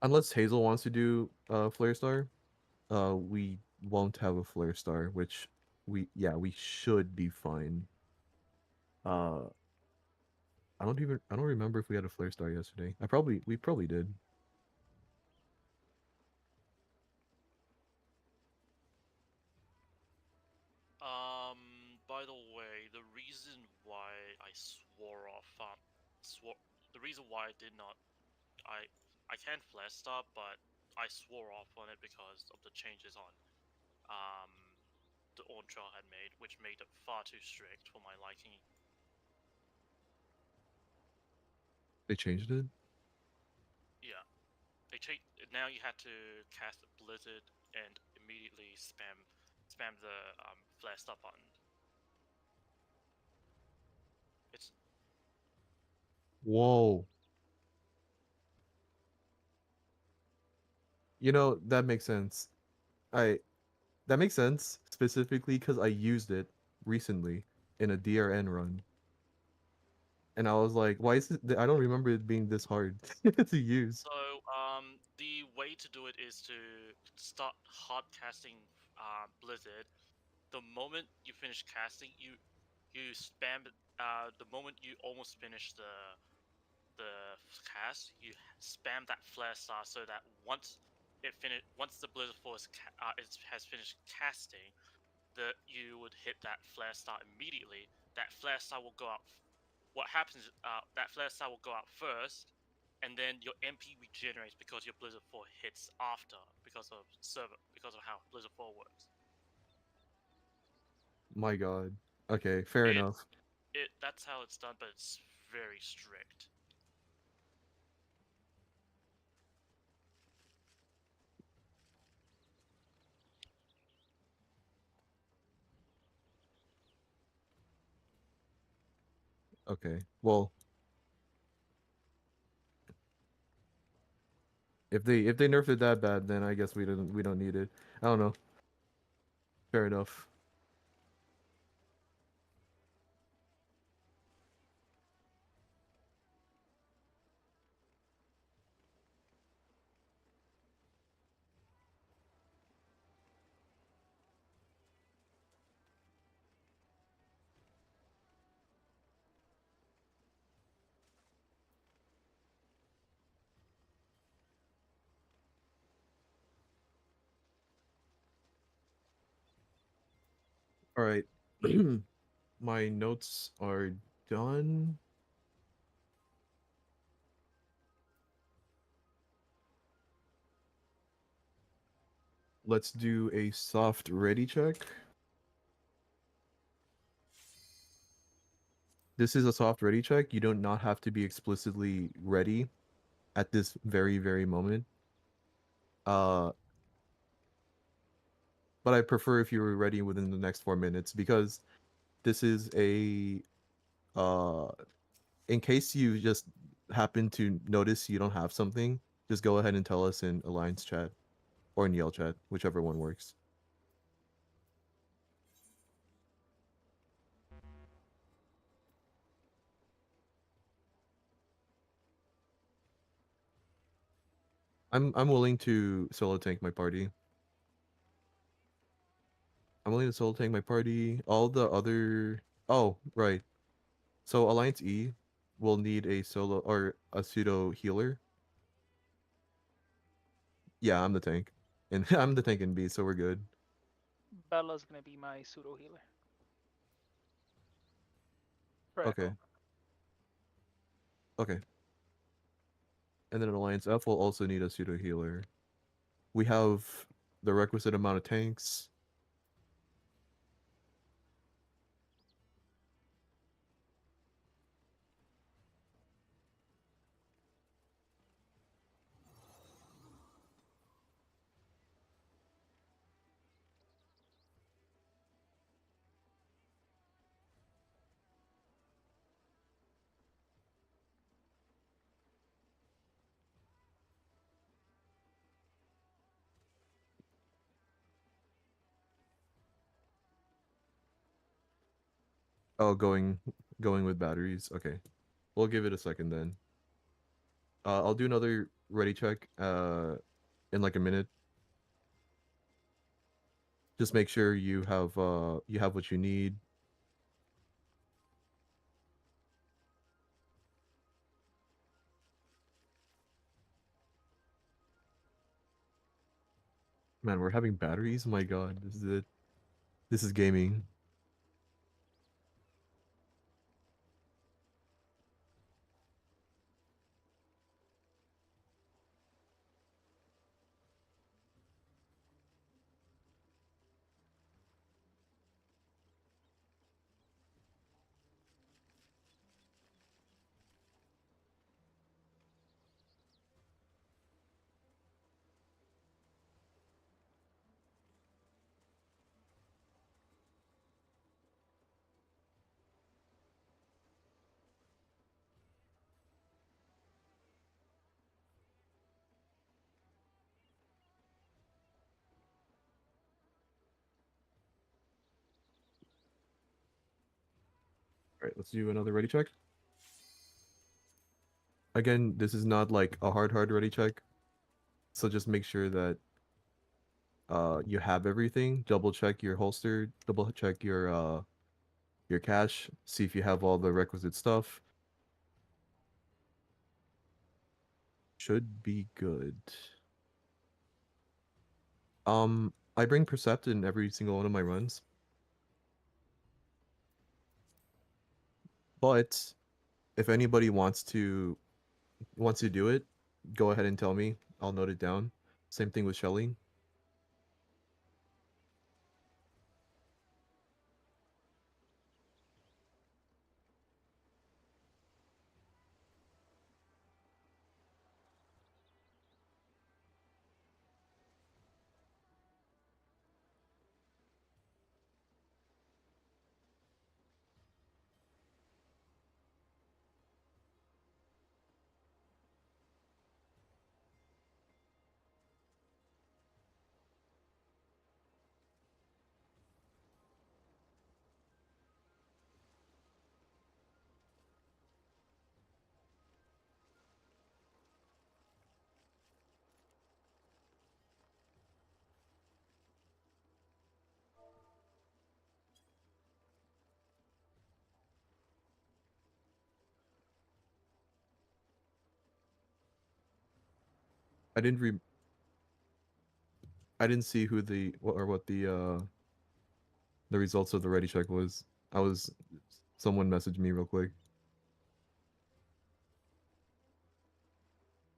Unless Hazel wants to do Flare Star, we won't have a Flare Star, which we should be fine. Uh, I don't remember if we had a Flare Star yesterday. We probably did. By the way, the reason why I swore off, the reason why I did not, I, I can flash stop, but I swore off on it because of the changes on, um, the Orange Trail had made, which made it far too strict for my liking. They changed it. Yeah, they changed. Now you had to cast a Blizzard and immediately spam the flash stop button. It's Whoa. You know, that makes sense. I That makes sense specifically because I used it recently in a DRN run, and I was like, "Why is it?" I don't remember it being this hard to use. So, the way to do it is to start hard casting Blizzard. The moment you finish casting, you spam it. The moment you almost finish the cast, you spam that flare star so that once the Blizzard Force has finished casting, you would hit that flare star immediately. That flare star will go out. What happens? That flare star will go out first, and then your MP regenerates because your Blizzard 4 hits after because of how Blizzard 4 works. My God. Okay, fair It's enough. it That's how it's done, but it's very strict. Okay. Well, if they nerfed it that bad, then I guess we don't need it. I don't know. Fair enough. All right. My notes are done. Let's do a soft ready check. This is a soft ready check. You do not have to be explicitly ready at this very moment. Uh, but I prefer if you were ready within the next 4 minutes because this is a uh in case you just happen to notice you don't have something, just go ahead and tell us in Alliance chat or in Yell chat, whichever one works. I'm willing to solo tank my party. I'm willing to solo tank my party. All the other Oh, right. So Alliance E will need a solo or a pseudo healer. Yeah, I'm the tank. And I'm the tank in B, so we're good. Bella's gonna be my pseudo healer for Okay. Echo. Okay. And then Alliance F will also need a pseudo healer. We have the requisite amount of tanks. Oh, going with batteries. Okay. We'll give it a second then. I'll do another ready check in like a minute. Just make sure you have what you need. Man, we're having batteries. My God, this is it. This is gaming. All right, let's do another ready check. Again, this is not like a hard ready check. So just make sure that you have everything. Double check your holster, double check your cache, see if you have all the requisite stuff. Should be good. I bring Percept in every single one of my runs. But if anybody wants to do it, go ahead and tell me. I'll note it down. Same thing with Shelly. I didn't re I didn't see who what the results of the ready check was. Someone messaged me real quick.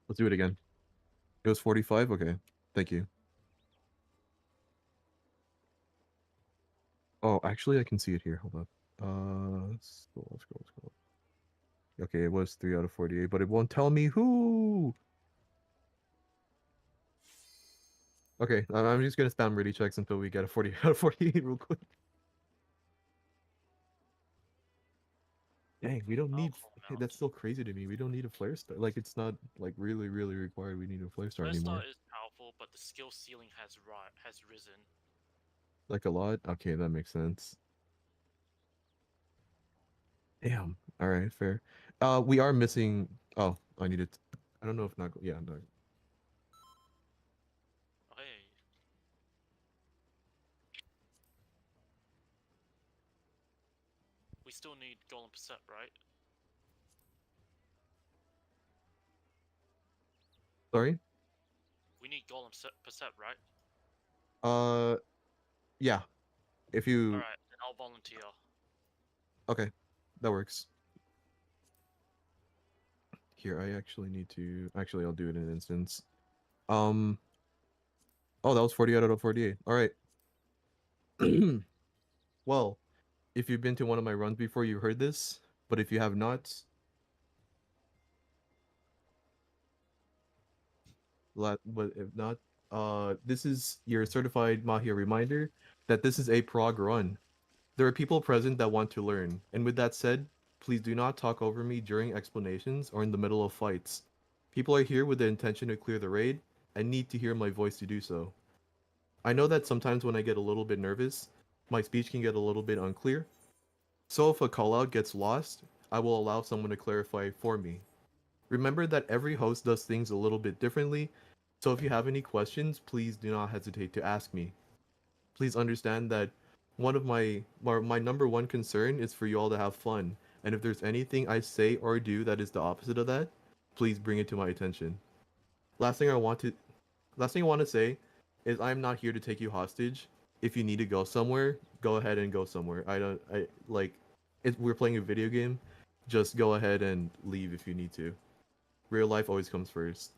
Let's do it again. It was 45? Okay. Thank you. Oh, actually I can see it here. Hold up. Scroll. Okay, it was 3 out of 48, but it won't tell me who. Okay, I'm just gonna spam ready checks until we get a 40 out of 48 real quick. Dang, we don't need. Hey, that's still crazy to me. We don't need a flare star. Like, it's not like really required. We need a flare star Flare anymore. Star is powerful, but the skill ceiling has risen. Like a lot. Okay, that makes sense. Damn. All right, fair. We are missing. Oh, I need it. I don't know if not. Yeah, no. Hey, we still need Golem Percept, right? Sorry. We need Golem Percept, right? Yeah. If you. Alright, then I'll volunteer. Okay, that works. Here, I actually need to. Actually, I'll do it in an instance. Um. Oh, that was 40 out of 48. All right. Well, if you've been to one of my runs before, you heard this. But if you have not, but if not, this is your certified Mahia reminder that this is a prog run. There are people present that want to learn. And with that said, please do not talk over me during explanations or in the middle of fights. People are here with the intention to clear the raid and need to hear my voice to do so. I know that sometimes when I get a little bit nervous, my speech can get a little bit unclear. So if a callout gets lost, I will allow someone to clarify for me. Remember that every host does things a little bit differently, so if you have any questions, please do not hesitate to ask me. Please understand that one of my number one concern is for you all to have fun, and if there's anything I say or do that is the opposite of that, please bring it to my attention. Last thing I want to last thing I want to say is I'm not here to take you hostage. If you need to go somewhere, go ahead and go somewhere. I don't I like we're playing a video game. Just go ahead and leave if you need to. Real life always comes first.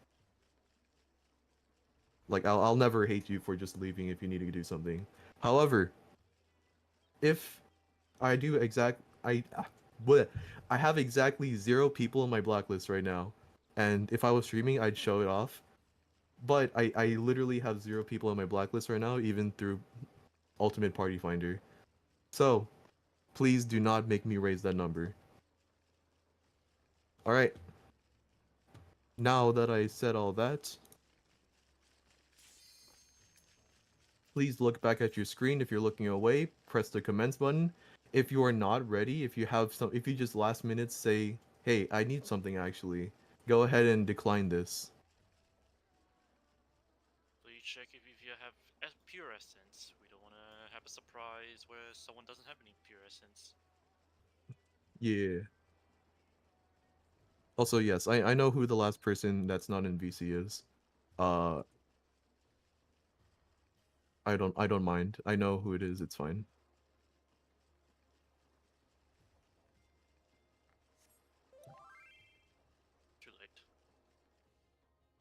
Like I'll never hate you for just leaving if you need to do something. However, if I do exact bleh, I have exactly 0 people in my blacklist right now, and if I was streaming, I'd show it off. But I literally have 0 people in my blacklist right now, even through Ultimate Party Finder. So please do not make me raise that number. All right. Now that I said all that, please look back at your screen. If you're looking away, press the commence button. If you are not ready, if you just last minute say, "Hey, I need something actually," go ahead and decline this. Please check if you have pure essence. We don't want to have a surprise where someone doesn't have any pure essence. Yeah. Also, yes, I know who the last person that's not in VC is. Uh, I don't mind. I know who it is. It's fine. Too late.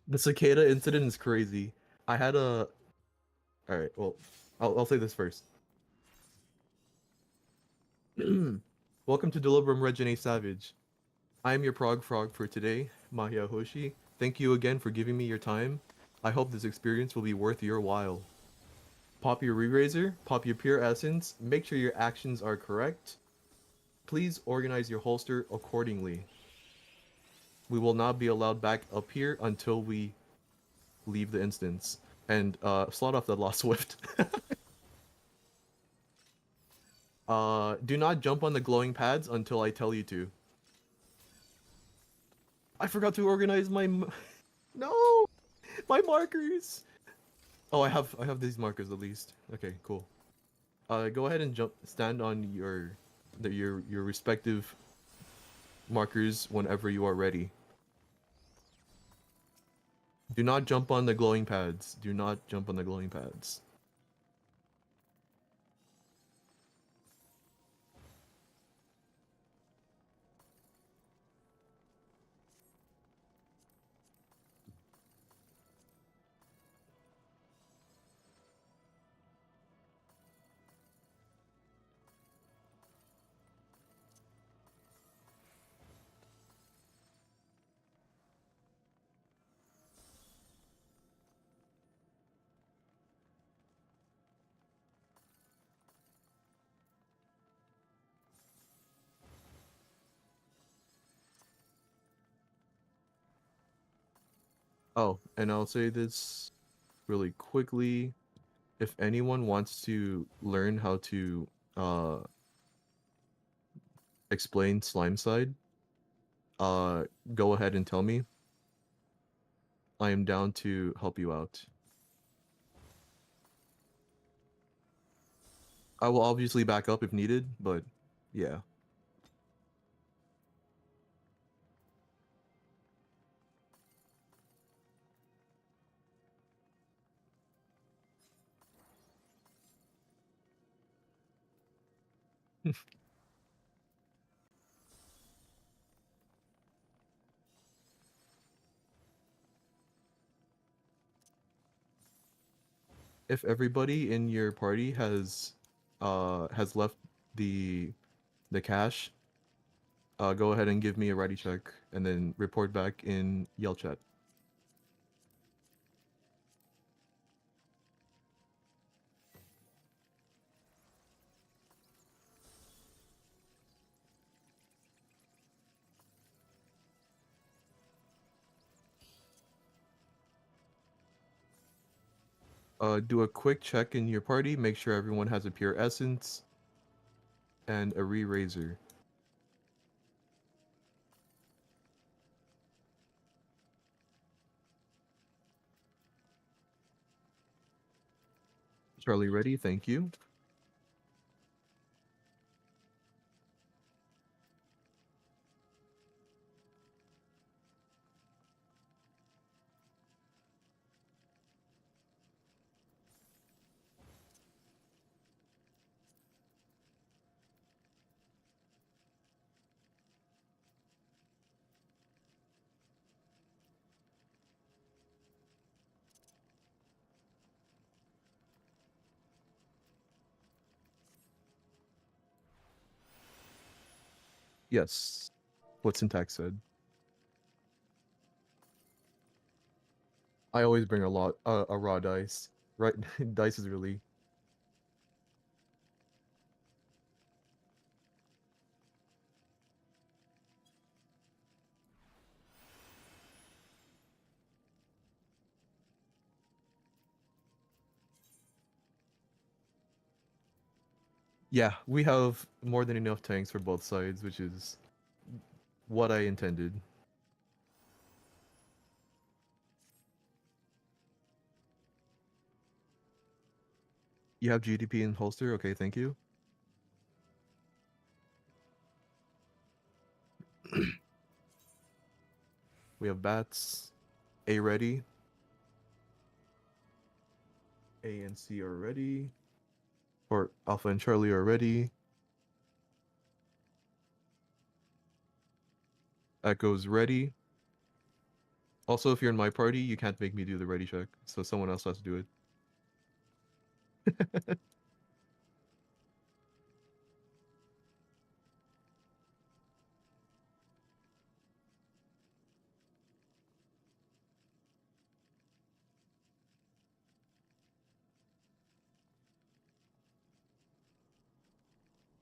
The cicada incident is crazy. I had a. All right. Well, I'll say this first. Welcome to Delibram Regine Savage. I am your prog frog for today, Mahia Hoshii. Thank you again for giving me your time. I hope this experience will be worth your while. Pop your re-raiser, pop your pure essence, make sure your actions are correct. Please organize your holster accordingly. We will not be allowed back up here until we leave the instance. And slot off the Lost Swift. Do not jump on the glowing pads until I tell you to. I forgot to organize my no, my markers. Oh, I have these markers at least. Okay, cool. Go ahead and stand on your respective markers whenever you are ready. Do not jump on the glowing pads. Do not jump on the glowing pads. Oh, and I'll say this really quickly. If anyone wants to learn how to uh explain slime side, go ahead and tell me. I am down to help you out. I will obviously back up if needed, but yeah. If everybody in your party has left the cache, go ahead and give me a ready check and then report back in yell chat. Do a quick check in your party, make sure everyone has a pure essence and a re-razor. Charlie, ready? Thank you. Yes. What syntax said. I always bring a raw dice. Right, dice is really. Yeah, we have more than enough tanks for both sides, which is what I intended. You have GDP in holster? Okay, thank you. We have bats. A ready. A and C are ready. Or Alpha and Charlie are ready. Echo's ready. Also, if you're in my party, you can't make me do the ready check, so someone else has to do it.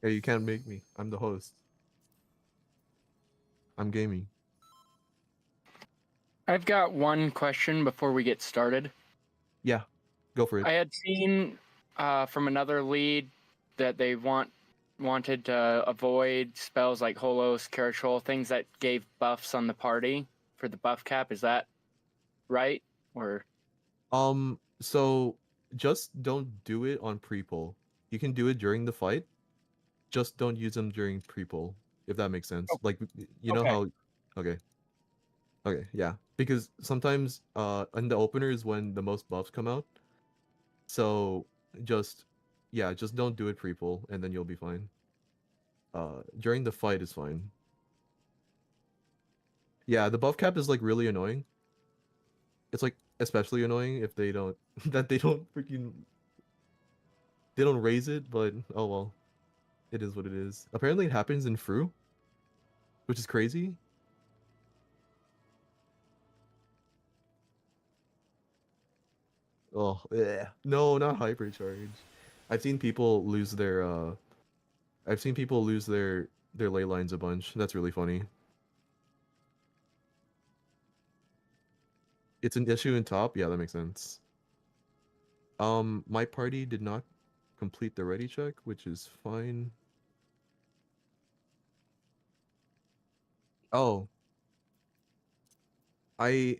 Yeah, you can't make me. I'm the host. I'm gaming. I've got one question before we get started. Yeah, go for it. I had seen from another lead that they wanted to avoid spells like Holos, Carachol, things that gave buffs on the party for the buff cap. Is that right? Or So just don't do it on pre-pull. You can do it during the fight. Just don't use them during pre-pull, if that makes sense. Oh, Like you know okay. how okay. Okay, yeah. Because sometimes in the opener is when the most buffs come out. So just yeah, just don't do it pre-pull and then you'll be fine. During the fight is fine. Yeah, the buff cap is like really annoying. It's like especially annoying if they don't that they don't freaking they don't raise it, but oh well. It is what it is. Apparently it happens in Fru, which is crazy. Oh, yeah. No, not hypercharge. I've seen people lose their I've seen people lose their ley lines a bunch. That's really funny. It's an issue in top. Yeah, that makes sense. My party did not complete the ready check, which is fine. Oh. I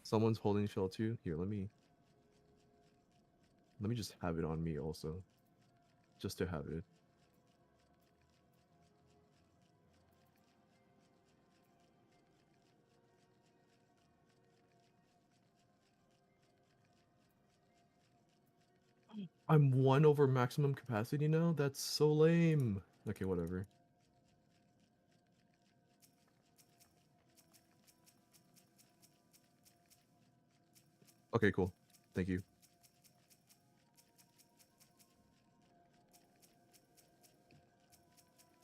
Someone's holding shell too. Here, let me just have it on me also. Just to have it. I'm 1 over maximum capacity now? That's so lame. Okay, whatever. Okay, cool. Thank you.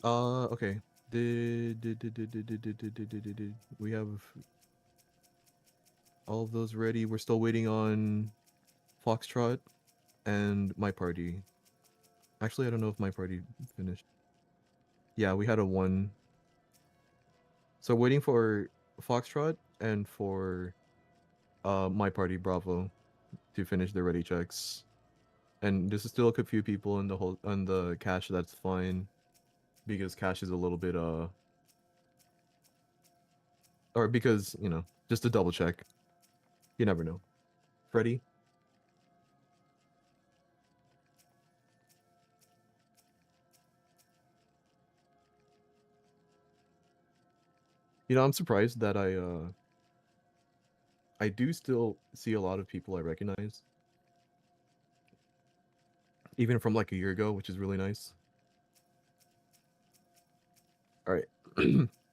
Okay. We have all of those ready. We're still waiting on Foxtrot and my party. Actually, I don't know if my party finished. Yeah, we had a 1. So waiting for Foxtrot and for my party Bravo to finish their ready checks. And there's still a few people in the whole on the cache. That's fine, because cache is a little bit or because just to double check. You never know. Freddy? You know, I'm surprised that I do still see a lot of people I recognize. Even from like a year ago, which is really nice. Alright.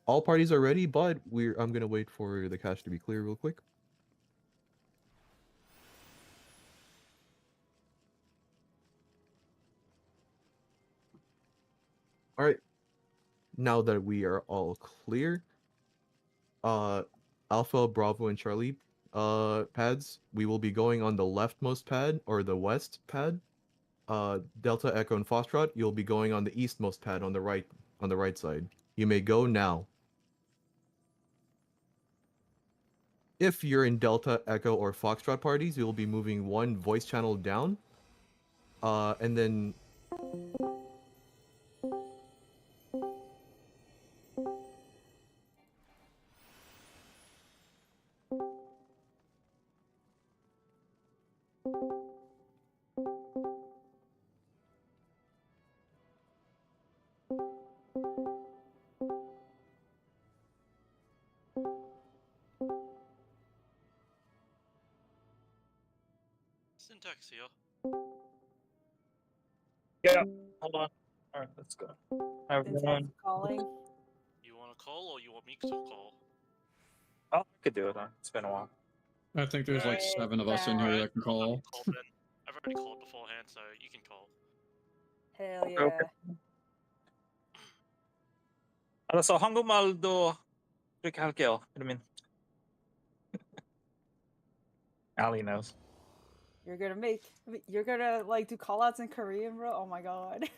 All parties are ready, but I'm gonna wait for the cache to be clear real quick. Alright. Now that we are all clear, Alpha, Bravo, and Charlie pads, we will be going on the leftmost pad or the west pad. Delta, Echo, and Foxtrot, you'll be going on the eastmost pad on the right side. You may go now. If you're in Delta, Echo, or Foxtrot parties, you'll be moving one voice channel down. And then Syntax here. Yeah, hold on. All right, let's go. Hi, Syntax everyone. calling. You want to call or you want me to call? Oh, I could do it. Huh? It's been a while. I think there's like Right, 7 of us in here that- that can call. Call then. I've already called beforehand, so you can call. Hell Okay, yeah. okay. 알았어, 한국말도 그렇게 할게요. 그러면 Ali knows. You're gonna like do call outs in Korean, bro? Oh my god.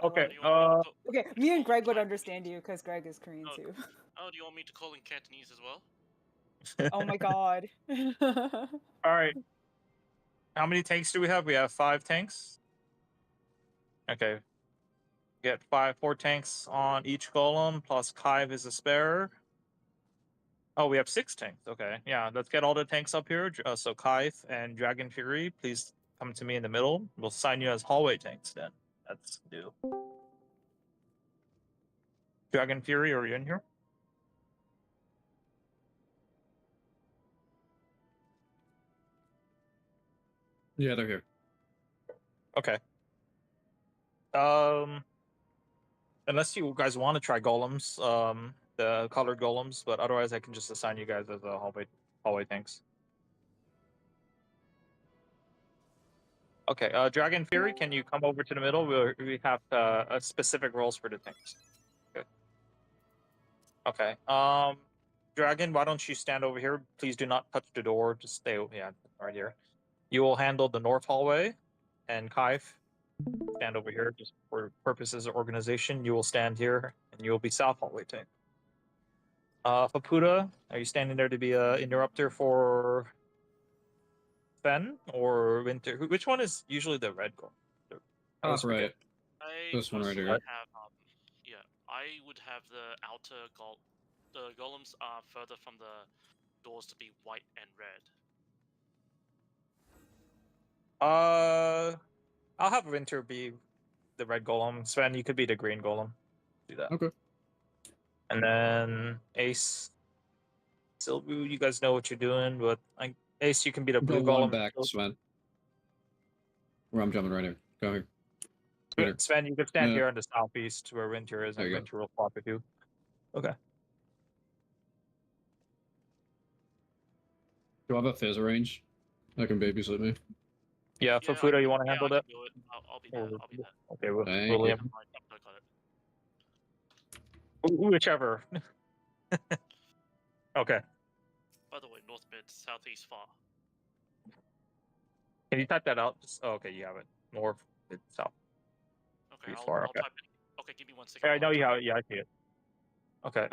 Okay. Do you want me to Okay, me and Greg would understand you because Greg is Korean Oh. too. Oh, do you want me to call in Cantonese as well? Oh my god. All right. How many tanks do we have? We have 5 tanks. Okay. Get 4 tanks on each golem, plus Kive is a spare. Oh, we have 6 tanks. Okay, yeah. Let's get all the tanks up here. So Kive and Dragon Fury, please come to me in the middle. We'll sign you as hallway tanks then. That's new. Dragon Fury, are you in here? Yeah, they're here. Okay. Unless you guys want to try golems, the colored golems, but otherwise I can just assign you guys as a hallway tanks. Okay, Dragon Fury, can you come over to the middle? We have specific roles for the tanks. Good. Okay. Dragon, why don't you stand over here? Please do not touch the door. Just stay. Yeah, right here. You will handle the north hallway, and Kaif, stand over here just for purposes of organization. You will stand here, and you will be south hallway tank. Fapuda, are you standing there to be a interrupter for Fen or Winter? Which one is usually the red goal? I always Top right. forget. I This one right personally here. have yeah, I would have the outer the golems are further from the doors to be white and red. I'll have Winter be the red golem. Sven, you could be the green golem. Do that. Okay. And then Ace, Silvu, you guys know what you're doing, but Ace, you can be the blue Go one golem. back, Sven. Where I'm jumping right here. Go here. Later. Sven, you can stand Yeah. here in the southeast where Winter is, There and you go. Winter will swap with you. Okay. Do I have a fizz range? That can babysit me. Yeah, for Fudo, you want to handle I that? can do it. I'll be there. I'll be there. Okay, Thank you. William. I got it. Whichever. Okay. By the way, north mid, southeast far. Can you type that out? Okay, you have it. North, south. Okay, East I'll far, okay. type it. Okay, give me 1 second. Yeah, I know you have it. Yeah, I see it. Okay.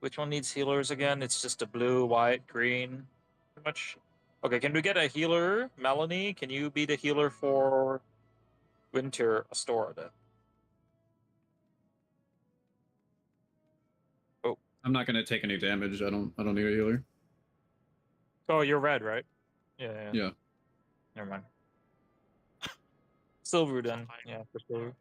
Which one needs healers again? It's just a blue, white, green. Pretty much. Okay, can we get a healer? Melanie, can you be the healer for Winter Astora then? I'm not gonna take any damage. I don't need a healer. Oh, you're red, right? Yeah. Yeah. Never mind. Silver It's all then. fine. Yeah, for silver.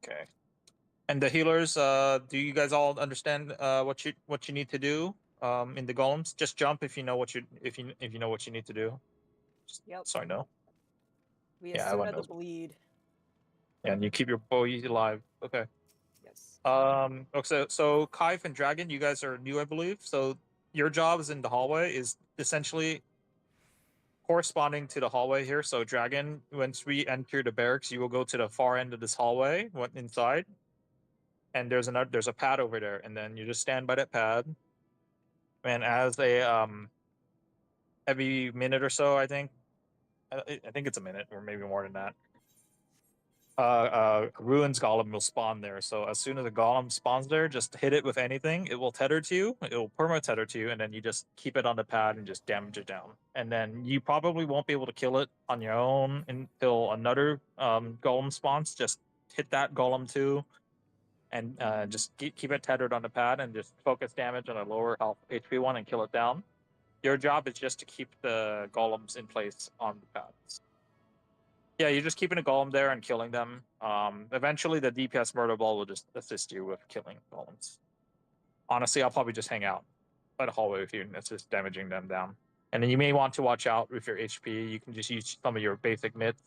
Okay. And the healers, do you guys all understand what you need to do in the golems? Just jump if you know what you know what you need to do. Just Yep. so I know. We Yeah, as soon everyone as the knows. bleed. Yeah, and you keep your boys alive. Okay. Yes. Okay, so Kaif and Dragon, you guys are new, I believe. So your job is in the hallway is essentially corresponding to the hallway here. So Dragon, once we enter the barracks, you will go to the far end of this hallway, went inside, and there's a pad over there, and then you just stand by that pad. And as every minute or so, I think it's a minute or maybe more than that. Ruins golem will spawn there. So as soon as a golem spawns there, just hit it with anything. It will tether to you. It will perma tether to you, and then you just keep it on the pad and just damage it down. And then you probably won't be able to kill it on your own until another golem spawns. Just hit that golem too, and just keep it tethered on the pad and just focus damage on a lower health HP one and kill it down. Your job is just to keep the golems in place on the pads. Yeah, you're just keeping a golem there and killing them. Eventually, the DPS murder ball will just assist you with killing golems. Honestly, I'll probably just hang out by the hallway with you, and that's just damaging them down. And then you may want to watch out with your HP. You can just use some of your basic mits.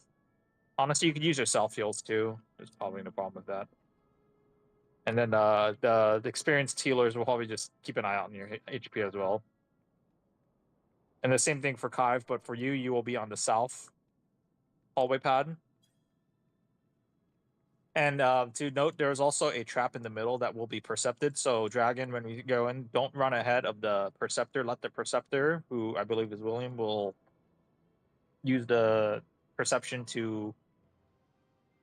Honestly, you could use your self heals too. There's probably no problem with that. And then the experienced healers will probably just keep an eye out on your HP as well. And the same thing for Kive, but for you, you will be on the south hallway pad. And to note, there's also a trap in the middle that will be percepted. So Dragon, when we go in, don't run ahead of the Perceptor. Let the Perceptor, who I believe is William, will use the perception to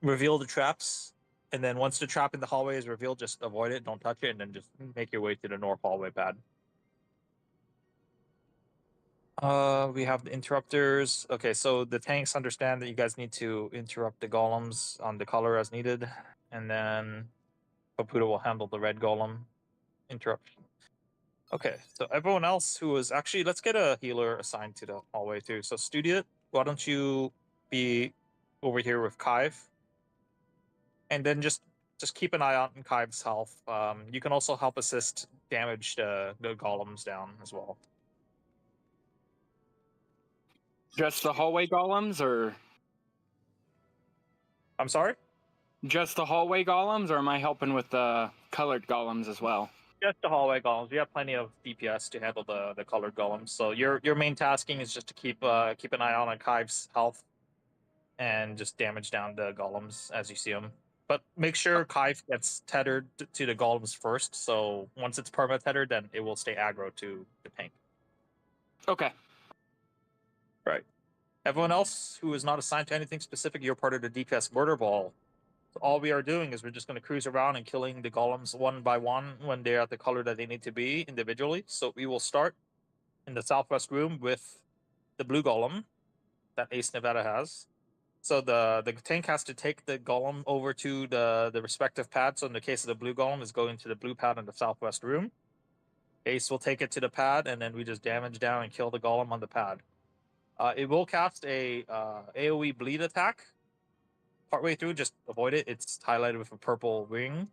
reveal the traps. And then once the trap in the hallway is revealed, just avoid it, don't touch it, and then just make your way to the north hallway pad. We have the interrupters. Okay, so the tanks understand that you guys need to interrupt the golems on the color as needed, and then Caputo will handle the red golem interruption. Okay, so everyone else who is actually, let's get a healer assigned to the hallway too. So Studiot, why don't you be over here with Kive, and then just keep an eye out on Kive's health. You can also help assist damage the golems down as well. Just the hallway golems, or I'm sorry? just the hallway golems, or am I helping with the colored golems as well? Just the hallway golems. We have plenty of DPS to handle the colored golems. So your main tasking is just to keep an eye out on Kive's health and just damage down the golems as you see them. But make sure Kive gets tethered to the golems first. So once it's perma tethered, then it will stay aggro to the tank. Okay. Right. Everyone else who is not assigned to anything specific, you're part of the DPS murder ball. So all we are doing is we're just going to cruise around and killing the golems one by one when they're at the color that they need to be individually. So we will start in the southwest room with the blue golem that Ace Nevada has. So the tank has to take the golem over to the respective pad. So in the case of the blue golem, is going to the blue pad in the southwest room. Ace will take it to the pad, and then we just damage down and kill the golem on the pad. It will cast a AoE bleed attack partway through. Just avoid it. It's highlighted with a purple ring.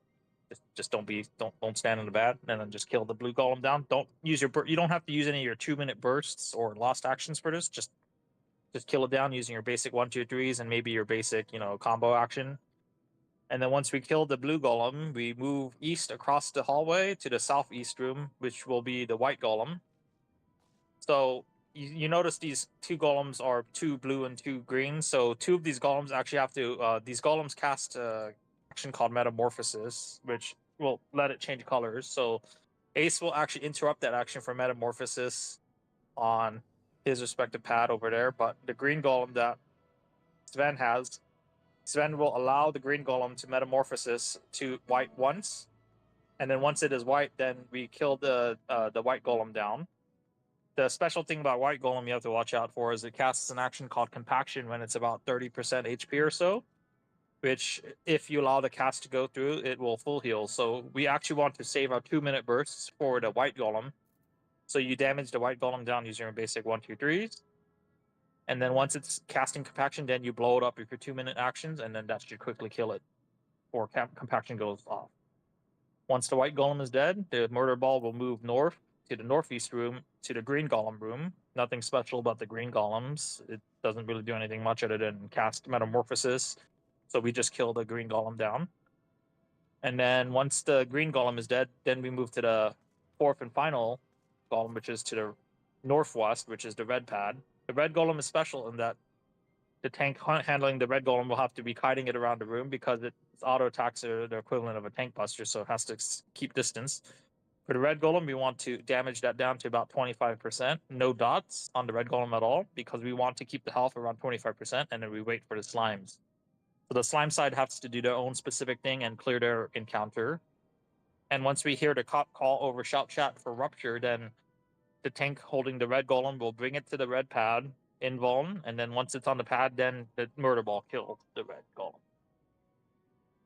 Just don't stand in the pad, and then just kill the blue golem down. Don't use your you don't have to use any of your 2-minute bursts or lost actions for this. Just kill it down using your basic 1, 2, 3s and maybe your basic combo action. And then once we kill the blue golem, we move east across the hallway to the southeast room, which will be the white golem. So you notice these 2 golems are 2 blue and 2 green. So 2 of these golems actually have to. These golems cast action called Metamorphosis, which will let it change colors. So Ace will actually interrupt that action for Metamorphosis on his respective pad over there. But the green golem that Sven has, Sven will allow the green golem to Metamorphosis to white once, and then once it is white, then we kill the white golem down. The special thing about White Golem you have to watch out for is it casts an action called Compaction when it's about 30% HP or so, which if you allow the cast to go through, it will full heal. So we actually want to save our 2-minute bursts for the White Golem. So you damage the White Golem down using your basic 1, 2, 3s. And then once it's casting Compaction, then you blow it up with your 2-minute actions, and then that should quickly kill it before Compaction goes off. Once the White Golem is dead, the Murder Ball will move north to the northeast room to the Green Golem room. Nothing special about the Green Golems. It doesn't really do anything much other than cast Metamorphosis. So we just kill the Green Golem down. And then once the Green Golem is dead, then we move to the fourth and final Golem, which is to the northwest, which is the Red Pad. The Red Golem is special in that the tank handling the Red Golem will have to be kiting it around the room because its auto attacks are the equivalent of a tank buster, so it has to keep distance. For the Red Golem, we want to damage that down to about 25%. No dots on the Red Golem at all, because we want to keep the health around 25%, and then we wait for the slimes. So the slime side has to do their own specific thing and clear their encounter. And once we hear the cop call over Shout Chat for Rupture, then the tank holding the Red Golem will bring it to the Red Pad, invuln, and then once it's on the pad, then the Murder Ball kills the Red Golem.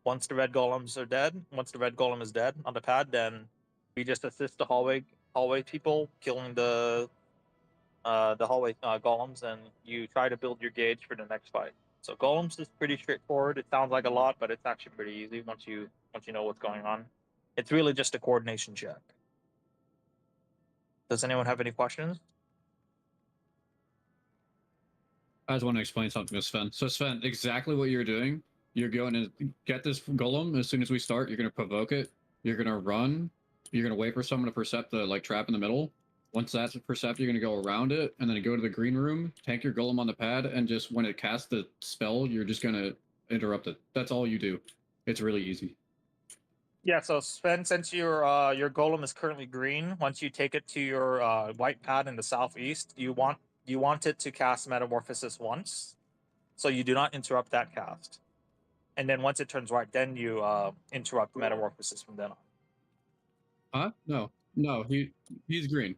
Once the Red Golems are dead, once the Red Golem is dead on the pad, then we just assist the hallway people killing the hallway golems, and you try to build your gauge for the next fight. So golems is pretty straightforward. It sounds like a lot, but it's actually pretty easy once you know what's going on. It's really just a coordination check. Does anyone have any questions? I just want to explain something to Sven. So Sven, exactly what you're doing. You're going to get this golem as soon as we start. You're going to provoke it. You're going to run. You're going to wait for someone to percept the trap in the middle. Once that's percept, you're going to go around it and then go to the green room, tank your golem on the pad, and just when it casts the spell, you're just going to interrupt it. That's all you do. It's really easy. Yeah, so Sven, since your golem is currently green, once you take it to your white pad in the southeast, you want it to cast Metamorphosis once, so you do not interrupt that cast. And then once it turns white, then you interrupt Metamorphosis from then on. Huh? No, he's green.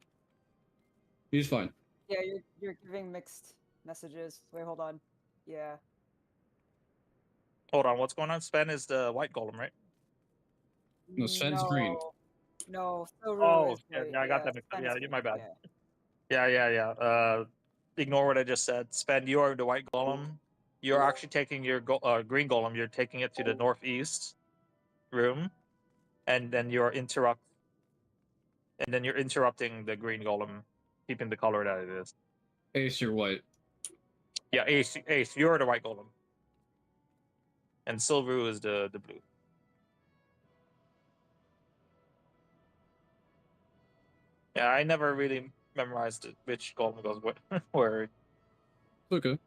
He's fine. Yeah, you're giving mixed messages. Wait, hold on. Yeah. Hold on, what's going on? Sven is the white golem, right? No, Sven's green. No, Silru Oh, is yeah, white. I got that mixed up. Sven Yeah, is my green, bad. yeah. Yeah. Ignore what I just said. Sven, you are the white golem. You're actually taking your green golem. You're taking it to the northeast room, and then you're interrupting the green golem, keeping the color that it is. Ace, you're white. Yeah, Ace, you're the white golem, and Silveru is the blue. Yeah, I never really memorized which golem goes where. Okay.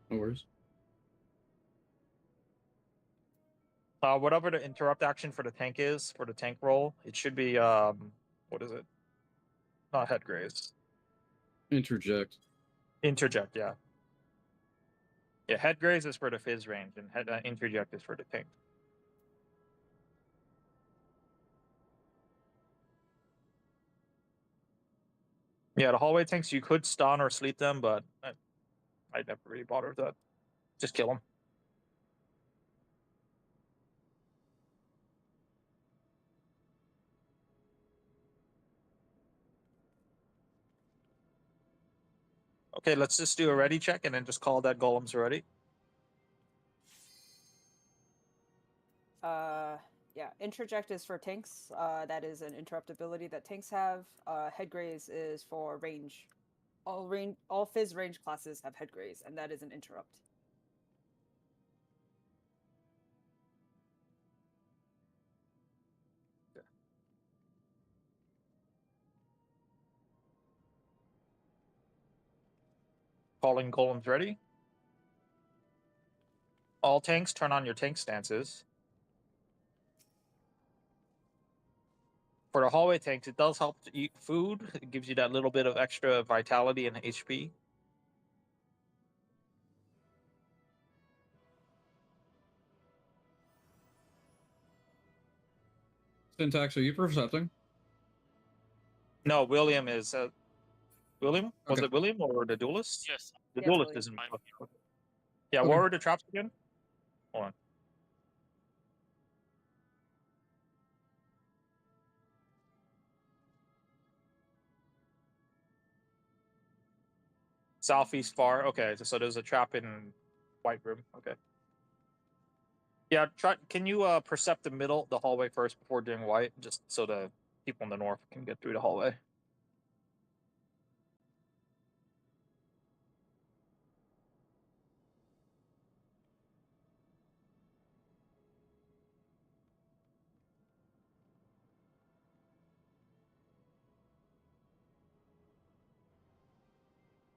No worries. Whatever the interrupt action for the tank is, for the tank roll, it should be, what is it? Not head graze. Interject. Interject, yeah. Yeah, head graze is for the fizz range, and interject is for the tank. Yeah, the hallway tanks, you could stun or sleep them, but I never really bothered with that. Just kill them. Okay, let's just do a ready check and then just call that golem's ready. Yeah, interject is for tanks. That is an interrupt ability that tanks have. Head graze is for range. All fizz range classes have head graze, and that is an interrupt. Calling golems ready. All tanks, turn on your tank stances. For the hallway tanks, it does help to eat food. It gives you that little bit of extra vitality and HP. Syntax, are you percepting? No, William is. William? Was Okay. it William or the duelist? Yes. The Yes, duelist William. isn't. I'm- Okay. Yeah, Okay. what were the traps again? Hold on. Southeast far. Okay, so there's a trap in white room. Okay. Yeah, try. Can you percept the middle, the hallway first before doing white, just so the people in the north can get through the hallway.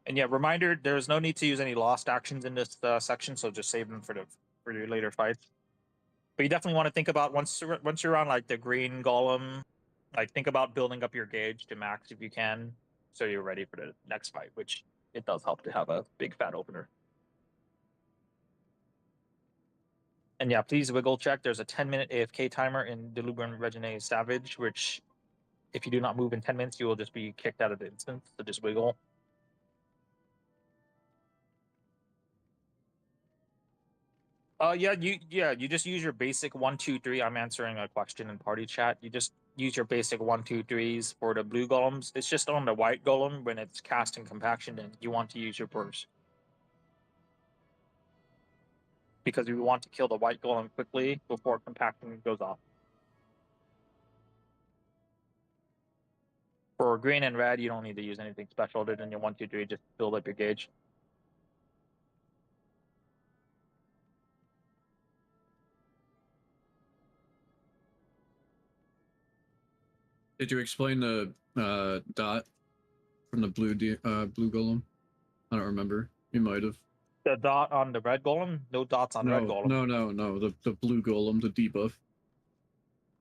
And yeah, reminder: there's no need to use any lost actions in this section, so just save them for your later fights. But you definitely want to think about once you're on like the green golem, like think about building up your gauge to max if you can, so you're ready for the next fight. Which it does help to have a big fat opener. And yeah, please wiggle check. There's a 10-minute AFK timer in Delubrun Regine Savage, which if you do not move in 10 minutes, you will just be kicked out of the instance. So just wiggle. You just use your basic 1, 2, 3. I'm answering a question in party chat. You just use your basic 1, 2, 3s for the blue golems. It's just on the white golem when it's casting compaction, and you want to use your burst. Because you want to kill the white golem quickly before compaction goes off. For green and red, you don't need to use anything special other than your 1, 2, 3. Just build up your gauge. Did you explain the dot from the blue golem? I don't remember. You might have. The dot on the red golem? No dots on red golem. No. The blue golem, the debuff.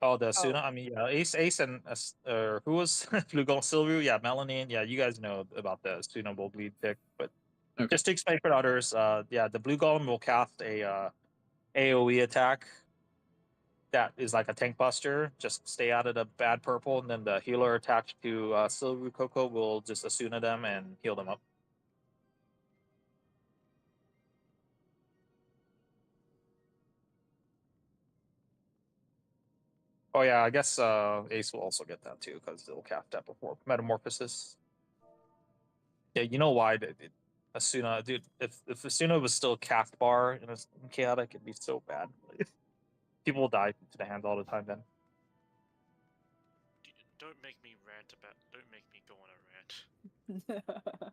Oh, the Asuna. I mean, yeah, Ace, and who was Blue Golem Silver? Yeah, Melanie. Yeah, you guys know about the Asuna will bleed pick. But Okay. just to explain for others, yeah, the Blue Golem will cast a AOE attack that is like a tank buster. Just stay out of the bad purple, and then the healer attached to Silver Coco will just Asuna them and heal them up. Oh yeah, I guess Ace will also get that too because they'll cast that before Metamorphosis. Yeah, you know why Asuna, dude. If Asuna was still cast bar in chaotic, it'd be so bad. People will die to the hands all the time. Then Don't make me rant about. Don't make me go on a rant.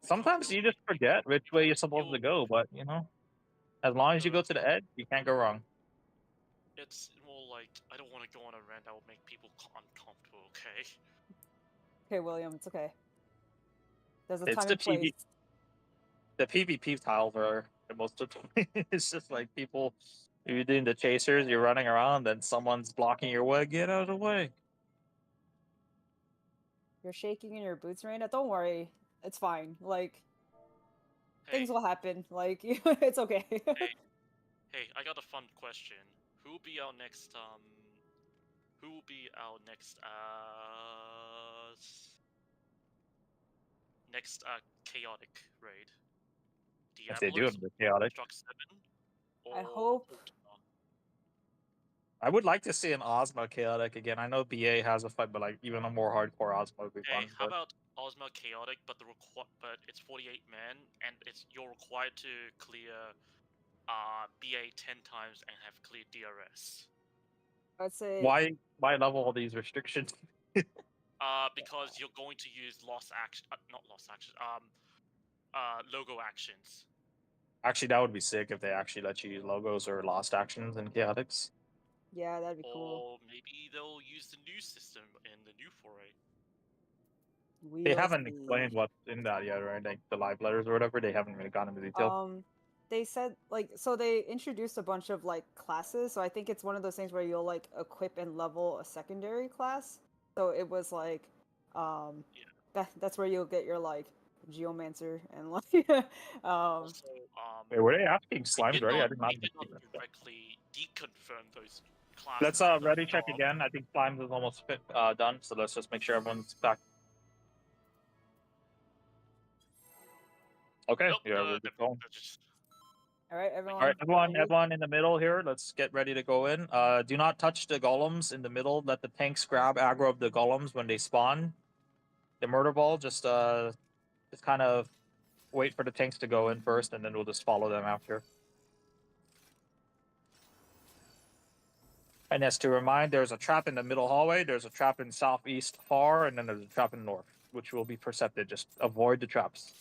sometimes you just forget which way you're supposed to go. But you know, as long as you go to the edge, you can't go wrong. It's more like I don't want to go on a rant that will make people uncomfortable. Okay. Okay, William, it's okay. There's a It's time the and place. The PvP tiles are the most. It's just like people. You're doing the chasers, you're running around, then someone's blocking your way. Get out of the way. You're shaking in your boots, Raina. Don't worry, it's fine. Like Hey, things will happen. Like it's okay. hey, I got a fun question. Who will be our next chaotic raid? If they do it, the chaotic. Struck 7? I Or hope- Ultima? I would like to see an Ozma chaotic again. I know BA has a fight, but like even a more hardcore Ozma would be Hey, fun. how But about Ozma chaotic, but but it's 48 men, and you're required to clear BA 10 times and have cleared DRS. I'd say why level all these restrictions? Because you're going to use logo actions. Actually, that would be sick if they actually let you use logos or lost actions in chaotics. yeah, that'd be cool. Or maybe they'll use the new system in the new foray. They We'll haven't see. explained what's in that yet, right? Like the live letters or whatever. They haven't really gone into detail. They said like so they introduced a bunch of like classes. So I think it's one of those things where you'll like equip and level a secondary class. So it was like, that's where you'll get your like geomancer and like Also, Wait, were they asking we slimes did already? not, I did not we did not see that. directly deconfirm those classes. Let's ready check again. I think slimes is almost done, so let's just make sure everyone's back Okay. Nope, Yeah. We're they're- just going. they're just- All right, everyone. All right, everyone, move. everyone in the middle here. Let's get ready to go in. Do not touch the golems in the middle. Let the tanks grab aggro of the golems when they spawn. The murder ball just kind of wait for the tanks to go in first, and then we'll just follow them after. And as to remind, there's a trap in the middle hallway. There's a trap in southeast far, and then there's a trap in north, which will be percepted. Just avoid the traps.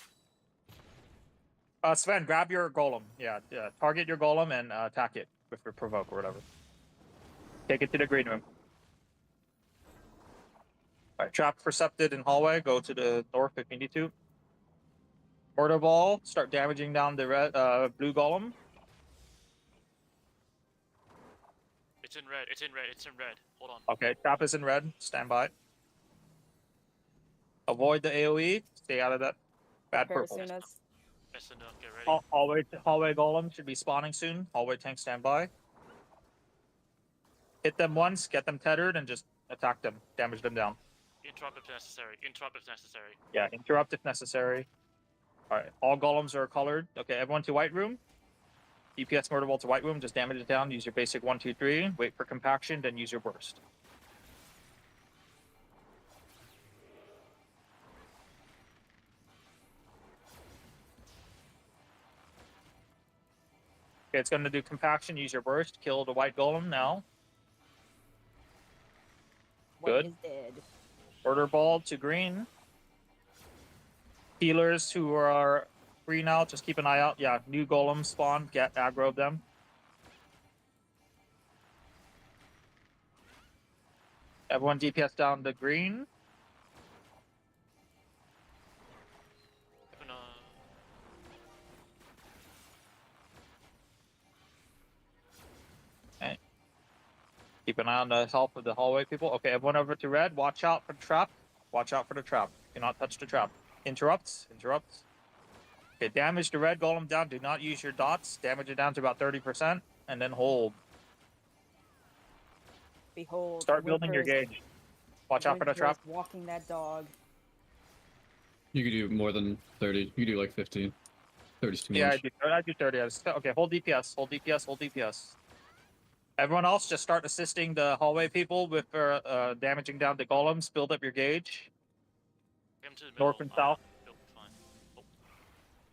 Sven, grab your golem. Yeah, target your golem and attack it with your provoke or whatever. Take it to the green room. All right, trap percepted in hallway. Go to the north if you need to. Mortar ball. Start damaging down the red, blue golem. It's in red. It's in red. It's in red. Hold on. Okay, trap is in red. Stand by. Avoid the AOE. Stay out of that bad Prepare purple. as soon as. Listen up. Get ready. Hallway golem should be spawning soon. Hallway tank stand by. Hit them once, get them tethered, and just attack them. Damage them down. Interrupt if necessary. Interrupt if necessary. Yeah, interrupt if necessary. Alright, all golems are colored. Okay, everyone to white room. DPS murder ball to white room, just damage it down. Use your basic 1, 2, 3. Wait for compaction, then use your burst. Okay, it's going to do compaction. Use your burst. Kill the white golem now. What Good. is dead? Murder ball to green. Healers who are free now, just keep an eye out. Yeah, new golems spawn. Get aggro of them. Everyone DPS down to green. Open, Keep an eye on the health of the hallway people. Okay, everyone over to red. Watch out for the trap. Watch out for the trap. Do not touch the trap. Interrupts. Interrupts. Okay, damage the red golem down. Do not use your dots. Damage it down to about 30%, and then hold. Behold. Start building your Whimper's- gauge. Watch out for the Whimper's trap. Walking that dog. You could do more than 30. You could do like 15. 30's too Yeah, much. I do 30. Okay, hold DPS. Hold DPS. Hold DPS. Everyone else, just start assisting the hallway people with damaging down the golems. Build up your gauge. Get 'em to the middle. North and south. Fine. Oh,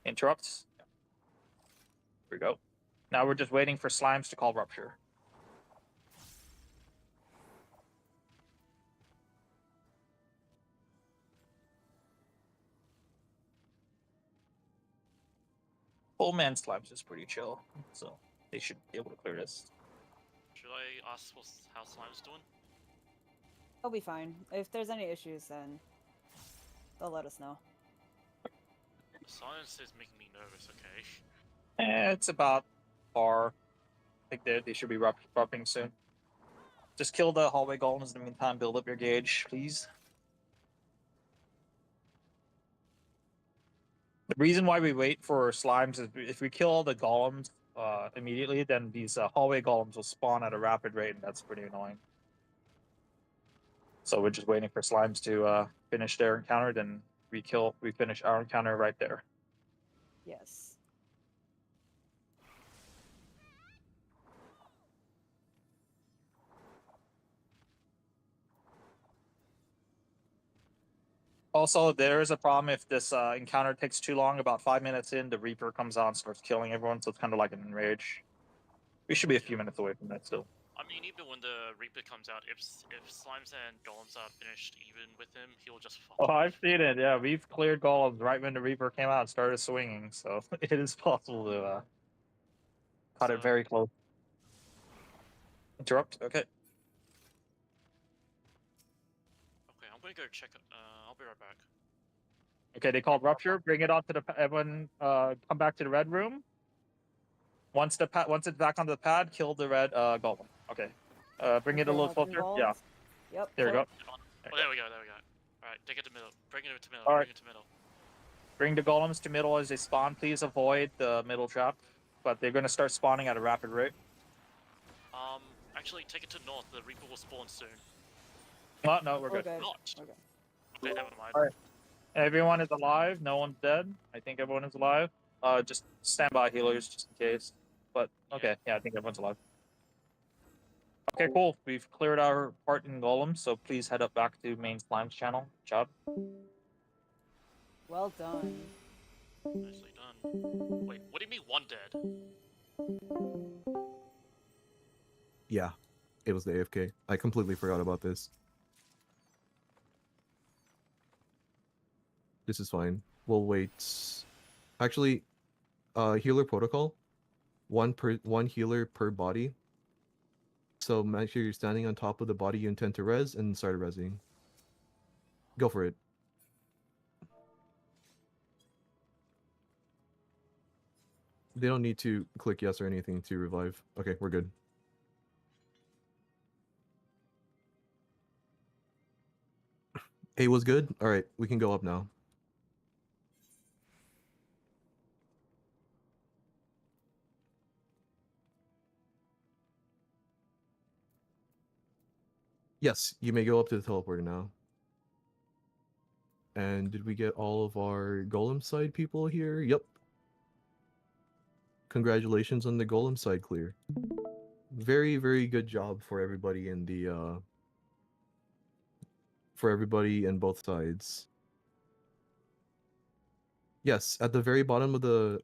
Interrupts. Here we go. Now we're just waiting for slimes to call rupture. Full man slimes is pretty chill, so they should be able to clear this. should I ask how Slime's doing? They'll be fine. If there's any issues, then they'll let us know. Silence is making me nervous. Okay. It's about par. I think they should be rupping soon. Just kill the hallway golems in the meantime. Build up your gauge, please. The reason why we wait for slimes is if we kill all the golems immediately, then these hallway golems will spawn at a rapid rate, and that's pretty annoying. So we're just waiting for slimes to finish their encounter, then we finish our encounter right there. Yes. Also, there is a problem if this encounter takes too long. About 5 minutes in, the Reaper comes out and starts killing everyone, so it's kind of like an enrage. We should be a few minutes away from that still. I mean, even when the Reaper comes out, if Slimes and Golems are finished even with him, he'll just fall. Oh, I've seen it. Yeah, we've cleared golems right when the Reaper came out and started swinging, so it is possible to cut it So- very close. Interrupt. Okay. Okay, I'm gonna go check. I'll be right back. Okay, they called rupture. Bring it onto the everyone. Come back to the red room. Once it's back onto the pad, kill the red golem. Okay. Bring it a Okay, little that's closer. involved. Yeah. Yep. There we go. Oh, there we go. There we go. All right, take it to middle. Bring it to middle. All Bring right. it to middle. Bring the golems to middle as they spawn. Please avoid the middle trap. But they're gonna start spawning at a rapid rate. Actually, take it to north. The Reaper will spawn soon. Oh, no, we're We're good. good. Not. We're good. Okay, never mind. All right. Everyone is alive. No one's dead. I think everyone is alive. Just stand by, healers, just in case. But okay, yeah, I think everyone's alive. Okay, cool. We've cleared our part in Golem, so please head up back to main Slime's channel. Good job. Well done. Nicely done. Wait, what do you mean one dead? Yeah, it was the AFK. I completely forgot about this. This is fine. We'll wait. Actually, healer protocol. One healer per body. So make sure you're standing on top of the body you intend to res and start resing. Go for it. They don't need to click yes or anything to revive. Okay, we're good. A was good. All right, we can go up now. Yes, you may go up to the teleporter now. And did we get all of our golem side people here? Yep. Congratulations on the golem side clear. Very, very good job for everybody in the for everybody in both sides. Yes, at the very bottom of the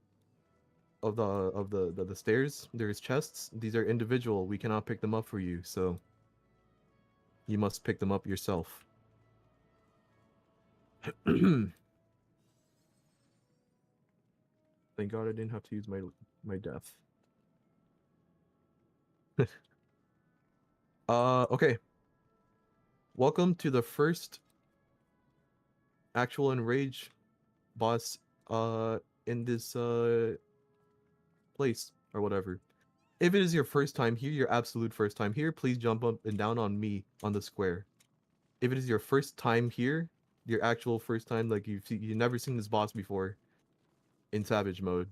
stairs, there's chests. These are individual. We cannot pick them up for you, so you must pick them up yourself. Thank God I didn't have to use my death. Okay. Welcome to the first actual enrage boss in this place or whatever. If it is your first time here, your absolute first time here, please jump up and down on me on the square. If it is your first time here, your actual first time, like you've never seen this boss before in Savage mode.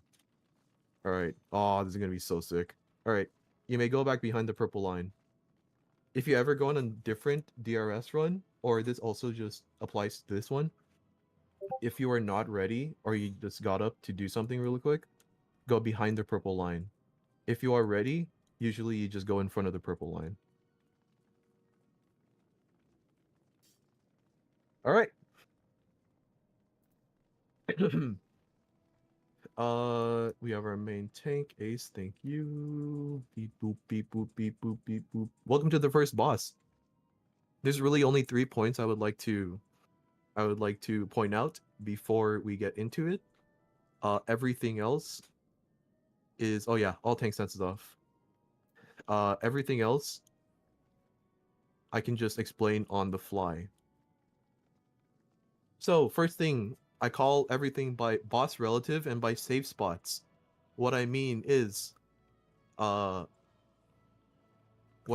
Alright. Oh, this is gonna be so sick. Alright. You may go back behind the purple line. If you ever go on a different DRS run, or this also just applies to this one, if you are not ready, or you just got up to do something really quick, go behind the purple line. If you are ready, usually you just go in front of the purple line. Alright. We have our main tank, Ace, thank you. Beep boop, beep boop, beep boop, beep boop. Welcome to the first boss. There's really only 3 points I would like to point out before we get into it. Everything else is, oh yeah, all tank senses off. Everything else I can just explain on the fly. So first thing, I call everything by boss relative and by safe spots. What I mean is, when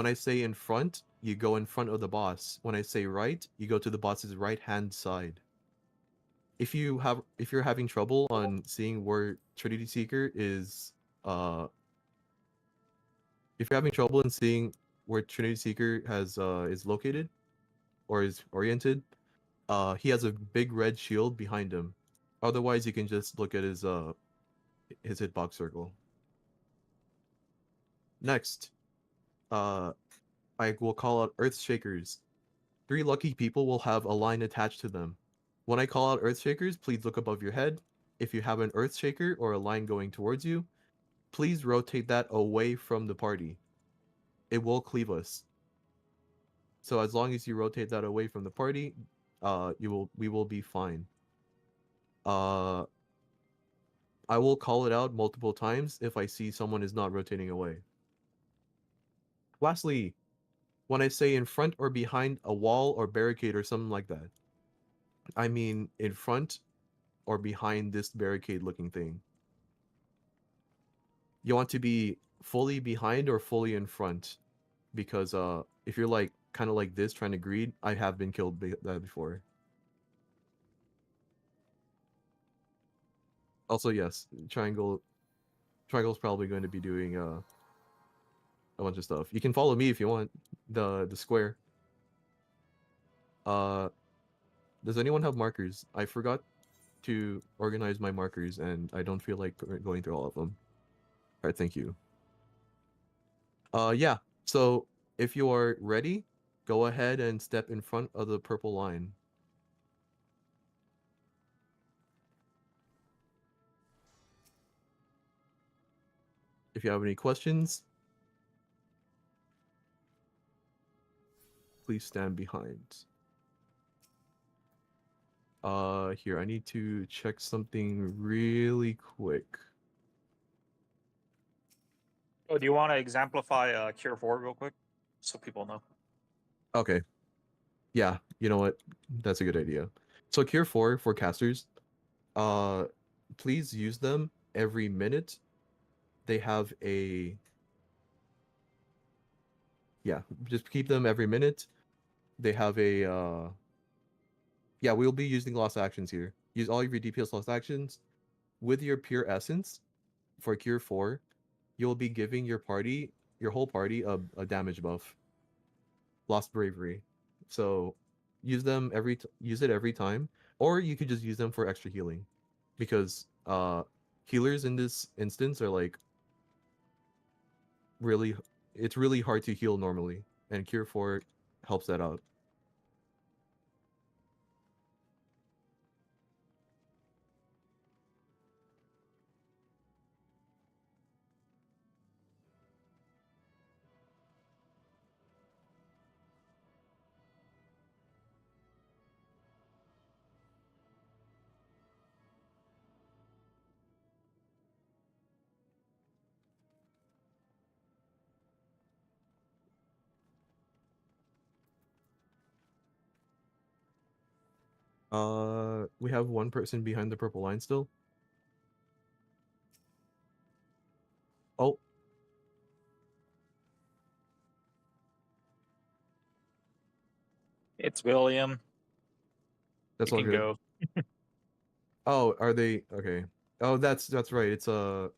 I say in front, you go in front of the boss. When I say right, you go to the boss's right-hand side. If you're having trouble on seeing where Trinity Seeker is, if you're having trouble in seeing where Trinity Seeker is located or is oriented, he has a big red shield behind him. Otherwise, you can just look at his hitbox circle. Next, I will call out Earth Shakers. 3 lucky people will have a line attached to them. When I call out Earth Shakers, please look above your head. If you have an Earth Shaker or a line going towards you, please rotate that away from the party. It will cleave us. So as long as you rotate that away from the party, we will be fine. I will call it out multiple times if I see someone is not rotating away. Lastly, when I say in front or behind a wall or barricade or something like that, I mean in front or behind this barricade looking thing. You want to be fully behind or fully in front, because if you're like kind of like this trying to greed, I have been killed that before. Also, yes, triangle's probably going to be doing a bunch of stuff. You can follow me if you want, the square. Does anyone have markers? I forgot to organize my markers, and I don't feel like going through all of them. All right, thank you. Yeah. So if you are ready, go ahead and step in front of the purple line. If you have any questions, please stand behind. Here, I need to check something really quick. Oh, do you want to exemplify Cure 4 real quick, so people know? Okay. Yeah, you know what? That's a good idea. So Cure 4 for casters, please use them every minute. They have a... Yeah, just keep them every minute. They have a... Yeah, we'll be using lost actions here. Use all of your DPS lost actions. With your pure essence, for Cure 4, you'll be giving your party, your whole party, a damage buff. Lost Bravery. So use them use it every time, or you could just use them for extra healing, because healers in this instance are like really, it's really hard to heal normally, and Cure 4 helps that out. We have one person behind the purple line still. Oh. It's William. That's You all can good. go. Oh, are they okay? Oh, that's right. It's hold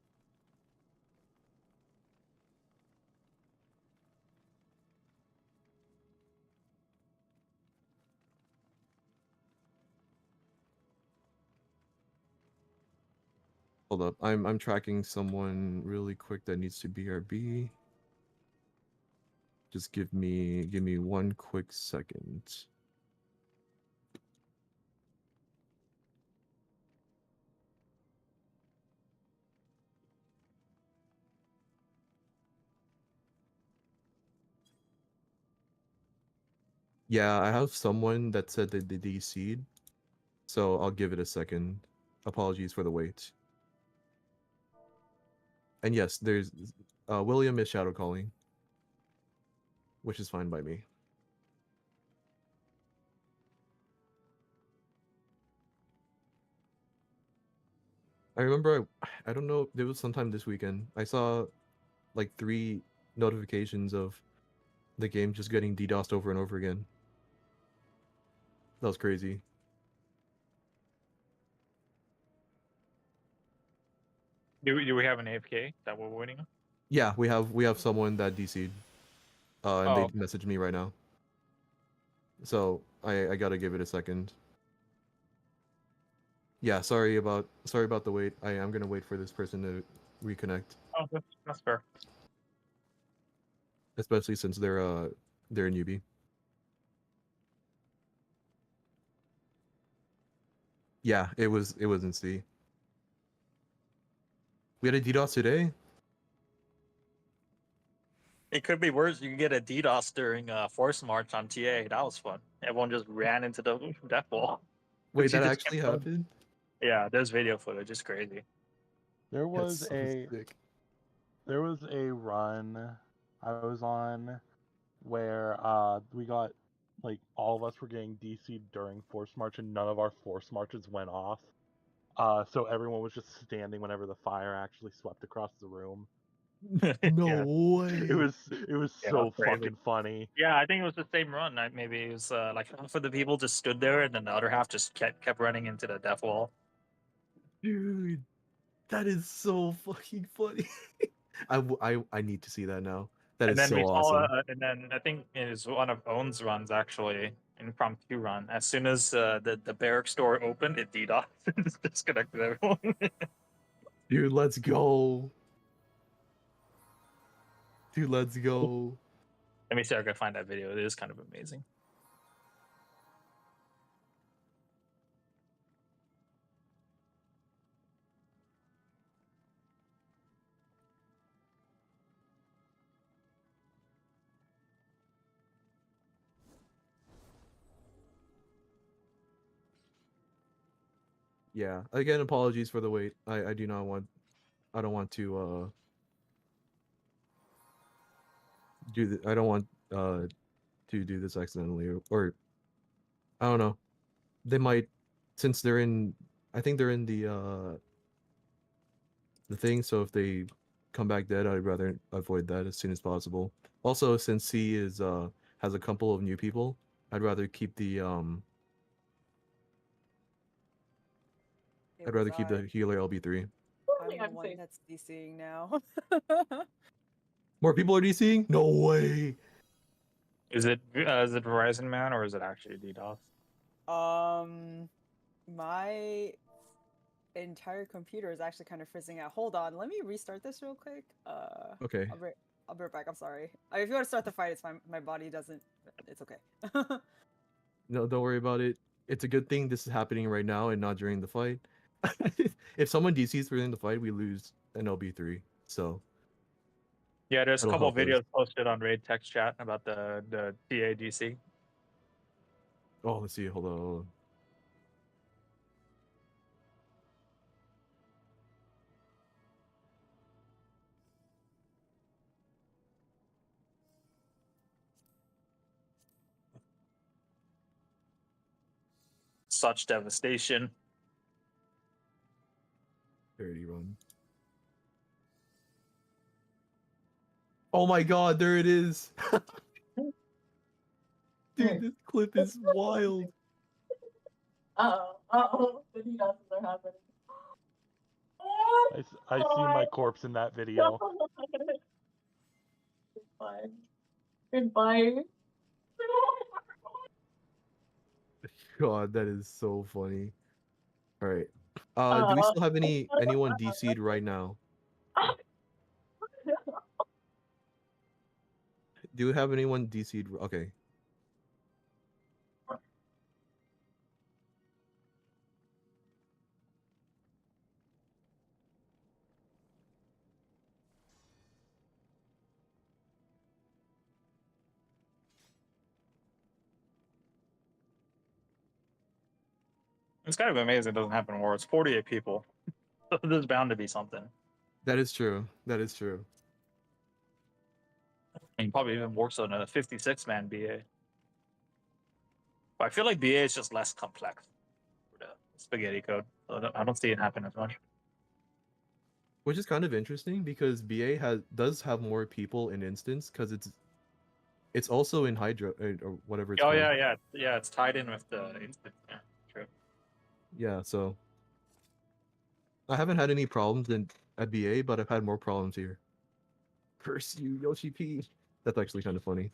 up. I'm tracking someone really quick that needs to BRB. Just give me one quick second. Yeah, I have someone that said that they DC'd, so I'll give it a second. Apologies for the wait. And yes, there's William is shadow calling, which is fine by me. I remember I don't know, there was sometime this weekend. I saw like 3 notifications of the game just getting DDoSed over and over again. That was crazy. Do we have an AFK that we're waiting on? Yeah, we have someone that DC'd. And they Oh. messaged me right now. So I gotta give it a second. Yeah, sorry about the wait. I am gonna wait for this person to reconnect, Oh, that's fair. especially since they're a newbie. Yeah, it was in C. We had a DDoS today. It could be worse. You can get a DDoS during Force March on TA. That was fun. Everyone just ran into the death wall. Wait, You that just actually kept going. happened? Yeah, there's video footage. It's crazy. There was That's so sick. there was a run I was on where we got like all of us were getting DC'd during Force March and none of our Force Marches went off. So everyone was just standing whenever the fire actually swept across the room. No Yeah. way. It was Yeah, so crazy. fucking funny. Yeah, I think it was the same run. Maybe it was like half of the people just stood there, and then the other half just kept running into the death wall. Dude, that is so fucking funny. I need to see that now. That And is then so we saw, awesome. and then I think it was one of Owen's runs actually. impromptu run. As soon as the barracks door opened, it DDoS. It disconnected everyone. Dude, let's go. Dude, let's go. Let me see if I can find that video. It is kind of amazing. Yeah. Again, apologies for the wait. I do not want. I don't want to do the. I don't want to do this accidentally or I don't know. They might, since they're in. I think they're in the thing. So if they come back dead, I'd rather avoid that as soon as possible. Also, since C is has a couple of new people, I'd rather keep the It I'd rather was keep the healer LB3. I'm the one that's DCing now. More people are DCing? No way. Is it Verizon Man or is it actually DDoS? My entire computer is actually kind of frizzing out. Hold on, let me restart this real quick. Okay. I'll be right back. I'm sorry. If you want to start the fight, it's fine. My body doesn't. It's okay. No, don't worry about it. It's a good thing this is happening right now and not during the fight. If someone DCs during the fight, we lose an LB3. So Yeah, there's a It'll couple help us. videos posted on Raid text chat about the TADC. oh, let's see. Hold on. Such devastation. 30 run. Oh my god, there it is. Dude, this clip is wild. The DDoSes are happening. I see my corpse in that video. Goodbye. Goodbye. God, that is so funny. All right. Do we still have anyone DC'd right now? Do we have anyone DC'd? Okay. It's kind of amazing it doesn't happen more. It's 48 people. There's bound to be something. That is true. That is true. And probably even more so than a 56-man BA. But I feel like BA is just less complex for the spaghetti code. So I don't see it happen as much. Which is kind of interesting because BA does have more people in instance because it's also in Hydra or whatever it's Oh called. yeah. It's tied in with the instance. Yeah, true. Yeah, so I haven't had any problems at BA, but I've had more problems here. Curse you, Yoshi P. That's actually kind of funny.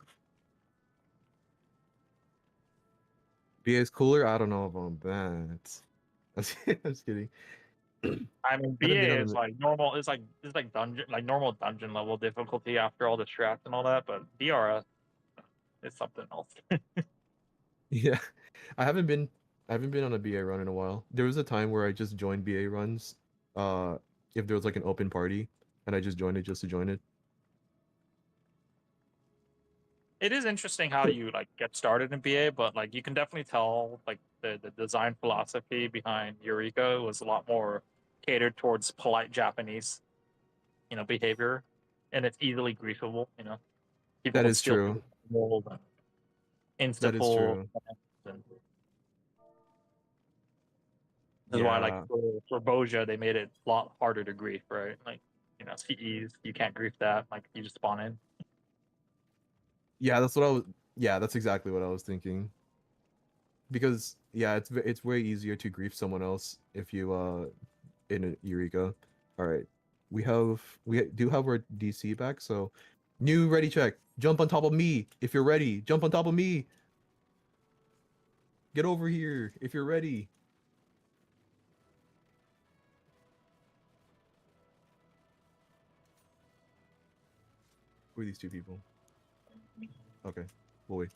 BA is cooler. I don't know about that. I'm just kidding. I mean, I haven't been BA on is like normal. It's like dungeon, like normal dungeon level difficulty after all the strats and all that. But DRS is something else. Yeah, I haven't been on a BA run in a while. There was a time where I just joined BA runs, if there was like an open party, and I just joined it just to join it. It is interesting how you like get started in BA, but like you can definitely tell like the design philosophy behind Eureka was a lot more catered towards polite Japanese, behavior, and it's easily griefable. People That would is steal true. insta That is pull. true. This is why, like Yeah, for Boja, they made it a lot harder to grief, right? Like, CEs, you can't grief that. Like, you just spawn in. yeah, that's what I was. Yeah, that's exactly what I was thinking. Because yeah, it's way easier to grief someone else if you in a Eureka. All right, we do have our DC back. So, new ready check. Jump on top of me if you're ready. Jump on top of me. Get over here if you're ready. Who are these two people? Okay, we'll wait.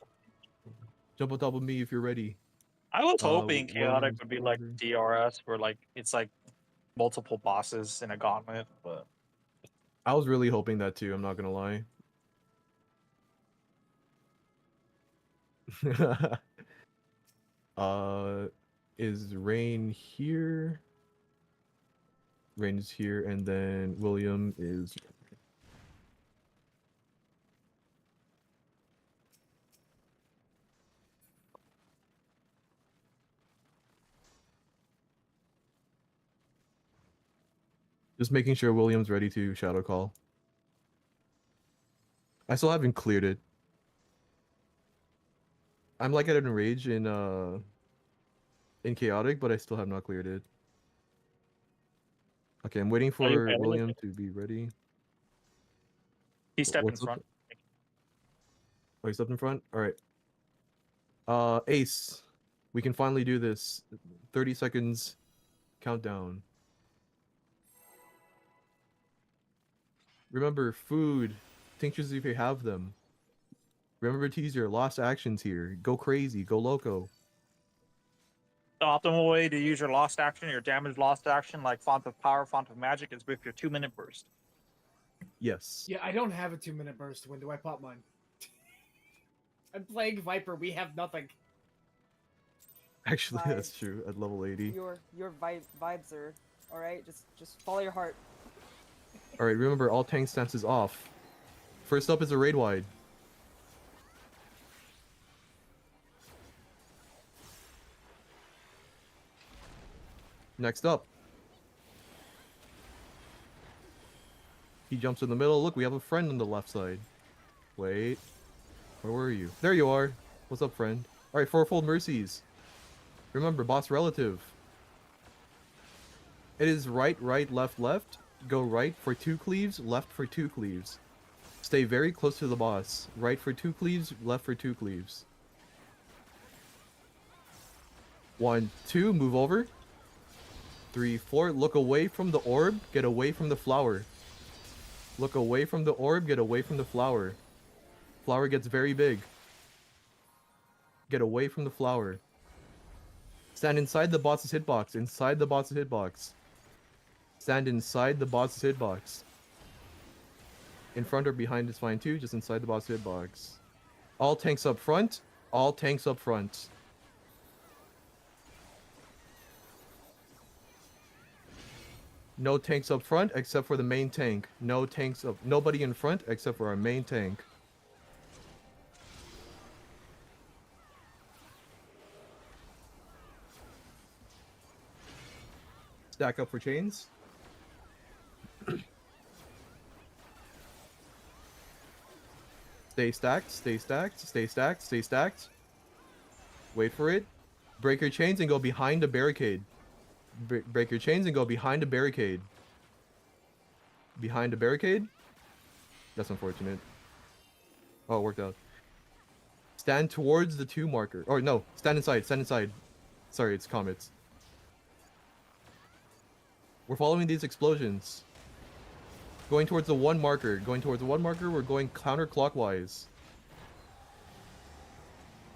Jump on top of me if you're ready. I was hoping chaotic Williams would be like order. DRS, where like it's like multiple bosses in a gauntlet, but I was really hoping that too, I'm not gonna lie. Is Rain here? Rain is here, and then William is. Just making sure William's ready to shadow call. I still haven't cleared it. I'm like at an rage in chaotic, but I still have not cleared it. Okay, I'm waiting for ready? William to be ready. he stepped in What's up? front. Oh, he stepped in front? Alright. Ace. We can finally do this. 30 seconds countdown. Remember, food. Tinctures if you have them. Remember to use your lost actions here. Go crazy. Go loco. The optimal way to use your lost action, your damage lost action, like Font of Power, Font of Magic, is with your 2-minute burst. Yes. Yeah, I don't have a 2-minute burst. When do I pop mine? I'm playing Viper. We have nothing. Actually, that's Vibes. true. At level 80. Your vibes are all right. Just follow your heart. Alright, remember, all tank stances off. First up is a raid wide. Next up. He jumps in the middle. Look, we have a friend on the left side. Wait. Where were you? There you are. What's up, friend? Alright, fourfold mercies. Remember, boss relative. It is right, right, left, left. Go right for 2 cleaves, left for 2 cleaves. Stay very close to the boss. Right for 2 cleaves, left for 2 cleaves. 1, 2, move over. 3, 4, look away from the orb, get away from the flower. Look away from the orb, get away from the flower. Flower gets very big. Get away from the flower. Stand inside the boss's hitbox, inside the boss's hitbox. Stand inside the boss's hitbox. In front or behind is fine too, just inside the boss's hitbox. All tanks up front, all tanks up front. No tanks up front except for the main tank. No tanks up, nobody in front except for our main tank. Stack up for chains. Stay stacked, stay stacked, stay stacked, stay stacked. Wait for it. Break your chains and go behind the barricade. Break your chains and go behind the barricade. Behind the barricade? That's unfortunate. Oh, it worked out. Stand towards the 2 marker. Or no, stand inside, stand inside. Sorry, it's comets. We're following these explosions. Going towards the 1 marker. Going towards the 1 marker, we're going counterclockwise.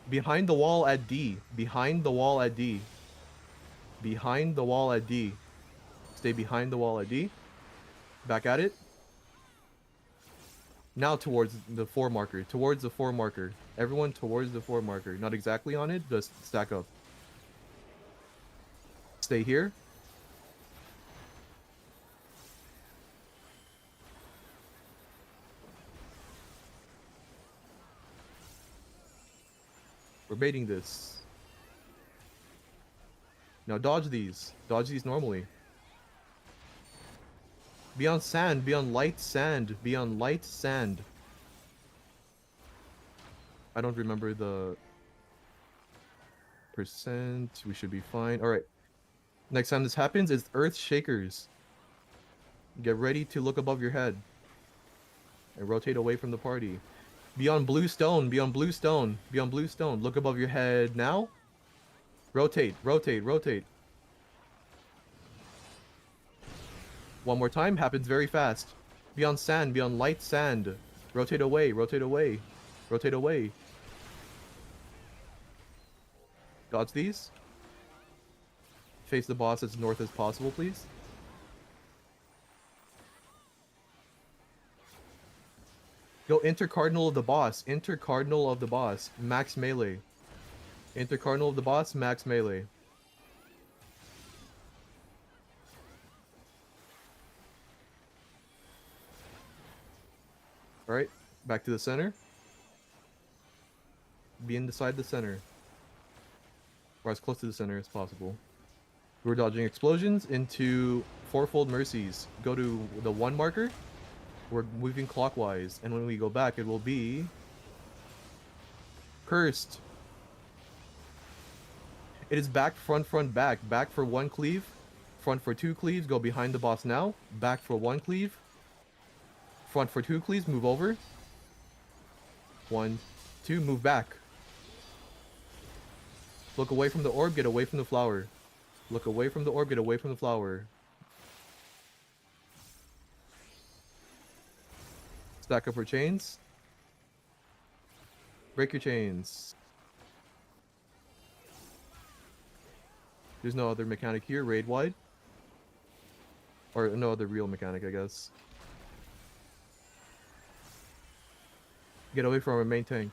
Behind the wall at D. Behind the wall at D. Behind the wall at D. Stay behind the wall at D. Back at it. Now towards the 4 marker. Towards the 4 marker. Everyone towards the 4 marker. Not exactly on it, just stack up. Stay here. We're baiting this. Now dodge these. Dodge these normally. Be on sand. Be on light sand. Be on light sand. I don't remember the percent. We should be fine. Alright. Next time this happens is Earth Shakers. Get ready to look above your head. And rotate away from the party. Be on blue stone. Be on blue stone. Be on blue stone. Look above your head now. Rotate, rotate, rotate. One more time, happens very fast. Be on sand, be on light sand. Rotate away, rotate away. Rotate away. Dodge these. Face the boss as north as possible, please. Go enter cardinal of the boss. Enter cardinal of the boss. Max melee. Enter cardinal of the boss. Max melee. Alright. Back to the center. Be inside the center. Or as close to the center as possible. We're dodging explosions into fourfold mercies. Go to the 1 marker. We're moving clockwise, and when we go back, it will be cursed. It is back, front, front, back. Back for 1 cleave. Front for 2 cleaves. Go behind the boss now. Back for 1 cleave. Front for 2 cleaves. Move over. 1, 2. Move back. Look away from the orb. Get away from the flower. Look away from the orb. Get away from the flower. Stack up for chains. Break your chains. There's no other mechanic here, raid wide. Or no other real mechanic, I guess. Get away from our main tank.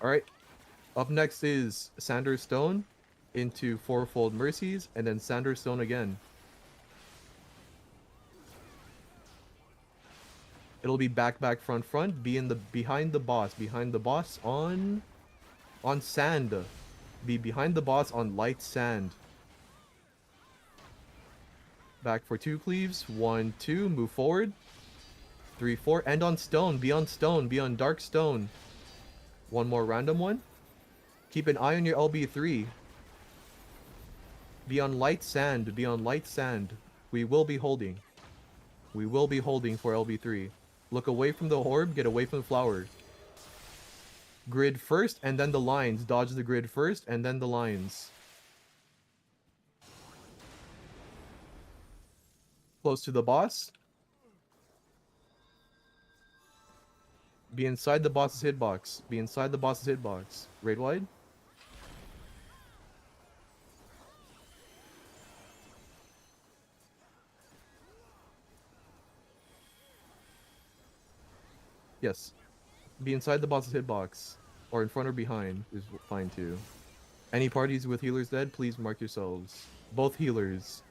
Alright. Up next is Sander Stone into fourfold mercies, and then Sander Stone again. It'll be back, back, front, front. Be in the behind the boss on sand. Be behind the boss on light sand. Back for 2 cleaves. 1, 2. Move forward. 3, 4. End on stone. Be on stone. Be on dark stone. One more random one. Keep an eye on your LB3. Be on light sand. Be on light sand. We will be holding. We will be holding for LB3. Look away from the orb. Get away from the flower. Grid first and then the lines. Dodge the grid first and then the lines. Close to the boss. Be inside the boss's hitbox. Be inside the boss's hitbox. Raid wide. Yes. Be inside the boss's hitbox. Or in front or behind is fine too. Any parties with healers dead, please mark yourselves. Both healers.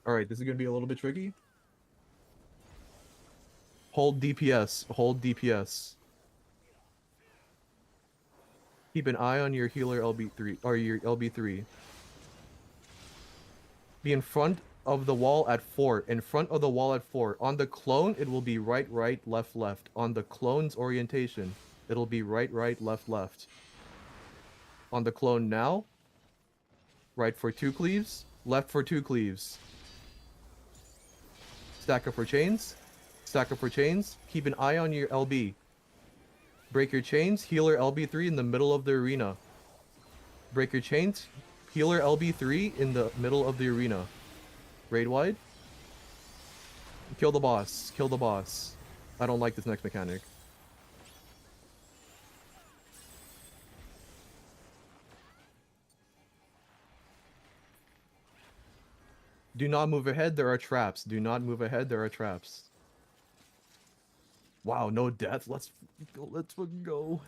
Alright, this is going to be a little bit tricky. Hold DPS. Hold DPS. Keep an eye on your healer LB3 or your LB3. Be in front of the wall at 4. In front of the wall at 4. On the clone, it will be right, right, left, left. On the clone's orientation, it'll be right, right, left, left. On the clone now, right for 2 cleaves, left for 2 cleaves. Stack up for chains. Stack up for chains. Keep an eye on your LB. Break your chains. Healer LB3 in the middle of the arena. Break your chains. Healer LB3 in the middle of the arena. Raid wide. Kill the boss. Kill the boss. I don't like this next mechanic. Do not move ahead, there are traps. Do not move ahead, there are traps. Wow, no death. Let's fucking go.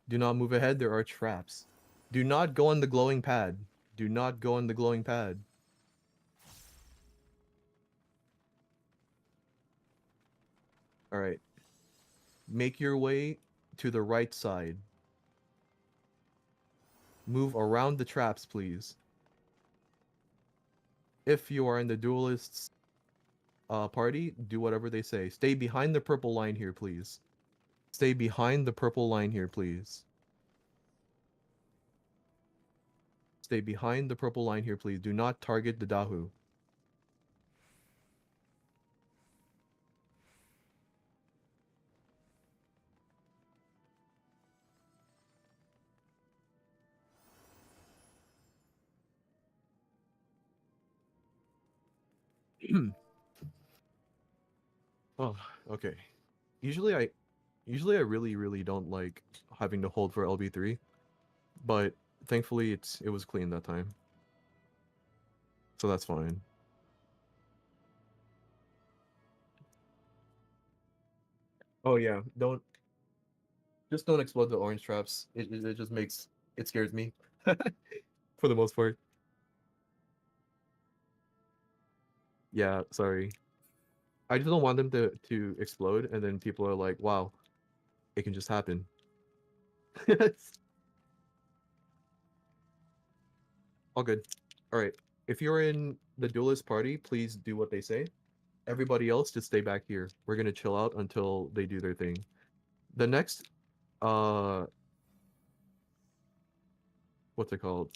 Do not move ahead, there are traps. Do not go on the glowing pad. Do not go on the glowing pad. Alright. Make your way to the right side. Move around the traps, please. If you are in the duelists party, do whatever they say. Stay behind the purple line here, please. Stay behind the purple line here, please. stay behind the purple line here, please. Do not target the Dahu. Oh, okay. Usually I really don't like having to hold for LB3, but thankfully it was clean that time. So that's fine. Oh yeah, don't explode the orange traps. It just makes it scares me for the most part. Yeah, sorry. I just don't want them to explode and then people are like, "Wow, it can just happen." All good. All right. If you're in the duelist party, please do what they say. Everybody else, just stay back here. We're gonna chill out until they do their thing. The next, what's it called?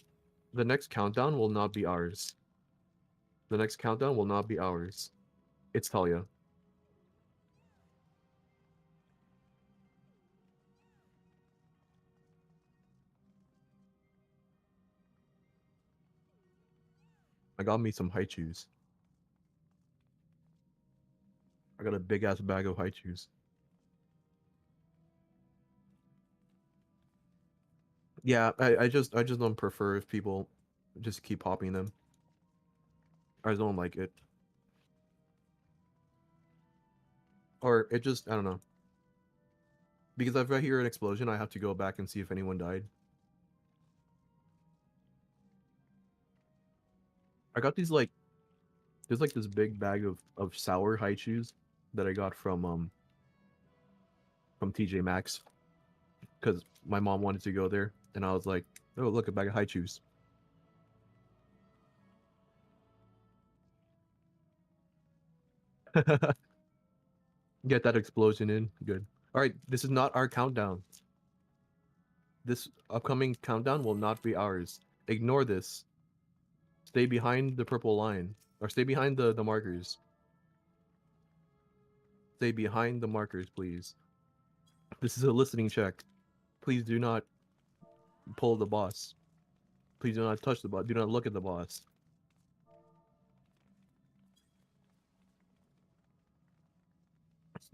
The next countdown will not be ours. The next countdown will not be ours. It's Talia. I got me some high chews. I got a big ass bag of high chews. Yeah, I just don't prefer if people just keep popping them. I just don't like it. Or it just I don't know. Because if I hear an explosion, I have to go back and see if anyone died. I got these like there's like this big bag of sour high chews that I got from TJ Maxx because my mom wanted to go there and I was like, oh look, a bag of high chews. Get that explosion in. Good. All right, this is not our countdown. This upcoming countdown will not be ours. Ignore this. Stay behind the purple line. Or stay behind the markers. Stay behind the markers, please. This is a listening check. Please do not pull the boss. Please do not touch the boss. Do not look at the boss.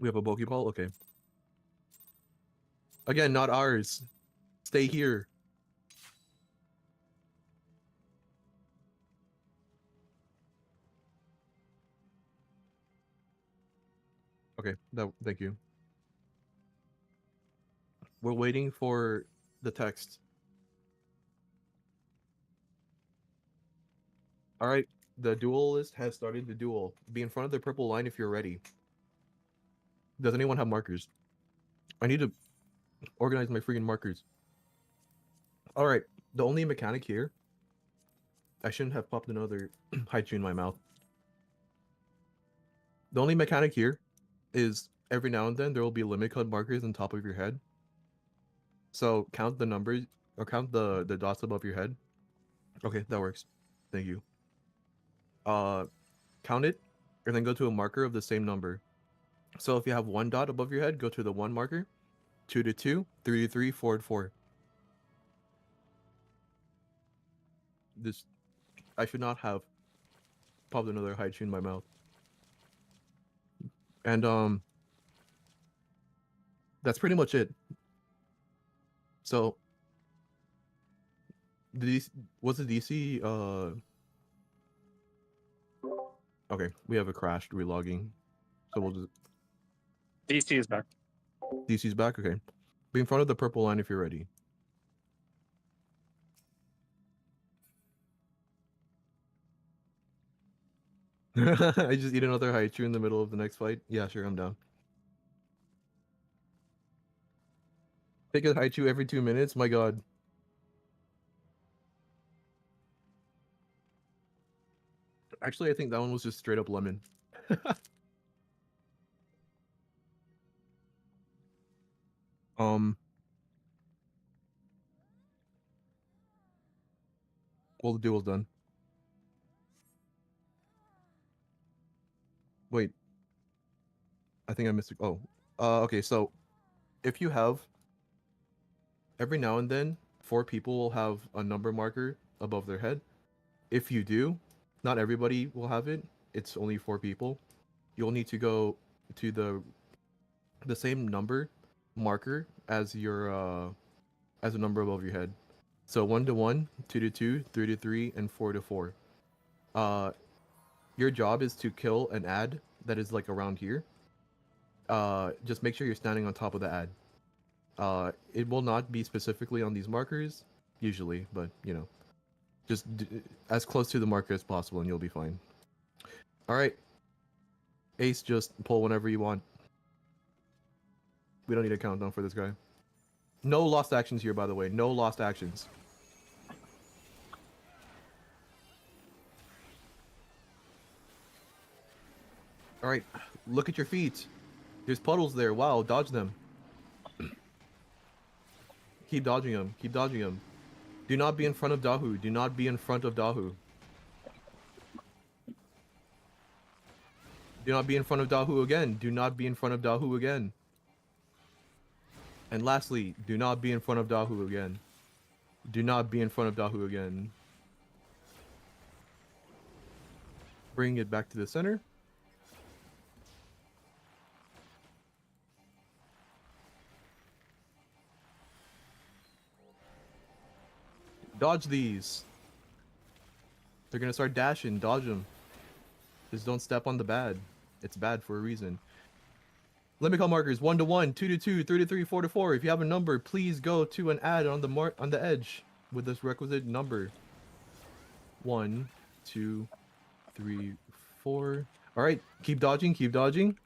We have a Pokeball? Okay. Again, not ours. Stay here. Okay, thank you. We're waiting for the text. Alright, the duelist has started the duel. Be in front of the purple line if you're ready. Does anyone have markers? I need to organize my freaking markers. Alright, the only mechanic here... I shouldn't have popped another Haichu in my mouth. The only mechanic here is every now and then there will be limit code markers on top of your head. So count the numbers, or count the dots above your head. Okay, that works. Thank you. Count it, and then go to a marker of the same number. So if you have 1 dot above your head, go to the 1 marker, 2 to 2, 3 to 3, 4 to 4. This, I should not have popped another Haichu in my mouth. And that's pretty much it. So was the DC okay, we have a crashed relogging. So we'll just DC is back. DC's back, okay. Be in front of the purple line if you're ready. I just eat another Haichu in the middle of the next fight? Yeah, sure, I'm down. Take a Haichu every 2 minutes? My god. Actually, I think that one was just straight up lemon. um. Well, the duel's done. Wait. I think I missed it. Oh. Okay, so if you have every now and then 4 people will have a number marker above their head. If you do, not everybody will have it. It's only 4 people. You'll need to go to the same number marker as your as a number above your head. So 1 to 1, 2 to 2, 3 to 3, and 4 to 4. Your job is to kill an ad that is like around here. Just make sure you're standing on top of the ad. It will not be specifically on these markers usually, but you know, just as close to the marker as possible, and you'll be fine. All right, Ace, just pull whenever you want. We don't need a countdown for this guy. No lost actions here, by the way. No lost actions. All right, look at your feet. There's puddles there. Wow, dodge them. Keep dodging them. Keep dodging them. Do not be in front of Dahu. Do not be in front of Dahu. Do not be in front of Dahu again. Do not be in front of Dahu again. And lastly, do not be in front of Dahu again. Do not be in front of Dahu again. Bring it back to the center. Dodge these. They're gonna start dashing. Dodge them. Just don't step on the bad. It's bad for a reason. Let me call markers 1 to 1, 2 to 2, 3 to 3, 4 to 4. If you have a number, please go to an ad on the edge with this requisite number. 1, 2, 3, 4. All right, keep dodging, keep dodging.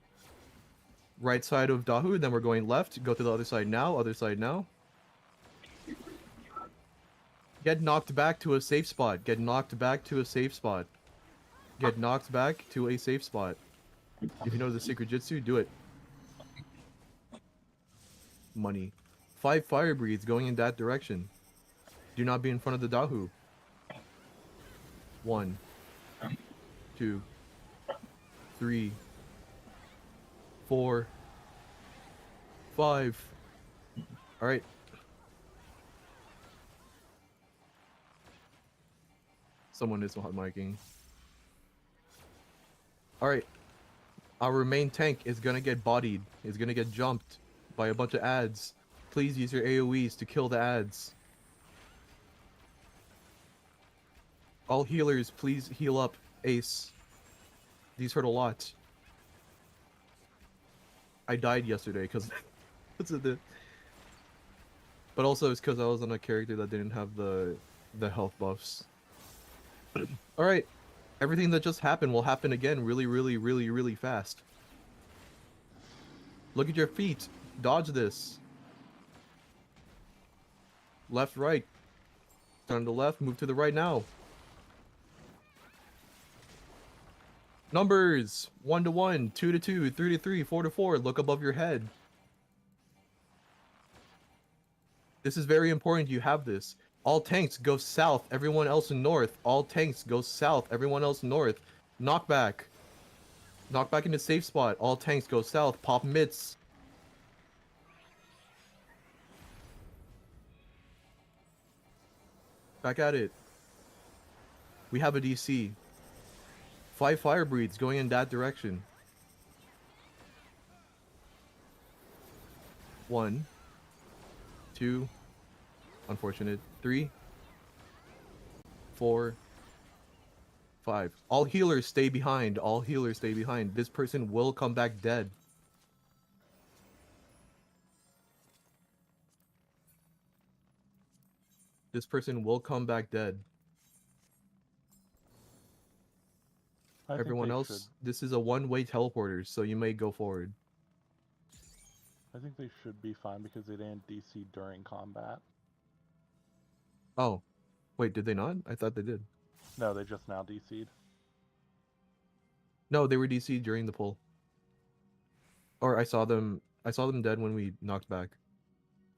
Right side of Dahu, then we're going left. Go to the other side now. Other side now. Get knocked back to a safe spot. Get knocked back to a safe spot. Get knocked back to a safe spot. If you know the secret jutsu, do it. Money. 5 fire breathes going in that direction. Do not be in front of the Dahu. 1, 2, 3, 4, 5. All right. Someone is hot micing. All right. Our main tank is gonna get bodied. Is gonna get jumped by a bunch of ads. Please use your AoEs to kill the ads. All healers, please heal up Ace. These hurt a lot. I died yesterday because of the. But also it's because I was on a character that didn't have the health buffs. All right. Everything that just happened will happen again really fast. Look at your feet. Dodge this. Left, right. Turn to the left, move to the right now. Numbers 1 to 1, 2 to 2, 3 to 3, 4 to 4. Look above your head. This is very important. You have this. All tanks go south, everyone else north. All tanks go south, everyone else north. Knockback. Knockback into safe spot. All tanks go south. Pop mitts. Back at it. We have a DC. 5 fire breeds going in that direction. 1, 2, unfortunate. 3, 4, 5. All healers stay behind. All healers stay behind. This person will come back dead. This person will come back dead. Everyone else, this is a one-way teleporter, so you may go forward. I think they should be fine because they didn't DC during combat. Oh, wait, did they not? I thought they did. No, they just now DC'd. No, they were DC during the pull. Or I saw them dead when we knocked back.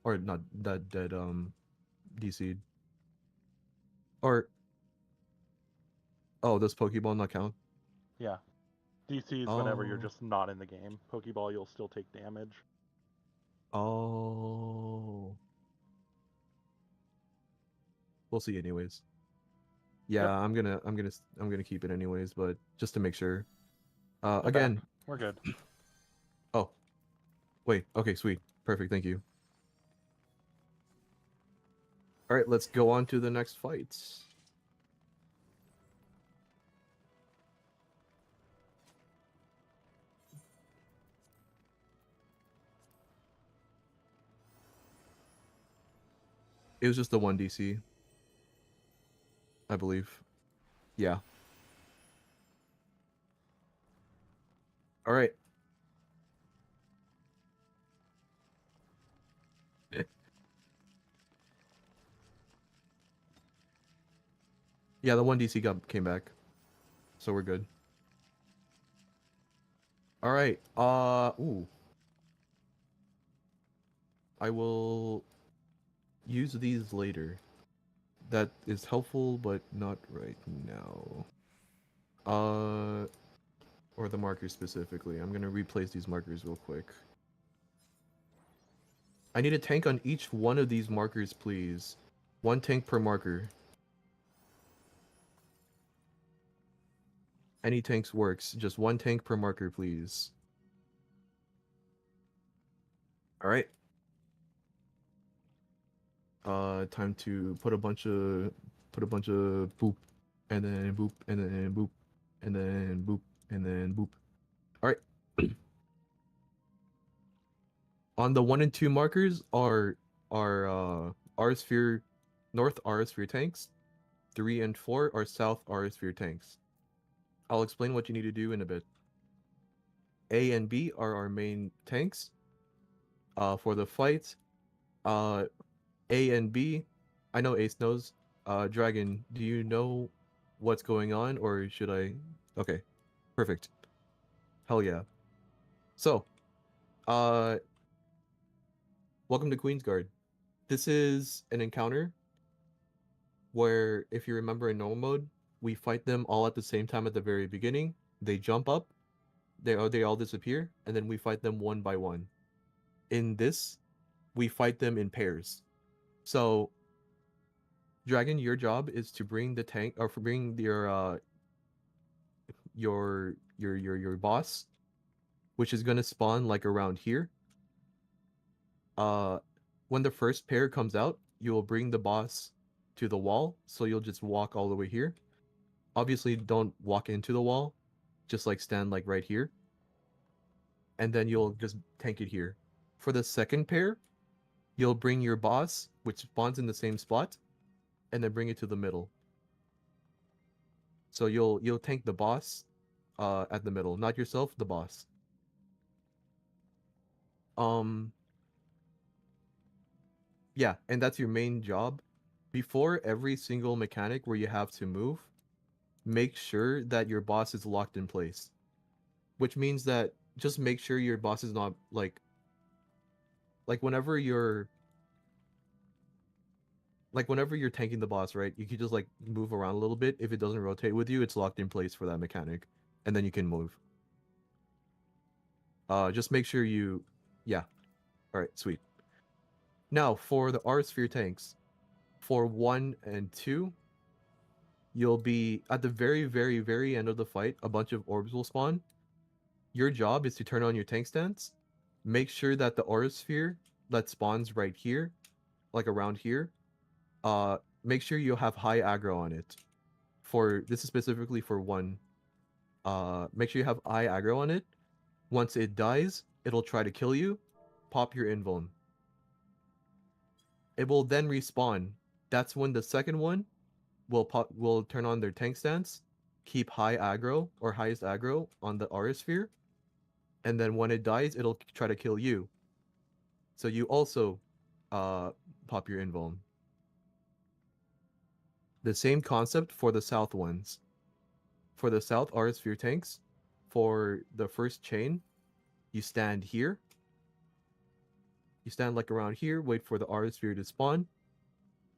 Or not that dead, DC'd. Or Oh, does Pokeball not count? Yeah. DC is whenever you're Oh. just not in the game. Pokeball, you'll still take damage. Oh. We'll see anyways. Yeah, Yep. I'm gonna keep it anyways, but just to make sure. I'm Again. back. We're good. Oh. Wait. Okay. Sweet. Perfect. Thank you. All right. Let's go on to the next fights. It was just the one DC, I believe. Yeah. All right. Yeah, the one DC came back, so we're good. All right. Ooh. I will use these later. That is helpful, but not right now. Or the markers specifically. I'm gonna replace these markers real quick. I need a tank on each one of these markers, please. 1 tank per marker. Any tanks works. Just 1 tank per marker, please. All right. Time to put a bunch of boop, and then boop, and then boop, and then boop, and then boop. All right. On the 1 and 2 markers are R sphere, north R sphere tanks. 3 and 4 are south R sphere tanks. I'll explain what you need to do in a bit. A and B are our main tanks. For the fight, A and B, I know Ace knows. Dragon, do you know what's going on, or should I? Okay, perfect. Hell yeah. So, welcome to Queensguard. This is an encounter where, if you remember in normal mode, we fight them all at the same time at the very beginning. They jump up, they all disappear, and then we fight them one by one. In this, we fight them in pairs. So, Dragon, your job is to bring the tank, or for bring your boss, which is gonna spawn like around here. When the first pair comes out, you will bring the boss to the wall, so you'll just walk all the way here. Obviously, don't walk into the wall, just like stand like right here, and then you'll just tank it here. For the second pair, you'll bring your boss, which spawns in the same spot, and then bring it to the middle. So you'll tank the boss at the middle, not yourself, the boss. Yeah, and that's your main job. Before every single mechanic where you have to move, make sure that your boss is locked in place. Which means that just make sure your boss is not like whenever you're tanking the boss, right? You can just like move around a little bit. If it doesn't rotate with you, it's locked in place for that mechanic, and then you can move. Just make sure you, yeah. All right, sweet. Now for the R sphere tanks, for 1 and 2, you'll be at the very, very, very end of the fight. A bunch of orbs will spawn. Your job is to turn on your tank stance. Make sure that the aura sphere that spawns right here, like around here, make sure you have high aggro on it. For this is specifically for 1. Make sure you have high aggro on it. Once it dies, it'll try to kill you. Pop your invuln. It will then respawn. That's when the second one will turn on their tank stance, keep high aggro or highest aggro on the aura sphere, and then when it dies, it'll try to kill you. So you also pop your invuln. The same concept for the south ones. For the south aura sphere tanks, for the first chain, you stand here. You stand like around here, wait for the aura sphere to spawn,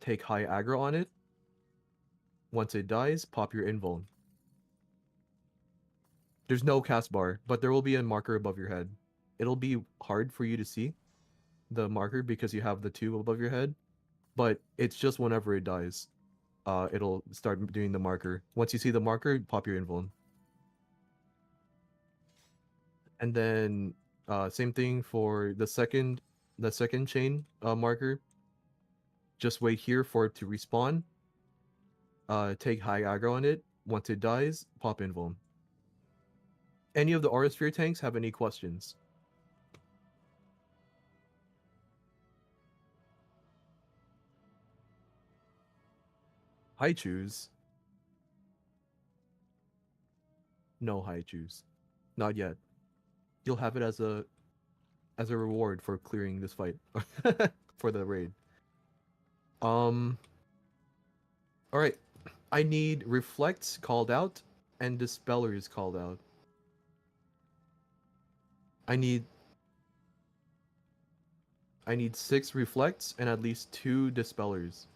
take high aggro on it. Once it dies, pop your invuln. There's no cast bar, but there will be a marker above your head. It'll be hard for you to see the marker because you have the 2 above your head, but it's just whenever it dies, it'll start doing the marker. Once you see the marker, pop your invuln. And then same thing for the second chain marker. Just wait here for it to respawn. Take high aggro on it. Once it dies, pop invuln. Any of the aura sphere tanks have any questions? High choose. No high choose. Not yet. You'll have it as a reward for clearing this fight for the raid. All right. I need reflects called out and dispellers called out. I need 6 reflects and at least 2 dispellers.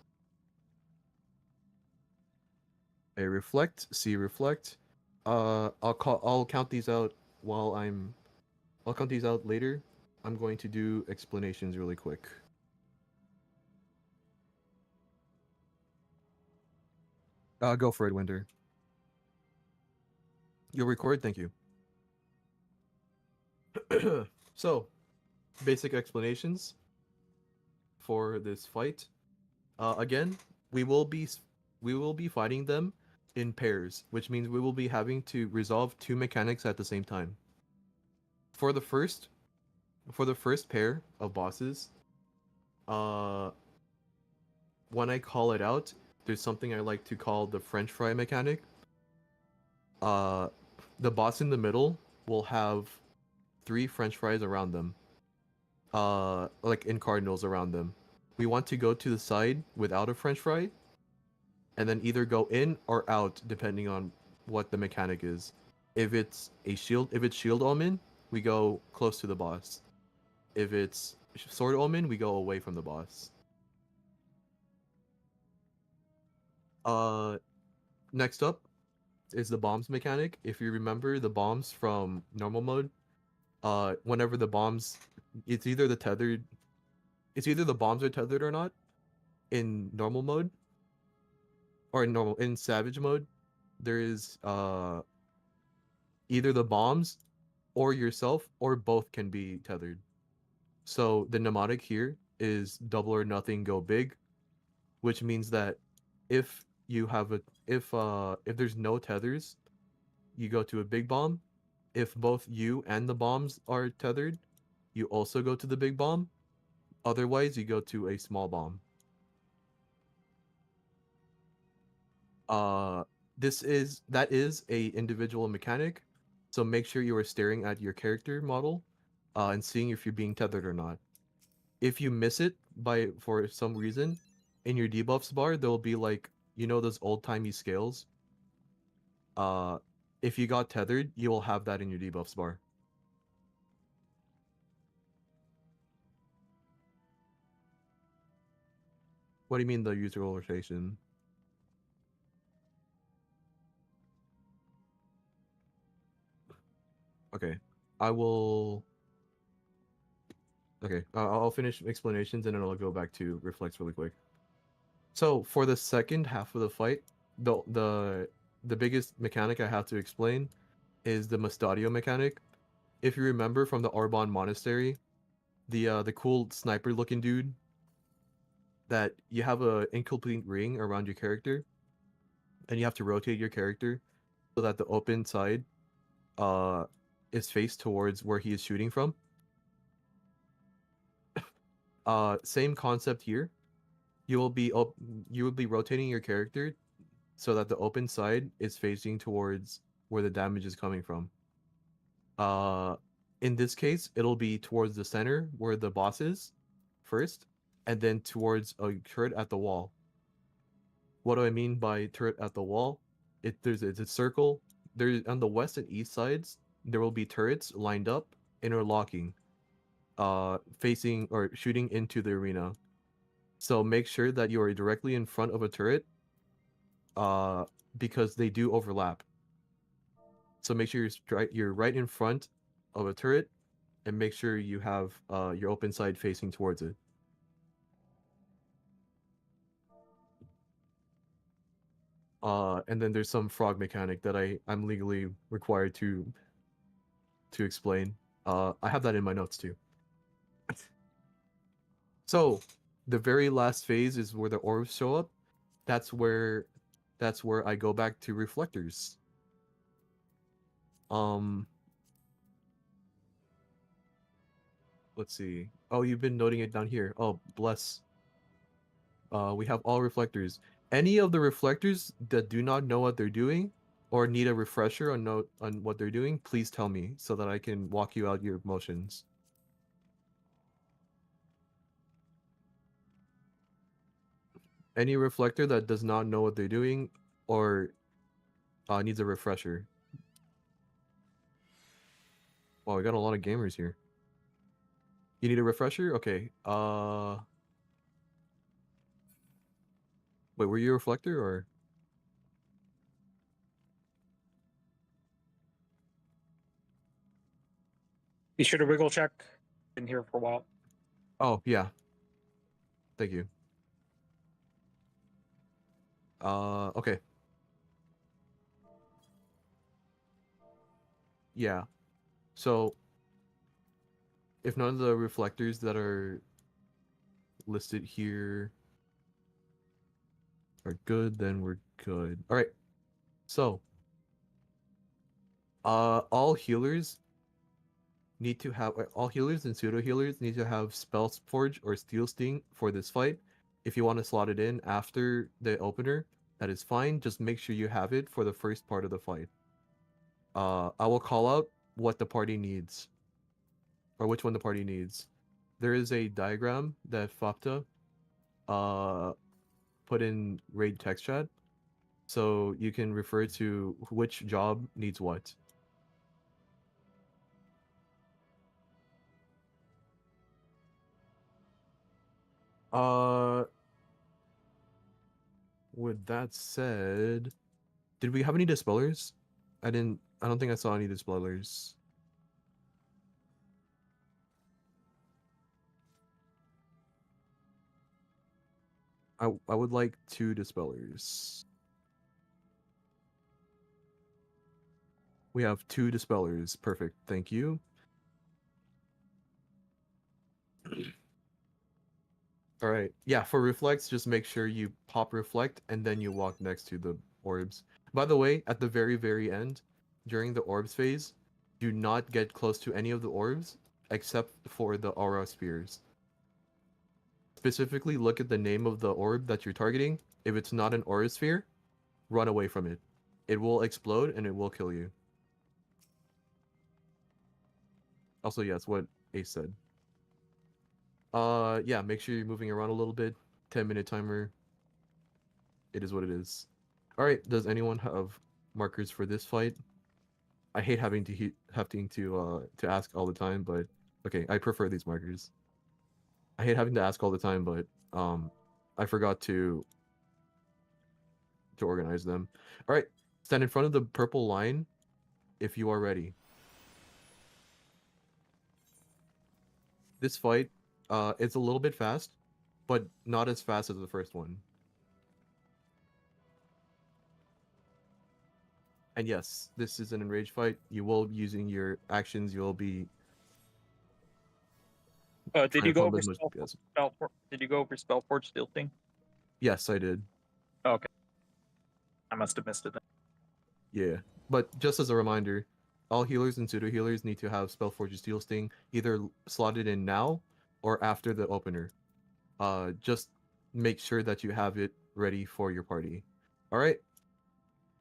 A reflect, C reflect. I'll count these out I'll count these out later. I'm going to do explanations really quick. Go for it, Winter. You'll record? Thank you. So, basic explanations for this fight. Again, we will be fighting them in pairs, which means we will be having to resolve 2 mechanics at the same time. For the first pair of bosses, when I call it out, there's something I like to call the French fry mechanic. The boss in the middle will have 3 French fries around them. Like in cardinals around them. We want to go to the side without a French fry, and then either go in or out depending on what the mechanic is. If it's shield omen, we go close to the boss. If it's sword omen, we go away from the boss. Next up is the bombs mechanic. If you remember the bombs from normal mode, whenever the bombs, it's either the bombs are tethered or not in normal mode, or in savage mode. There is either the bombs or yourself or both can be tethered. So the mnemonic here is double or nothing, go big, which means that if there's no tethers, you go to a big bomb. If both you and the bombs are tethered, you also go to the big bomb. Otherwise, you go to a small bomb. That is a individual mechanic, so make sure you are staring at your character model and seeing if you're being tethered or not. If you miss it for some reason, in your debuffs bar there will be like, those old-timey scales. If you got tethered, you will have that in your debuffs bar. What do you mean the user rotation? Okay, I'll finish explanations and then I'll go back to reflex really quick. So for the second half of the fight, the biggest mechanic I have to explain is the Mustadio mechanic. If you remember from the Arbonne Monastery, the cool sniper looking dude, that you have a incomplete ring around your character, and you have to rotate your character so that the open side is faced towards where he is shooting from. Same concept here. You will be rotating your character so that the open side is facing towards where the damage is coming from. In this case, it'll be towards the center where the boss is first, and then towards a turret at the wall. What do I mean by turret at the wall? It's a circle. There's on the west and east sides, there will be turrets lined up, interlocking, facing or shooting into the arena. So make sure that you are directly in front of a turret, because they do overlap. So make sure you're right in front of a turret, and make sure you have your open side facing towards it. And then there's some frog mechanic that I'm legally required to explain. I have that in my notes too. So the very last phase is where the orbs show up. That's where I go back to reflectors. Let's see. Oh, you've been noting it down here. Oh, bless. We have all reflectors. Any of the reflectors that do not know what they're doing or need a refresher on what they're doing, please tell me so that I can walk you out your motions. Any reflector that does not know what they're doing or needs a refresher. Wow, we got a lot of gamers here. You need a refresher? Okay. Wait, were you a reflector or? Be sure to wiggle check. Been here for a while. Oh, yeah. Thank you. Okay. Yeah. So, if none of the reflectors that are listed here are good, then we're good. All right. So, all healers and pseudo healers need to have Spell Forge or Steel Sting for this fight. If you want to slot it in after the opener, that is fine. Just make sure you have it for the first part of the fight. I will call out what the party needs, or which one the party needs. There is a diagram that Fapta put in raid text chat, so you can refer to which job needs what. With that said, did we have any dispellers? I don't think I saw any dispellers. I would like 2 dispellers. We have 2 dispellers. Perfect. Thank you. All right. Yeah, for reflects, just make sure you pop reflect and then you walk next to the orbs. By the way, at the very, very end, during the orbs phase, do not get close to any of the orbs except for the aura spheres. Specifically, look at the name of the orb that you're targeting. If it's not an aura sphere, run away from it. It will explode and it will kill you. Also, yeah, it's what Ace said. Yeah, make sure you're moving around a little bit. 10-minute timer. It is what it is. All right, does anyone have markers for this fight? I hate having to ask all the time, but okay, I prefer these markers. I hate having to ask all the time, but I forgot to organize them. All right, stand in front of the purple line if you are ready. This fight, it's a little bit fast, but not as fast as the first one. And yes, this is an enraged fight. You will be using your actions. You will be. Did you go over Yes. Did you go over spell forge steel thing? Yes, I did. Okay. I must have missed it then. Yeah, but just as a reminder, all healers and pseudo healers need to have Spellforge Steel Sting either slotted in now or after the opener. Just make sure that you have it ready for your party. All right.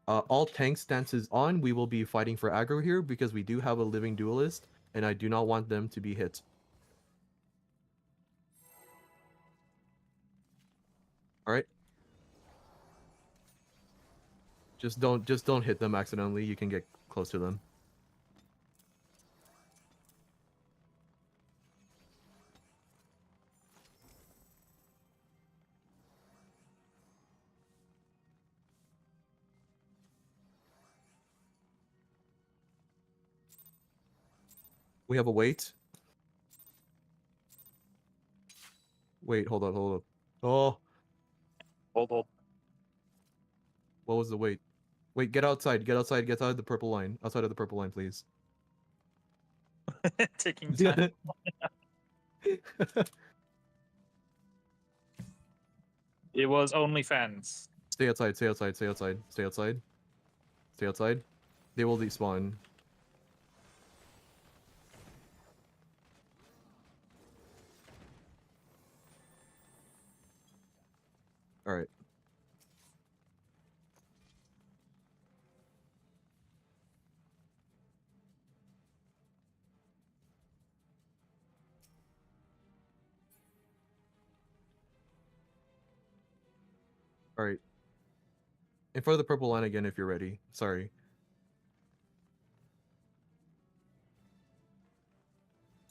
All tank stances on. We will be fighting for aggro here because we do have a living duelist, and I do not want them to be hit. All right. Just don't hit them accidentally. You can get close to them. We have a wait. Wait, hold on. Oh, Hold. what was the wait? Wait, get outside, get outside of the purple line. Outside of the purple line, please. Taking time. It was OnlyFans. Stay outside. They will despawn. Alright. Alright. In front of the purple line again if you're ready. Sorry.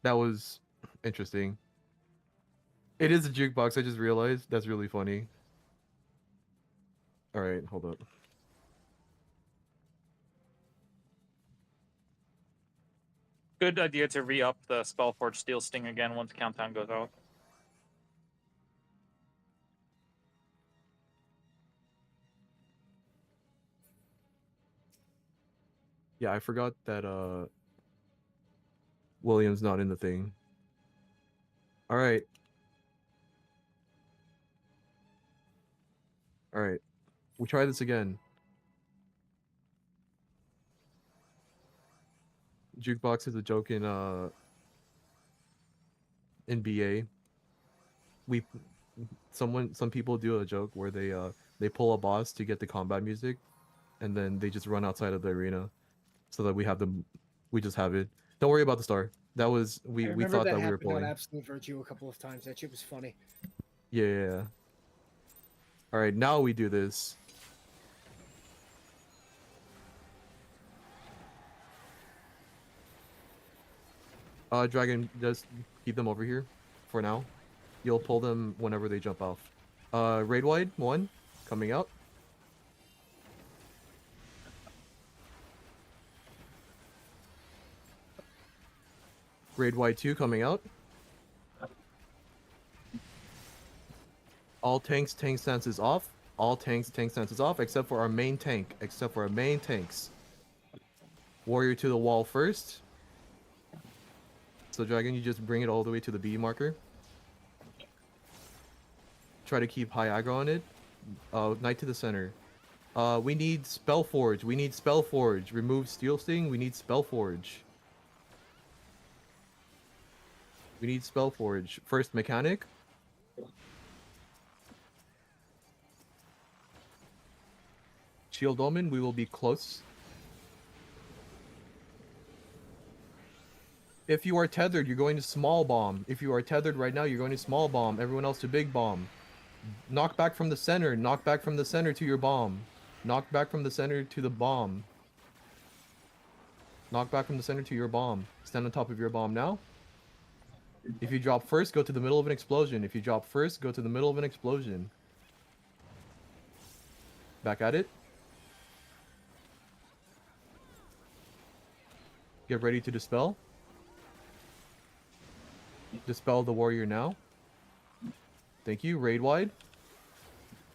That was interesting. It is a jukebox, I just realized. That's really funny. Alright, hold up. Good idea to re-up the Spellforge Steel Sting again once countdown goes out. Yeah, I forgot that William's not in the thing. Alright. Alright. We try this again. Jukebox is a joke in BA. Some people do a joke where they pull a boss to get the combat music, and then they just run outside of the arena, so that we just have it. Don't worry about the star. That was we thought that we were happened on pulling. Absolute Virtue a couple of times. That shit was funny. Yeah. All right, now we do this. Dragon, just keep them over here for now. You'll pull them whenever they jump off. Raid wide 1 coming out. Raid wide 2 coming out. All tanks tank stances off. All tanks tank stances off except for our main tank. Except for our main tanks. Warrior to the wall first. So Dragon, you just bring it all the way to the B marker. Try to keep high aggro on it. Knight to the center. We need Spellforge. We need Spellforge. Remove Steel Sting. We need Spellforge. We need Spellforge. First mechanic. Shield Omen, we will be close. If you are tethered, you're going to small bomb. If you are tethered right now, you're going to small bomb. Everyone else to big bomb. Knock back from the center. Knock back from the center to your bomb. Knock back from the center to the bomb. Knock back from the center to your bomb. Stand on top of your bomb now. If you drop first, go to the middle of an explosion. If you drop first, go to the middle of an explosion. Back at it. Get ready to dispel. Dispel the warrior now. Thank you. Raid wide.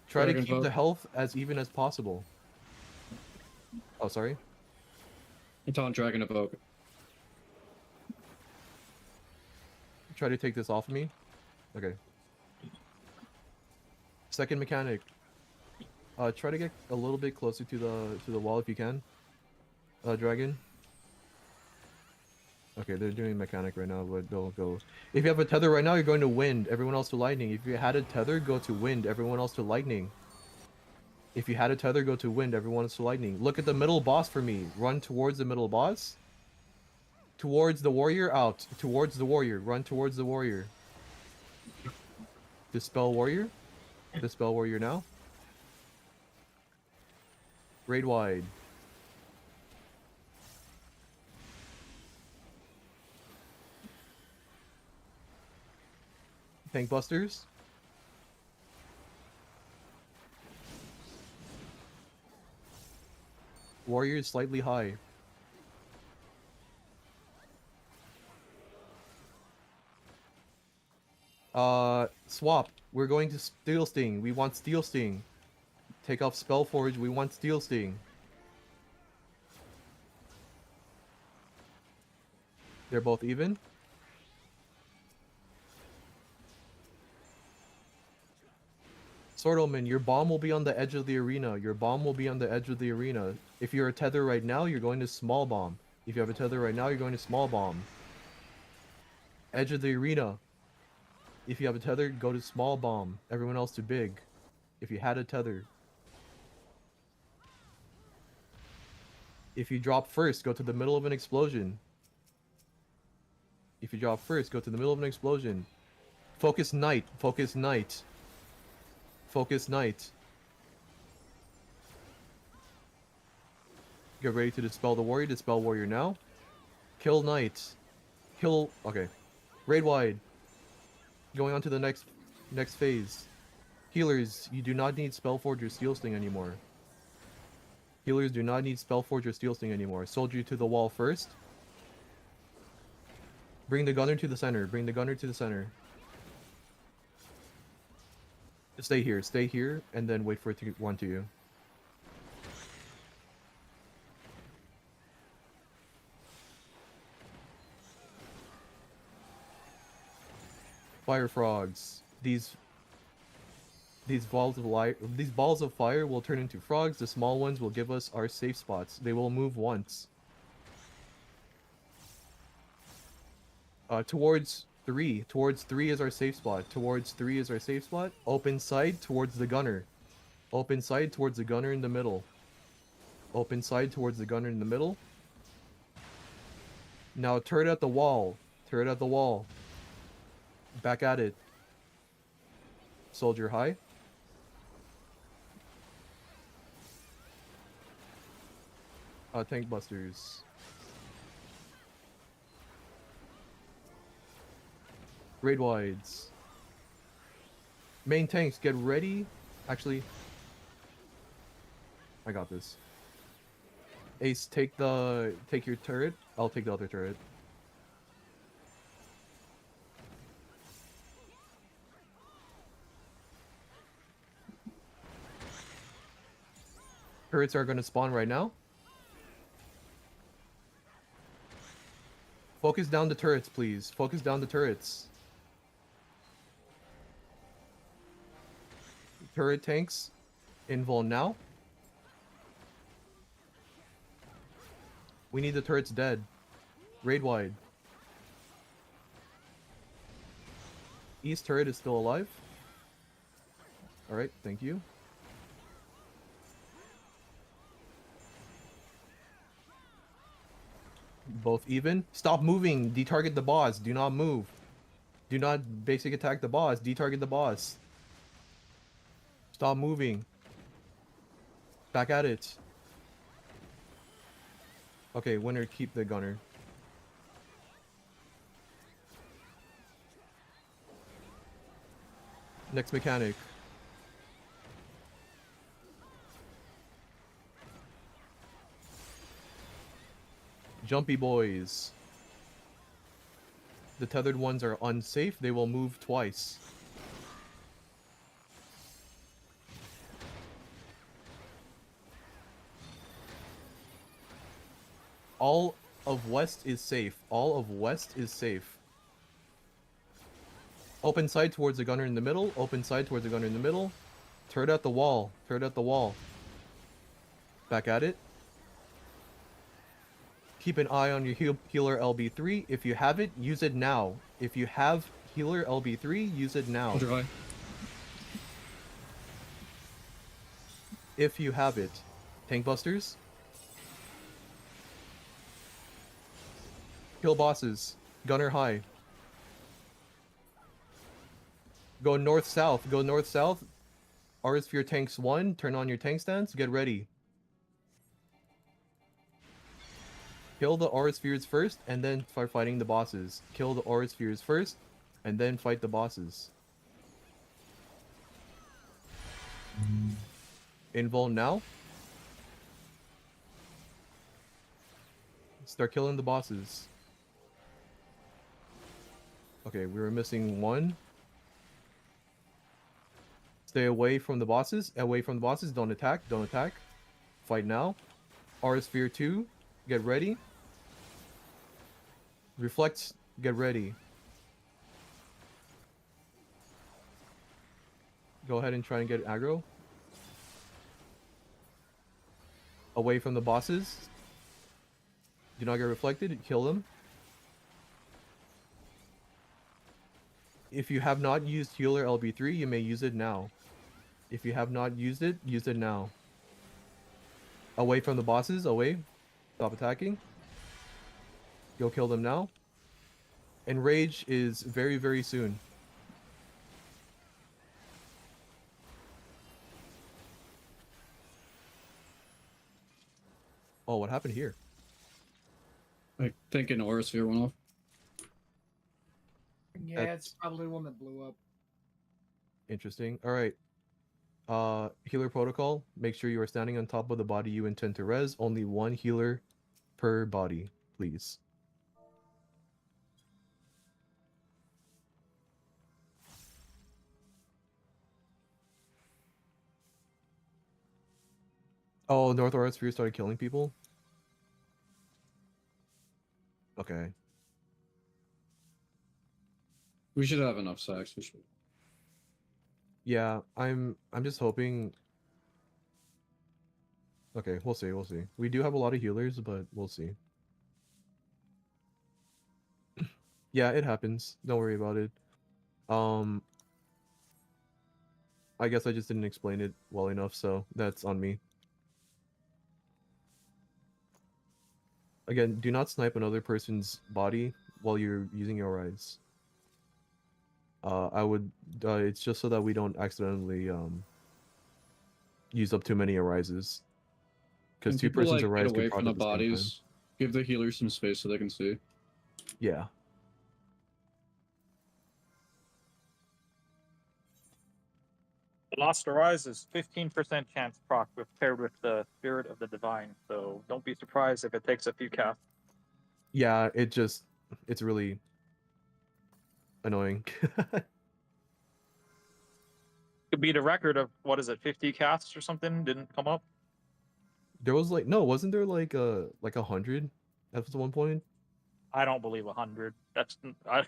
Try to keep the health as even as possible. Oh, sorry. It's on Dragon Evoke. Try to take this off of me. Okay. Second mechanic. Try to get a little bit closer to the wall if you can. Dragon. Okay, they're doing mechanic right now, but they'll go. If you have a tether right now, you're going to wind. Everyone else to lightning. If you had a tether, go to wind. Everyone else to lightning. If you had a tether, go to wind. Everyone else to lightning. Look at the middle boss for me. Run towards the middle boss. Towards the warrior. Out. Towards the warrior. Run towards the warrior. Dispel warrior. Dispel warrior now. Raid wide. Tank busters. Warrior is slightly high. Swap. We're going to Steel Sting. We want Steel Sting. Take off Spellforge. We want Steel Sting. They're both even. Swordleman, your bomb will be on the edge of the arena. Your bomb will be on the edge of the arena. If you're a tether right now, you're going to small bomb. If you have a tether right now, you're going to small bomb. Edge of the arena. If you have a tether, go to small bomb. Everyone else to big. If you had a tether. If you drop first, go to the middle of an explosion. If you drop first, go to the middle of an explosion. Focus Knight. Focus Knight. Focus Knight. Get ready to dispel the warrior. Dispel warrior now. Kill Knight. Kill... Okay. Raid wide. Going on to the next phase. Healers, you do not need Spellforge or Steel Sting anymore. Healers do not need Spellforge or Steel Sting anymore. Soldier to the wall first. Bring the gunner to the center. Bring the gunner to the center. Stay here, and then wait for it to one to you. Fire frogs. These balls of fire will turn into frogs. The small ones will give us our safe spots. They will move once. Towards 3. Towards 3 is our safe spot. Towards 3 is our safe spot. Open side towards the gunner. Open side towards the gunner in the middle. Open side towards the gunner in the middle. Now turret at the wall. Turret at the wall. Back at it. Soldier high. Tank busters. Raid wides. Main tanks, get ready. Actually, I got this. Ace, take your turret. I'll take the other turret. Turrets are going to spawn right now. Focus down the turrets, please. Focus down the turrets. Turret tanks. Invul now. We need the turrets dead. Raid wide. East turret is still alive. Alright, thank you. Both even. Stop moving. Detarget the boss. Do not move. Do not basic attack the boss. Detarget the boss. Stop moving. Back at it. Okay, winner, keep the gunner. Next mechanic. Jumpy boys. The tethered ones are unsafe. They will move twice. All of west is safe. All of west is safe. Open side towards the gunner in the middle. Open side towards the gunner in the middle. Turret at the wall. Turret at the wall. Back at it. Keep an eye on your healer LB3. If you have it, use it now. If you have healer LB3, use it now. If you have it. Tank busters. Kill bosses. Gunner high. Go north-south. Go north-south. Aura Sphere tanks 1. Turn on your tank stance. Get ready. Kill the Aura Spheres first, and then start fighting the bosses. Kill the Aura Spheres first, and then fight the bosses. Invul now. Start killing the bosses. Okay, we were missing one. Stay away from the bosses. Away from the bosses. Don't attack. Don't attack. Fight now. Aura Sphere 2. Get ready. Reflect. Get ready. Go ahead and try and get aggro. Away from the bosses. Do not get reflected. Kill them. If you have not used Healer LB3, you may use it now. If you have not used it, use it now. Away from the bosses. Away. Stop attacking. Go kill them now. And Rage is very, very soon. Oh, what happened here? I think an aura sphere went off. Yeah, That's- it's probably one that blew up. Interesting. All right. Healer protocol. Make sure you are standing on top of the body you intend to res. Only one healer per body, please. Oh, North Aura Sphere started killing people? Okay. We should have enough sacks. We should. Yeah, I'm just hoping. Okay, we'll see, we'll see. We do have a lot of healers, but we'll see. Yeah, it happens. Don't worry about it. I guess I just didn't explain it well enough, so that's on me. Again, do not snipe another person's body while you're using your eyes. I would. It's just so that we don't accidentally use up too many arises. Because And two people, persons like, arise get can away prod from the at the same time. bodies. Give the healers some space so they can see. Yeah. The Lost Arise is 15% chance proc paired with the Spirit of the Divine, so don't be surprised if it takes a few casts. Yeah, it's really annoying. Could beat a record of, what is it, 50 casts or something? Didn't come up? There was like no, wasn't there like 100 at one point? I don't believe 100. That's I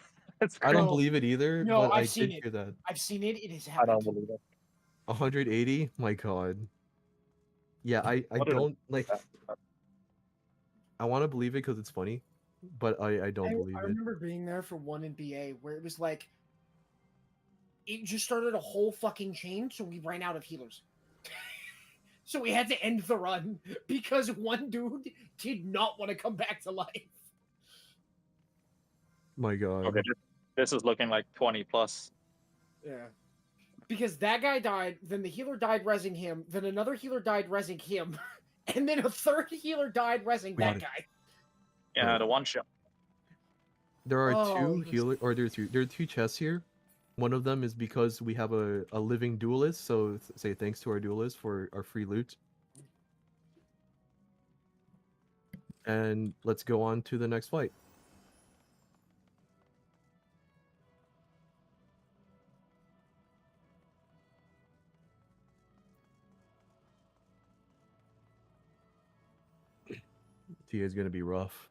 don't No. believe it either, No, but I I've seen did it. hear that. I've seen it. It has I happened. don't believe it. 180? My god. Yeah, I What did it- don't like. I want to believe it because it's funny, but I don't believe I it. remember being there for one in BA where it was like it just started a whole fucking chain, so we ran out of healers. So we had to end the run because one dude did not want to come back to life. My god. Okay, this is looking like 20 plus. Yeah. Because that guy died, then the healer died resing him, then another healer died resing him, and then a third healer died resing Got that it. guy. Yeah, Right. the one shot. There are Oh, two it was- healer, or there are two chests here. One of them is because we have a living duelist, so say thanks to our duelist for our free loot. And let's go on to the next fight. TA is gonna be rough.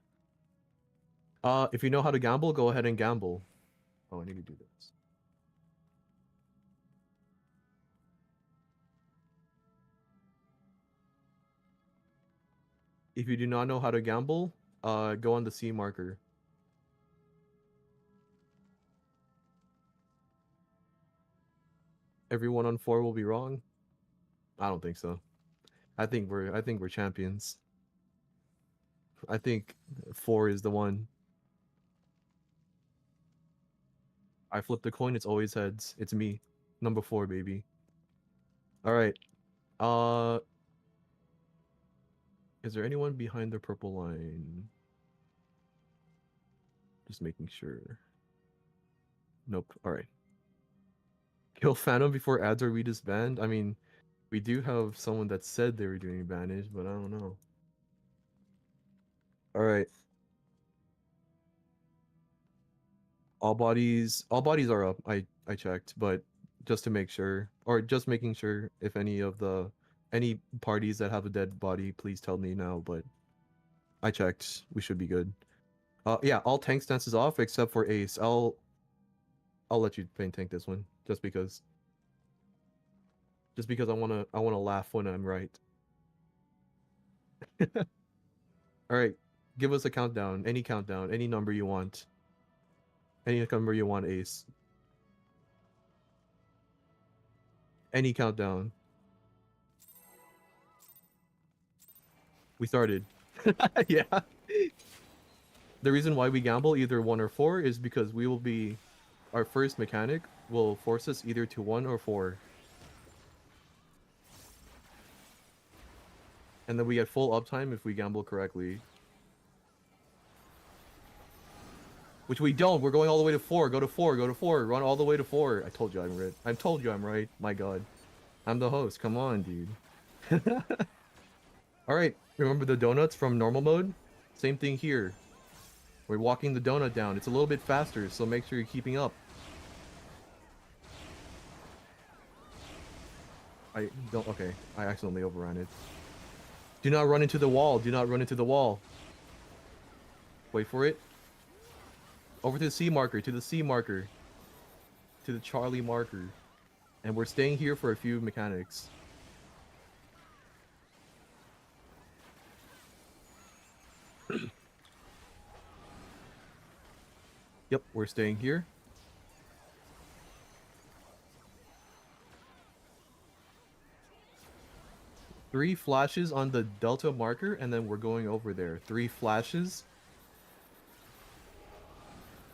If you know how to gamble, go ahead and gamble. Oh, I need to do this. If you do not know how to gamble, go on the C marker. Everyone on 4 will be wrong. I don't think so. I think we're champions. I think 4 is the one. I flip the coin, it's always heads. It's me. Number 4, baby. Alright. Is there anyone behind the purple line? Just making sure. Nope. Alright. Kill Phantom before ads are redisbanded? I mean, we do have someone that said they were doing Banish, but I don't know. Alright. All bodies are up. I checked, but just to make sure, or just making sure if any parties that have a dead body, please tell me now. But I checked, we should be good. Yeah, all tank stances off except for Ace. I'll let you paint tank this one just because I wanna laugh when I'm right. All right, give us a countdown, any number you want. Any number you want, Ace. Any countdown. We started. Yeah. The reason why we gamble either 1 or 4 is because we will be... Our first mechanic will force us either to 1 or 4. And then we get full uptime if we gamble correctly. Which we don't. We're going all the way to 4. Go to 4. Go to 4. Run all the way to 4. I told you I'm right. I told you I'm right. My god. I'm the host. Come on, dude. Alright. Remember the donuts from normal mode? Same thing here. We're walking the donut down. It's a little bit faster, so make sure you're keeping up. Okay. I accidentally overran it. Do not run into the wall. Do not run into the wall. Wait for it. Over to the C marker. To the C marker. To the Charlie marker. And we're staying here for a few mechanics. Yep, we're staying here. Three flashes on the Delta marker, and then we're going over there. 3 flashes.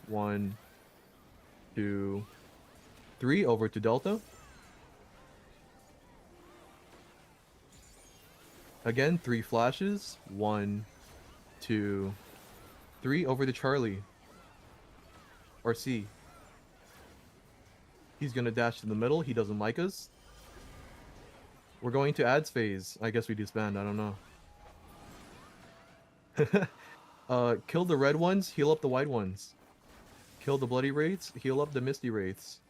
1, 2, 3 over to Delta. Again, 3 flashes. 1, 2, 3 over to Charlie. Or C. He's gonna dash to the middle. He doesn't like us. We're going to ads phase. I guess we disband. I don't know. Kill the red ones. Heal up the white ones. Kill the bloody wraiths. Heal up the misty wraiths.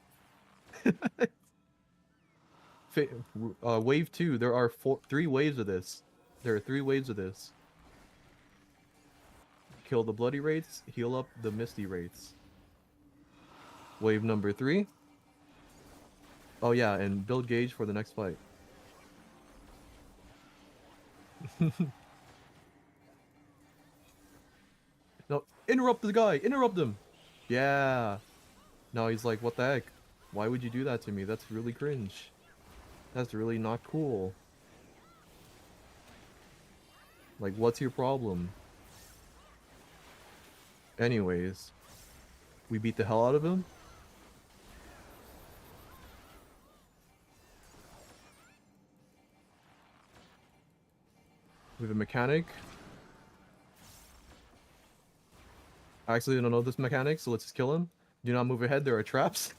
Wave 2. There are 3 waves of this. There are 3 waves of this. Kill the bloody wraiths. Heal up the misty wraiths. Wave number 3. Oh yeah, and build gauge for the next fight. No, interrupt the guy! Interrupt him! Yeah! Now he's like, what the heck? Why would you do that to me? That's really cringe. That's really not cool. Like, what's your problem? Anyways. We beat the hell out of him. We have a mechanic. I actually don't know this mechanic, so let's just kill him. Do not move ahead, there are traps.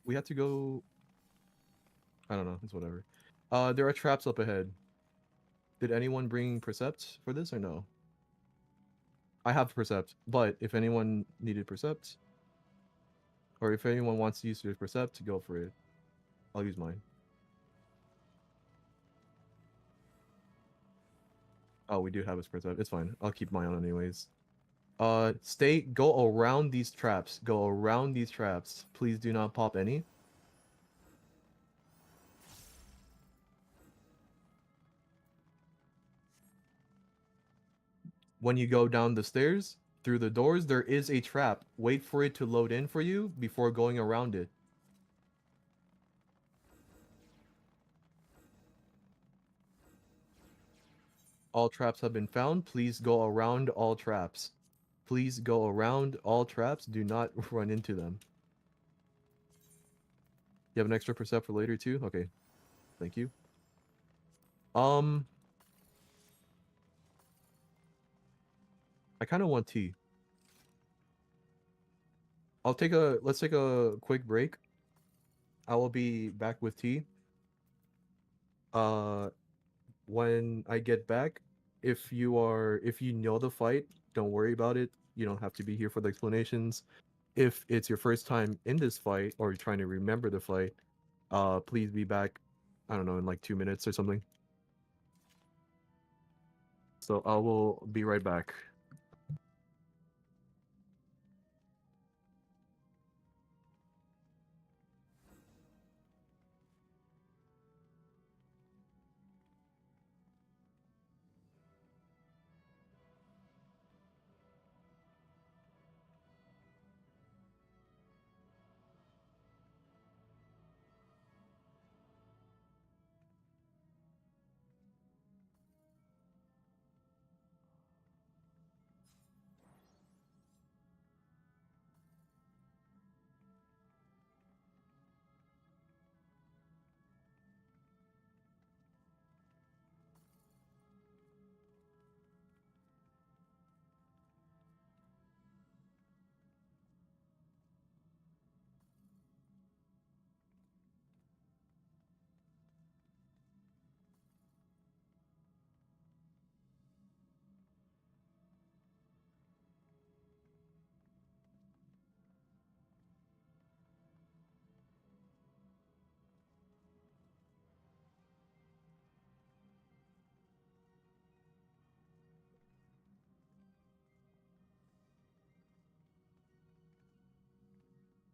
We have to go... I don't know, it's whatever. There are traps up ahead. Did anyone bring Percept for this or no? I have Percept, but if anyone needed Percept, or if anyone wants to use your Percept, go for it. I'll use mine. Oh, we do have a Percept. It's fine. I'll keep mine on anyways. Go around these traps. Go around these traps. Please do not pop any. When you go down the stairs, through the doors, there is a trap. Wait for it to load in for you before going around it. All traps have been found. Please go around all traps. Please go around all traps. Do not run into them. You have an extra Percept for later too? Okay. Thank you. I kind of want tea. Let's take a quick break. I will be back with tea. When I get back, if you know the fight, don't worry about it. You don't have to be here for the explanations. if it's your first time in this fight or you're trying to remember the fight, please be back, I don't know, in like 2 minutes or something. So I will be right back.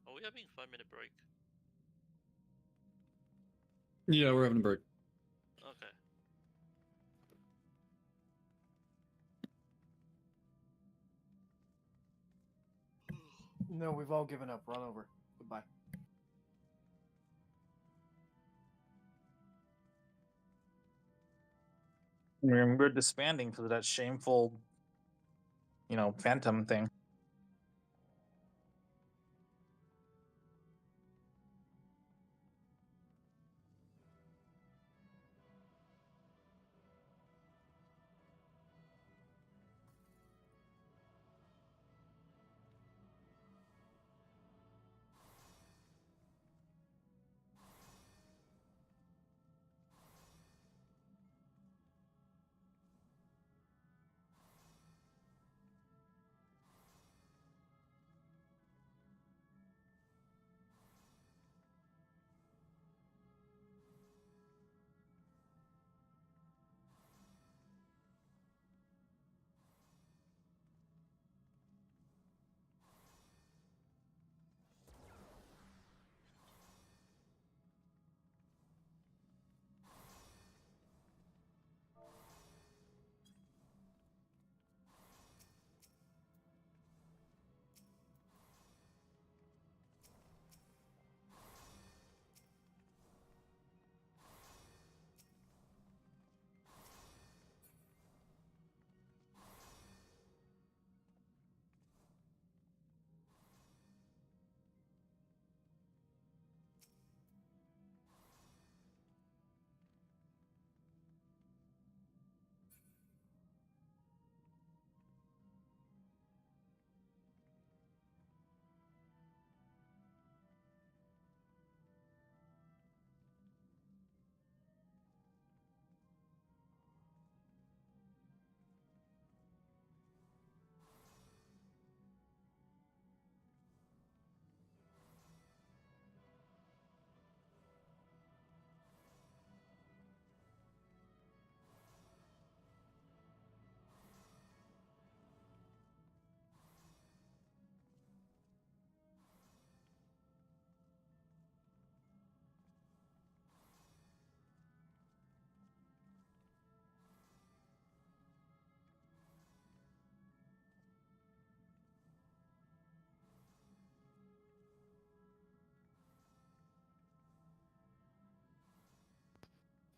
Are we having a 5-minute break? Yeah, we're having a break. Okay. No, we've all given up. Run over. Goodbye. We're disbanding because of that shameful, phantom thing.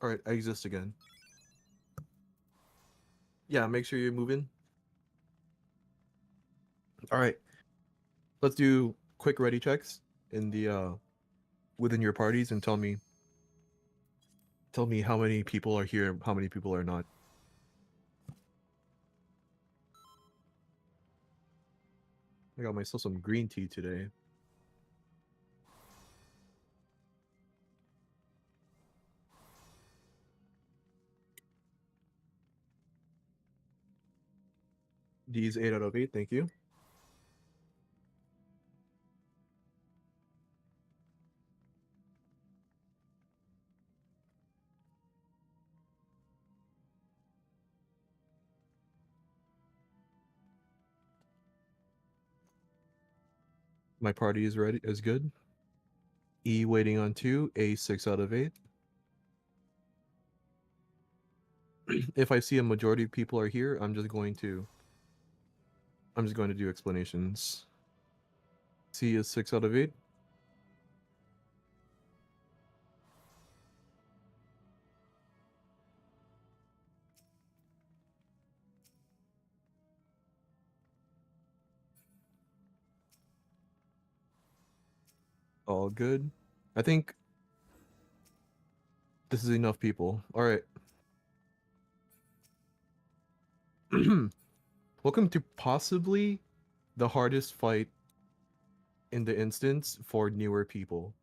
All right, I exist again. Yeah, make sure you're moving. All right, let's do quick ready checks in the within your parties and tell me how many people are here, how many people are not. I got myself some green tea today. D's 8 out of 8, thank you. My party is ready. Is good. E waiting on 2. A 6 out of 8. If I see a majority of people are here, I'm just going to do explanations. C is 6 out of 8. All good. I think this is enough people. All right. Welcome to possibly the hardest fight in the instance for newer people.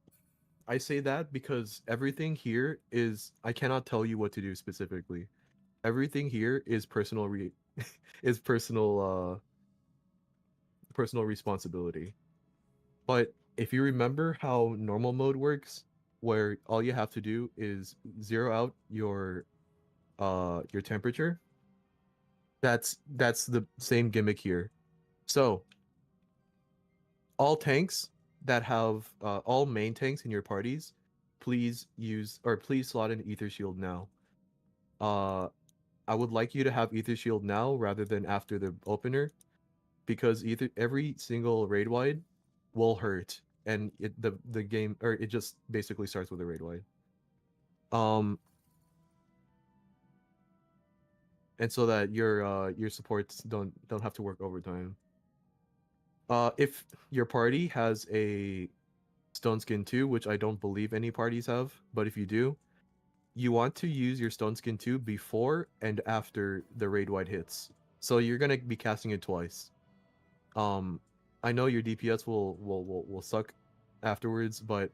I say that because everything here is I cannot tell you what to do specifically. Everything here is is personal responsibility. But if you remember how normal mode works, where all you have to do is zero out your temperature, that's the same gimmick here. So all tanks that have all main tanks in your parties, please slot in Ether Shield now. I would like you to have Ether Shield now rather than after the opener, because every single raid wide will hurt, and the game, or it just basically starts with a raid wide. And so that your supports don't have to work overtime. If your party has a Stone Skin 2, which I don't believe any parties have, but if you do, you want to use your Stone Skin 2 before and after the raid wide hits. So you're gonna be casting it twice. I know your DPS will suck afterwards, but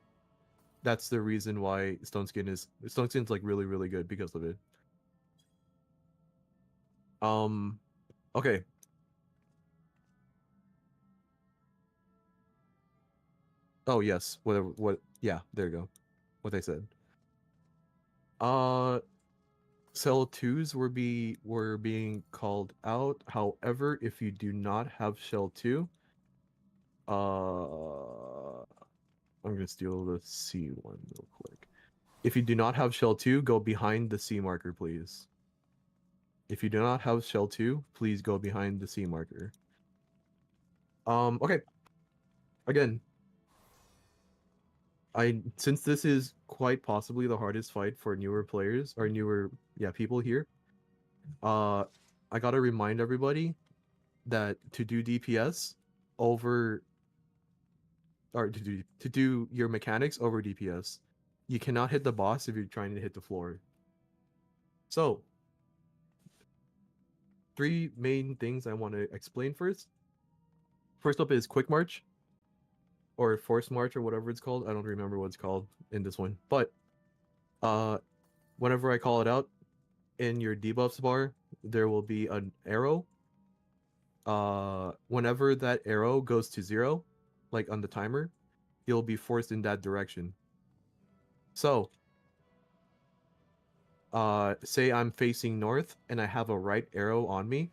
that's the reason why Stone Skin's like really, really good because of it. Okay. Oh yes, yeah, there you go. What they said. Cell 2s were being called out. However, if you do not have Shell 2, I'm gonna steal the C one real quick. If you do not have Shell 2, go behind the C marker, please. If you do not have Shell 2, please go behind the C marker. Okay. Again, since this is quite possibly the hardest fight for newer players or people here, I gotta remind everybody that to do DPS over, or to do your mechanics over DPS, you cannot hit the boss if you're trying to hit the floor. So, 3 main things I want to explain first. First up is Quick March, or Force March, or whatever it's called. I don't remember what it's called in this one. But whenever I call it out, in your debuffs bar, there will be an arrow. Whenever that arrow goes to 0, like on the timer, you'll be forced in that direction. So, say I'm facing north and I have a right arrow on me,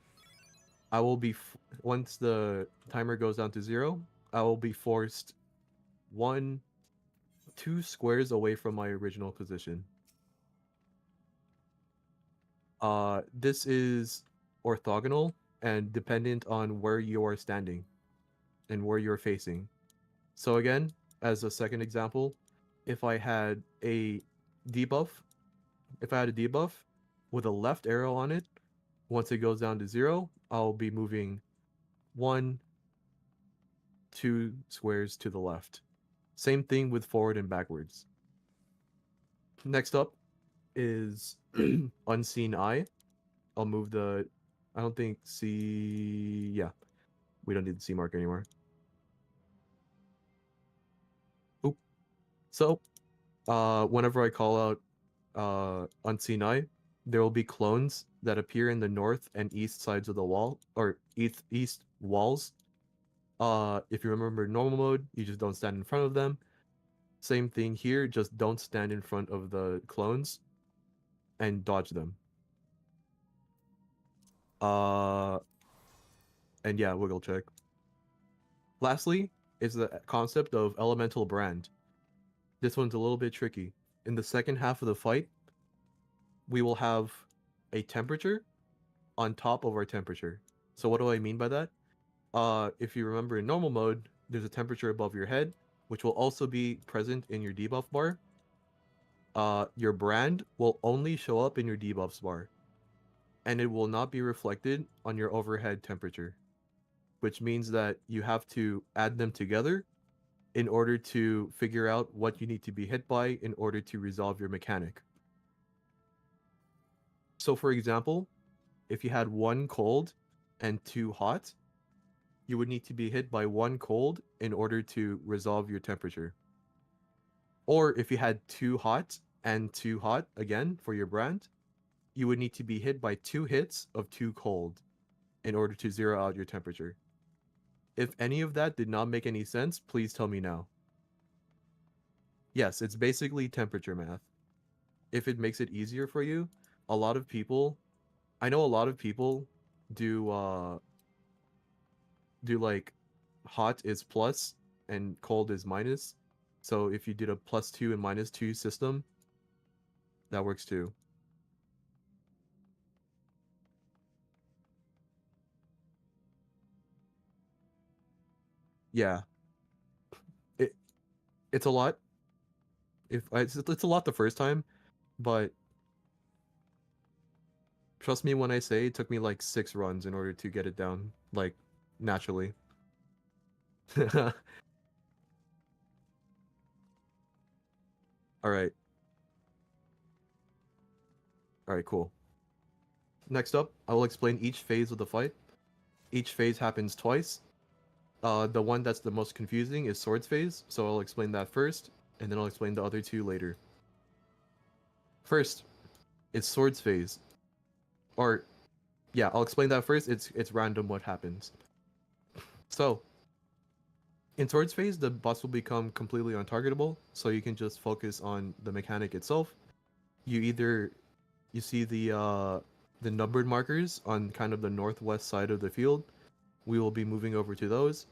I will be once the timer goes down to 0, I will be forced 2 squares away from my original position. This is orthogonal and dependent on where you are standing and where you're facing. So again, as a second example, if I had a debuff with a left arrow on it, once it goes down to 0, I'll be moving 2 squares to the left. Same thing with forward and backwards. Next up is Unseen Eye. I'll move I don't think C... Yeah. We don't need the C marker anymore. Oop. So, whenever I call out Unseen Eye, there will be clones that appear in the north and east sides of the wall, or east walls. If you remember normal mode, you just don't stand in front of them. Same thing here, just don't stand in front of the clones and dodge them. And yeah, wiggle check. Lastly, is the concept of elemental brand. This one's a little bit tricky. In the second half of the fight, we will have a temperature on top of our temperature. So what do I mean by that? If you remember in normal mode, there's a temperature above your head, which will also be present in your debuff bar. Your brand will only show up in your debuffs bar, and it will not be reflected on your overhead temperature, which means that you have to add them together in order to figure out what you need to be hit by in order to resolve your mechanic. So for example, if you had 1 cold and 2 hot, you would need to be hit by 1 cold in order to resolve your temperature. Or if you had 2 hot and 2 hot again for your brand, you would need to be hit by 2 hits of 2 cold in order to zero out your temperature. If any of that did not make any sense, please tell me now. Yes, it's basically temperature math. If it makes it easier for you, I know a lot of people do like hot is plus and cold is minus. So if you did a +2 and -2 system, that works too. Yeah. It's a lot. It's a lot the first time, but trust me when I say it took me like 6 runs in order to get it down, like, naturally. Alright. Alright, cool. Next up, I will explain each phase of the fight. Each phase happens twice. The one that's the most confusing is Swords phase, so I'll explain that first, and then I'll explain the other 2 later. First, it's Swords phase. Or, yeah, I'll explain that first. It's random what happens. So, in Swords phase, the boss will become completely untargetable, so you can just focus on the mechanic itself. You see the numbered markers on kind of the northwest side of the field. We will be moving over to those.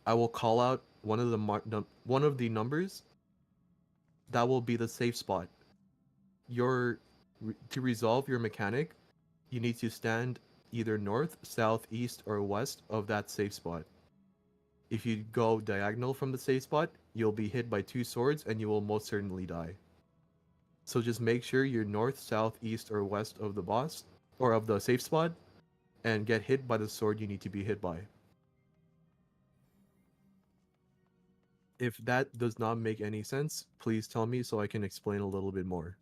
I will call out one of the numbers. That will be the safe spot. To resolve your mechanic, you need to stand either north, south, east, or west of that safe spot. If you go diagonal from the safe spot, you'll be hit by 2 swords and you will most certainly die. So just make sure you're north, south, east, or west of the boss, or of the safe spot, and get hit by the sword you need to be hit by. If that does not make any sense, please tell me so I can explain a little bit more.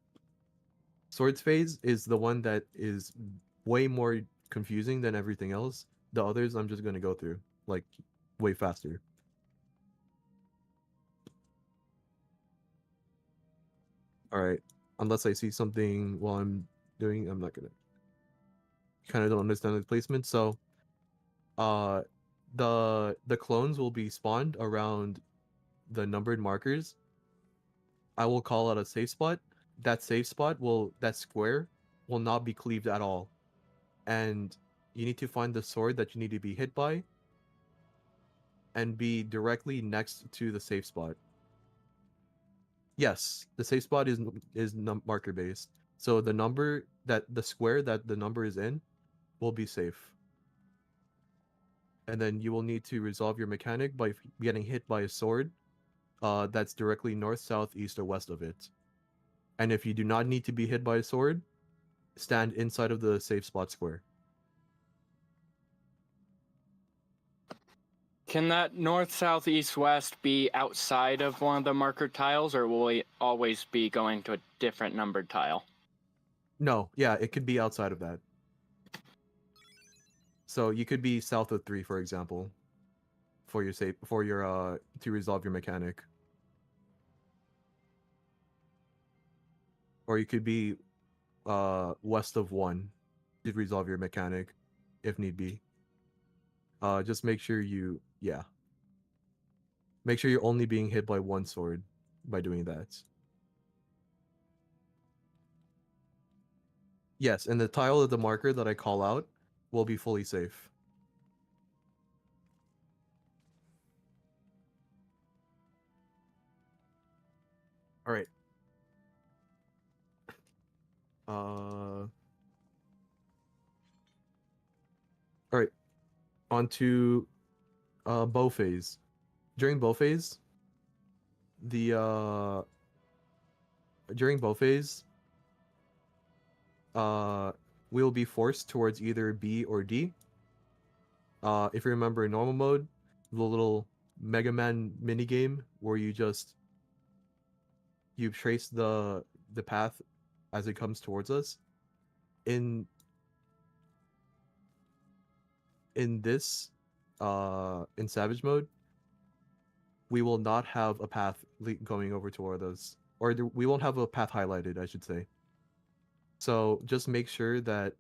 Swords phase is the one that is way more confusing than everything else. The others I'm just going to go through, like, way faster. Alright, unless I see something while I'm doing, I'm not gonna. Kind of don't understand the placement, so the clones will be spawned around the numbered markers. I will call out a safe spot. That square will not be cleaved at all. And you need to find the sword that you need to be hit by and be directly next to the safe spot. Yes, the safe spot is marker based. So the square that the number is in will be safe. And then you will need to resolve your mechanic by getting hit by a sword that's directly north, south, east, or west of it. And if you do not need to be hit by a sword, stand inside of the safe spot square. Can that north, south, east, west be outside of one of the marker tiles, or will it always be going to a different numbered tile? No, yeah, it could be outside of that. So you could be south of 3, for example, to resolve your mechanic. Or you could be west of 1 to resolve your mechanic, if need be. Just make sure make sure you're only being hit by 1 sword by doing that. Yes, and the tile of the marker that I call out will be fully safe. All right, on to bow phase. During bow phase, the during bow phase, we'll be forced towards either B or D. If you remember in normal mode, the little Mega Man mini game where you trace the path as it comes towards us. In this in Savage mode, we will not have a path going over toward us, or we won't have a path highlighted, I should say. So just make sure that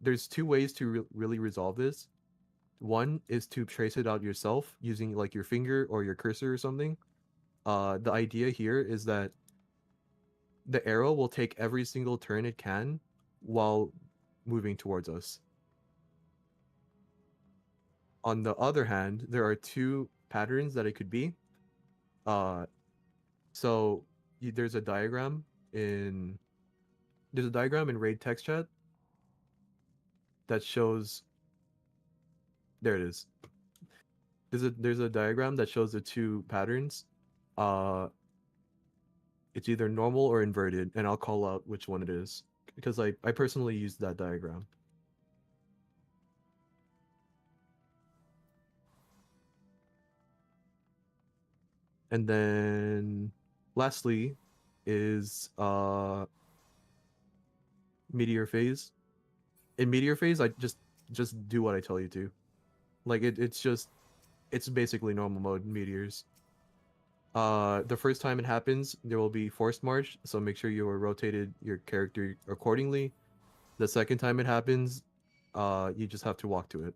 there's two ways to really resolve this. One is to trace it out yourself using like your finger or your cursor or something. The idea here is that the arrow will take every single turn it can while moving towards us. On the other hand, there are two patterns that it could be. So there's a diagram in Raid text chat that shows. There it is. There's a diagram that shows the two patterns. It's either normal or inverted, and I'll call out which one it is because I personally used that diagram. And then lastly is meteor phase. In meteor phase, I just do what I tell you to. Like it's basically normal mode meteors. The first time it happens, there will be forced march, so make sure you rotated your character accordingly. The second time it happens, you just have to walk to it.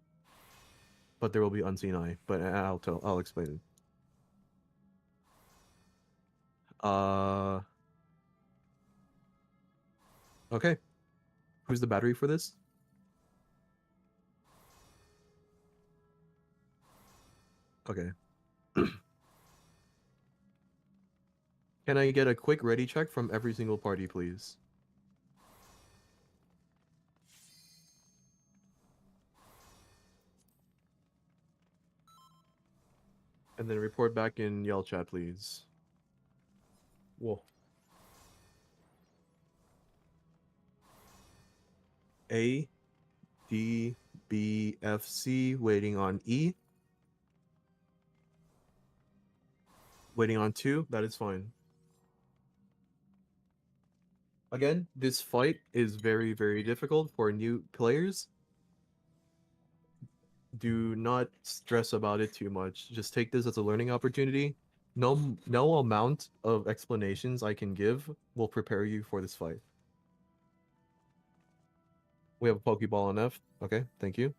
But there will be unseen eye, but I'll explain it. Okay. Who's the battery for this? Okay. Can I get a quick ready check from every single party, please? And then report back in Yell chat, please. Whoa. A, D, B, F, C, waiting on E. Waiting on 2, that is fine. Again, this fight is very, very difficult for new players. Do not stress about it too much. Just take this as a learning opportunity. No amount of explanations I can give will prepare you for this fight. We have a Pokeball on F. Okay, thank you.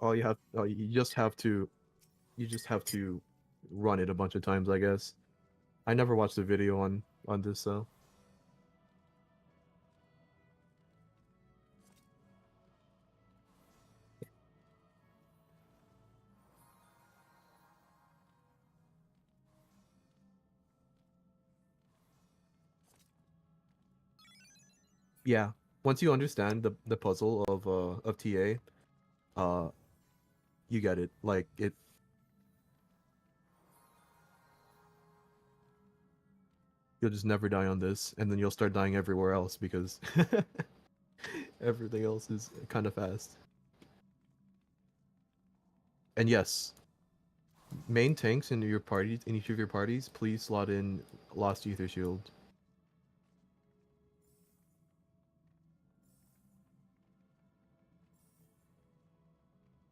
You just have to run it a bunch of times, I guess. I never watched the video on this though. Yeah, once you understand the puzzle of TA, you get it. Like it. You'll just never die on this, and then you'll start dying everywhere else because everything else is kind of fast. And yes, main tanks in each of your parties, please slot in Lost Ether Shield.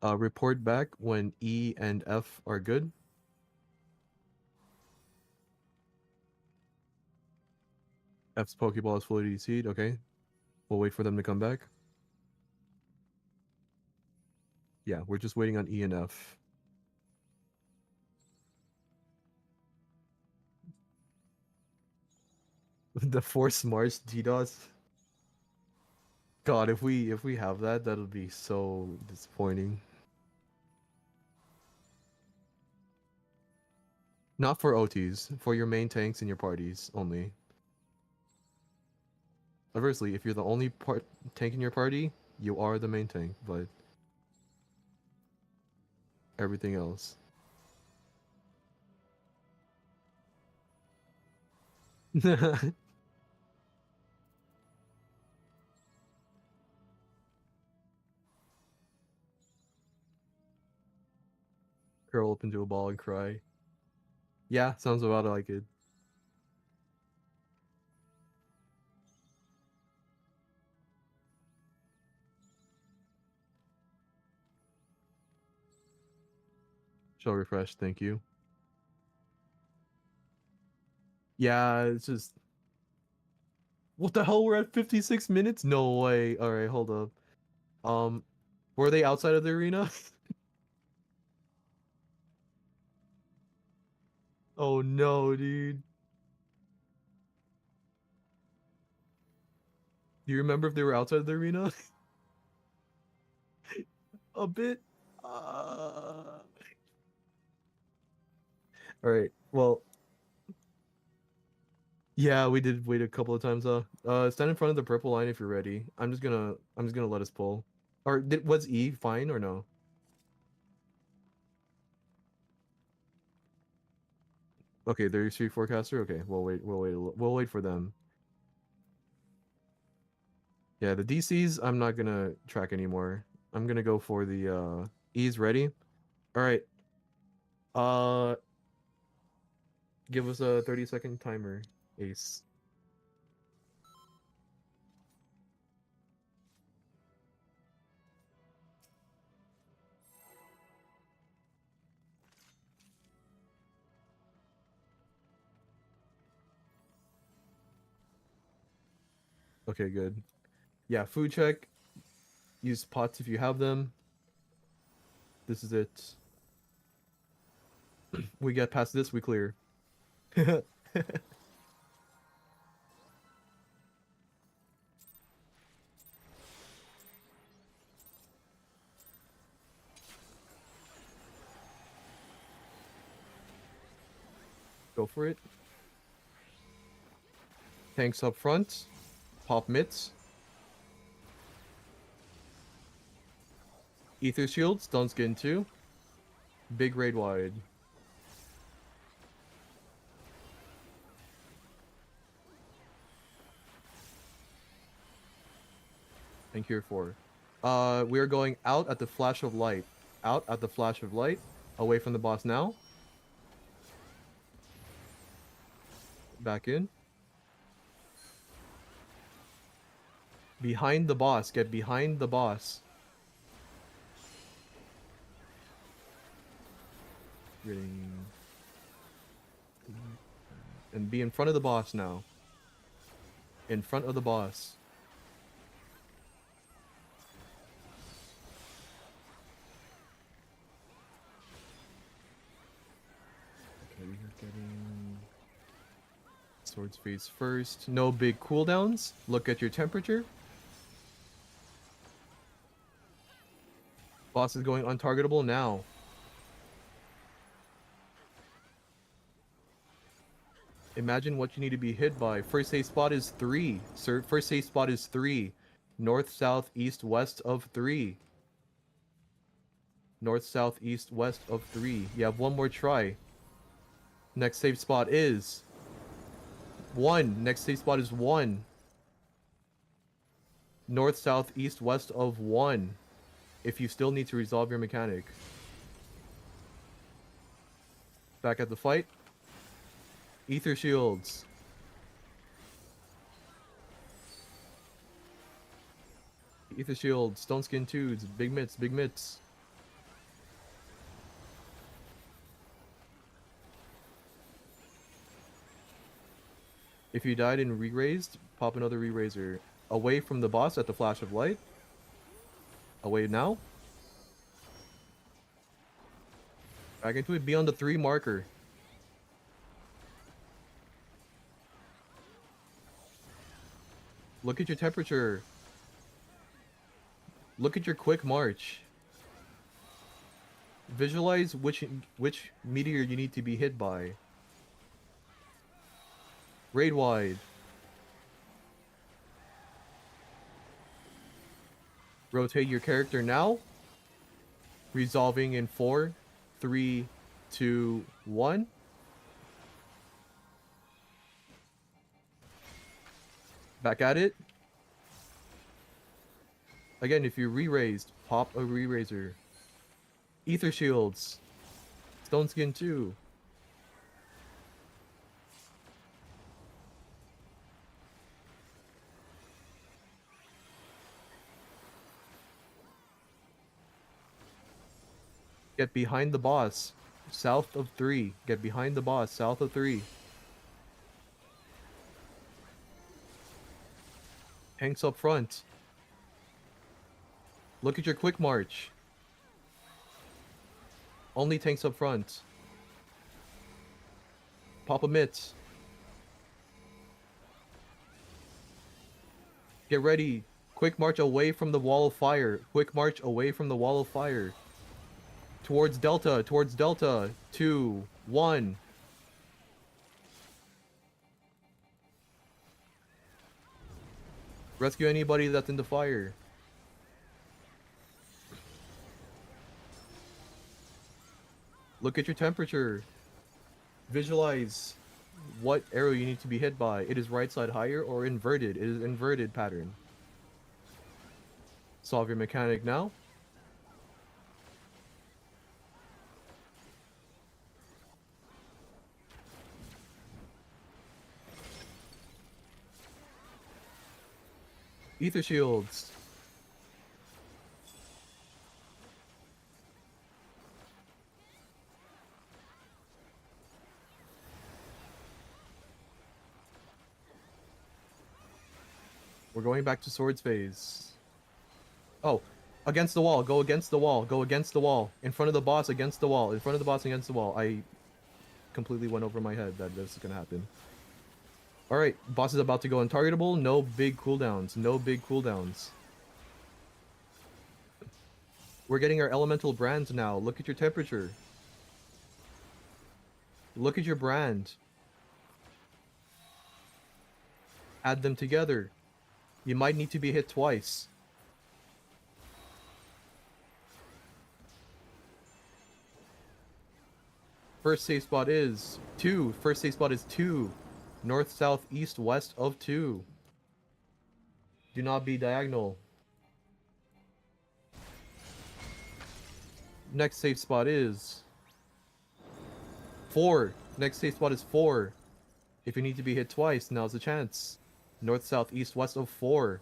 Report back when E and F are good. F's Pokeball is fully DC'd. Okay. We'll wait for them to come back. Yeah, we're just waiting on E and F. The Force March DDoS. God, if we have that, that'll be so disappointing. Not for OTs, for your main tanks and your parties only. Conversely, if you're the only tank in your party, you are the main tank, but everything else. Curl up into a ball and cry. Yeah, sounds about like it. Show refresh, thank you. Yeah, it's just... What the hell? We're at 56 minutes? No way. Alright, hold up. Were they outside of the arena? Oh no, dude. Do you remember if they were outside of the arena? A bit. Alright, well... Yeah, we did wait a couple of times, stand in front of the purple line if you're ready. I'm just gonna let us pull. Or was E fine or no? Okay, there's street forecaster. Okay, we'll wait for them. Yeah, the DCs I'm not gonna track anymore. I'm gonna go for the E's ready. Alright. Give us a 30-second timer, Ace. Okay, good. Yeah, food check. Use pots if you have them. This is it. We get past this, we clear. Go for it. Tanks up front. Pop mitts. Ether shield. Stun skin 2. Big raid wide. And cure 4. We are going out at the flash of light. Out at the flash of light. Away from the boss now. Back in. Behind the boss. Get behind the boss. And be in front of the boss now. In front of the boss. Okay, we're getting swords face first. No big cooldowns. Look at your temperature. Boss is going untargetable now. Imagine what you need to be hit by. First safe spot is 3. Sir, first safe spot is 3. North, south, east, west of 3. North, south, east, west of 3. You have one more try. Next safe spot is 1. Next safe spot is 1. North, south, east, west of 1. If you still need to resolve your mechanic. Back at the fight. Ether shields. Ether shield. Stone skin 2s. Big mitts. Big mitts. If you died and re-raised, pop another re-raiser. Away from the boss at the flash of light. Away now. Back into it. Be on the 3 marker. Look at your temperature. Look at your quick march. Visualize which meteor you need to be hit by. Raid wide. Rotate your character now. Resolving in 4, 3, 2, 1. Back at it. Again, if you re-raised, pop a re-raiser. Ether shields. Stone skin 2. Get behind the boss. South of 3. Get behind the boss. South of 3. Tanks up front. Look at your quick march. Only tanks up front. Pop a mitt. Get ready. Quick march away from the wall of fire. Quick march away from the wall of fire. Towards Delta. Towards Delta. 2, 1. Rescue anybody that's in the fire. Look at your temperature. Visualize what arrow you need to be hit by. It is right side higher or inverted. It is inverted pattern. Solve your mechanic now. Ether shields. We're going back to swords phase. Oh, against the wall. Go against the wall. Go against the wall. In front of the boss, against the wall. In front of the boss, against the wall. I completely went over my head that this is gonna happen. Alright, boss is about to go untargetable. No big cooldowns. No big cooldowns. We're getting our elemental brands now. Look at your temperature. Look at your brand. Add them together. You might need to be hit twice. First safe spot is 2. First safe spot is 2. North, south, east, west of 2. Do not be diagonal. Next safe spot is 4. Next safe spot is 4. If you need to be hit twice, now's the chance. North, south, east, west of 4.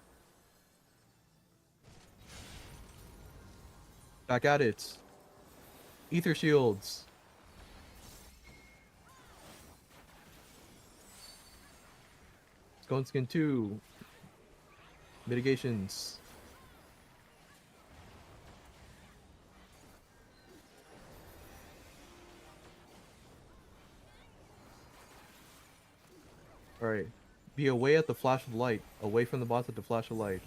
Back at it. Ether shields. Stone skin 2. Mitigations. Alright. Be away at the flash of light. Away from the boss at the flash of light.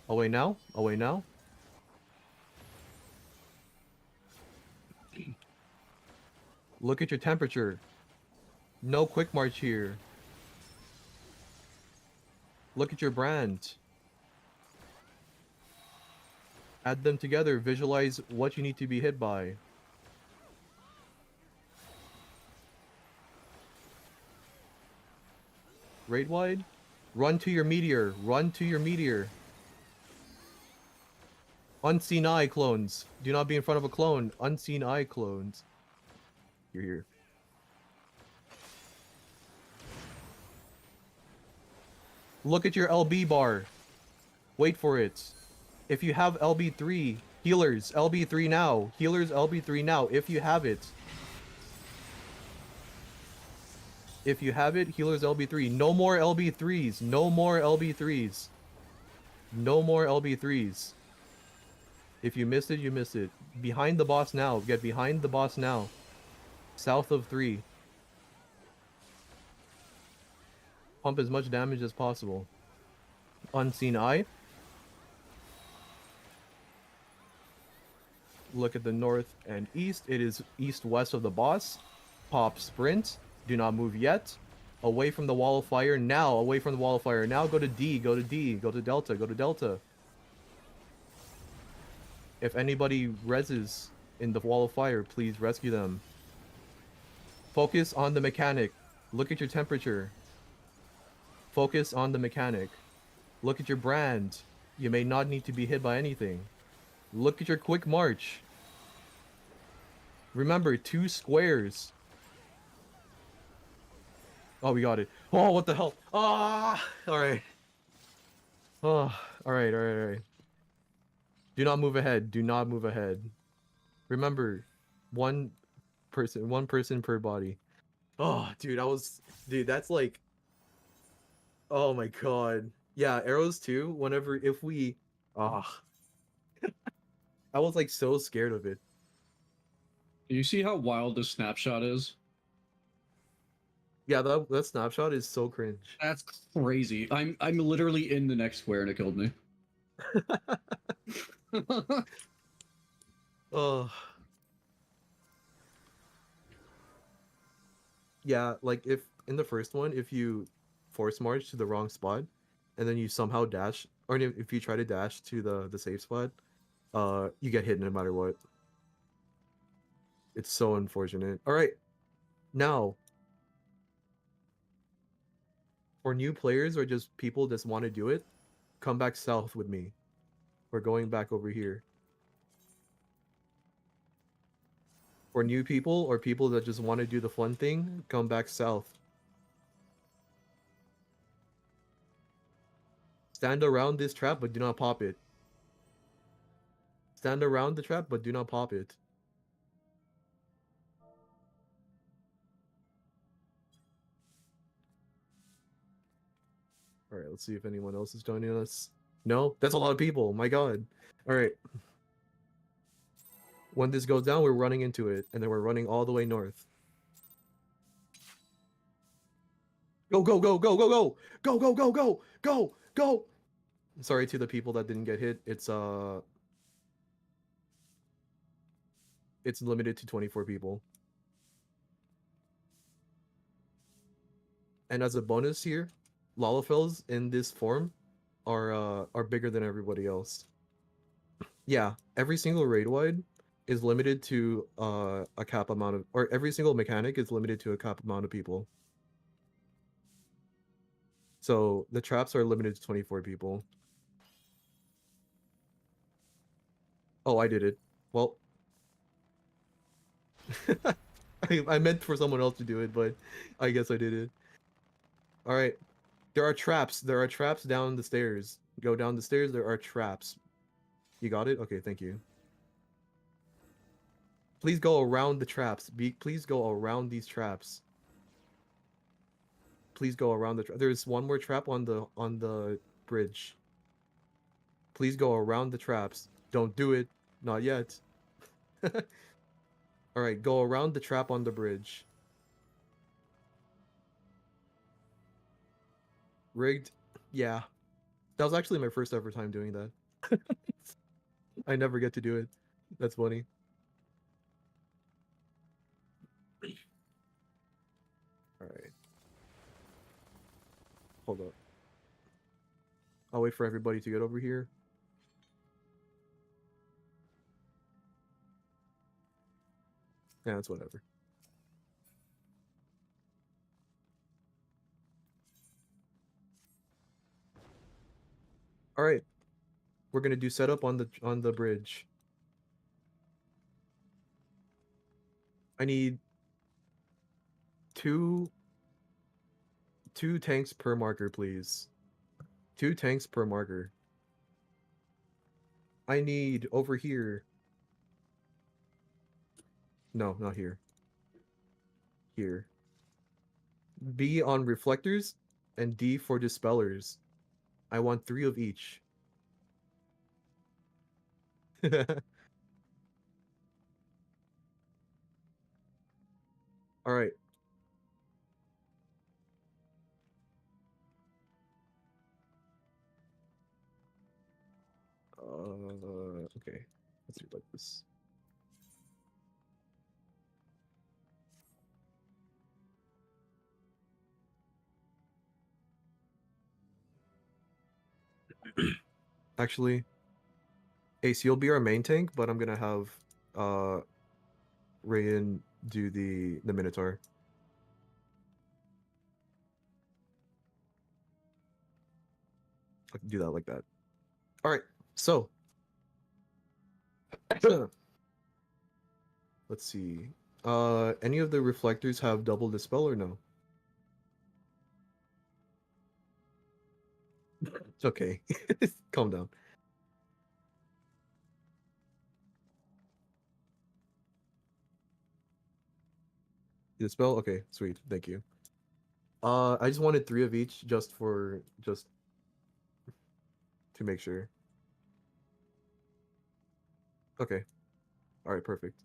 Away now. Away now. Look at your temperature. No quick march here. Look at your brand. Add them together. Visualize what you need to be hit by. Raid wide. Run to your meteor. Run to your meteor. Unseen eye clones. Do not be in front of a clone. Unseen eye clones. You're here. Look at your LB bar. Wait for it. If you have LB3, healers, LB3 now. Healers, LB3 now, if you have it. If you have it, healers, LB3. No more LB3s. No more LB3s. No more LB3s. If you missed it, you missed it. Behind the boss now. Get behind the boss now. South of 3. Pump as much damage as possible. Unseen eye. Look at the north and east. It is east-west of the boss. Pop sprint. Do not move yet. Away from the wall of fire now. Away from the wall of fire now. Go to D. Go to D. Go to Delta. Go to Delta. If anybody reses in the wall of fire, please rescue them. Focus on the mechanic. Look at your temperature. Focus on the mechanic. Look at your brand. You may not need to be hit by anything. Look at your quick march. Remember, 2 squares. Oh, we got it. Oh, what the hell? Ah! Alright. Oh, alright. Do not move ahead. Do not move ahead. Remember, one person per body. Oh, dude, dude, that's like, oh my god. Yeah, arrows too. I was like so scared of it. Do you see how wild this snapshot is? Yeah, that snapshot is so cringe. That's crazy. I'm literally in the next square and it killed me. Oh. Yeah, like if in the first one, if you force march to the wrong spot, and then you somehow dash, or if you try to dash to the safe spot, you get hit no matter what. It's so unfortunate. All right, now for new players or just people just want to do it, come back south with me. We're going back over here. For new people or people that just want to do the fun thing, come back south. Stand around this trap, but do not pop it. Stand around the trap, but do not pop it. Alright, let's see if anyone else is joining us. No? That's a lot of people. My god. Alright. When this goes down, we're running into it, and then we're running all the way north. Go, go, go, go, go, go! Go, go, go, go! Go! Go! Sorry to the people that didn't get hit. It's limited to 24 people. And as a bonus here, Lalafels in this form are bigger than everybody else. Yeah, every single raid wide is limited to a cap amount of, or every single mechanic is limited to a cap amount of people. So the traps are limited to 24 people. Oh, I did it. Well, I meant for someone else to do it, but I guess I did it. All right. There are traps. There are traps down the stairs. Go down the stairs. There are traps. You got it? Okay, thank you. Please go around the traps. Please go around these traps. Please go around the there's one more trap on the bridge. Please go around the traps. Don't do it. Not yet. Alright, go around the trap on the bridge. Rigged? Yeah. That was actually my first ever time doing that. I never get to do it. That's funny. Alright. Hold up. I'll wait for everybody to get over here. Yeah, it's whatever. All right, we're gonna do setup on the bridge. I need two tanks per marker, please. 2 tanks per marker. I need over here. No, not here. Here. B on reflectors and D for dispellers. I want 3 of each. All right. Okay. Let's do it like this. Actually, Ace, you'll be our main tank, but I'm gonna have Rayan do the Minotaur. I can do that like that. All right, so let's see. Any of the reflectors have double dispel or no? It's okay. Calm down. Dispel? Okay, sweet. Thank you. I just wanted 3 of each just to make sure. Okay. All right, perfect.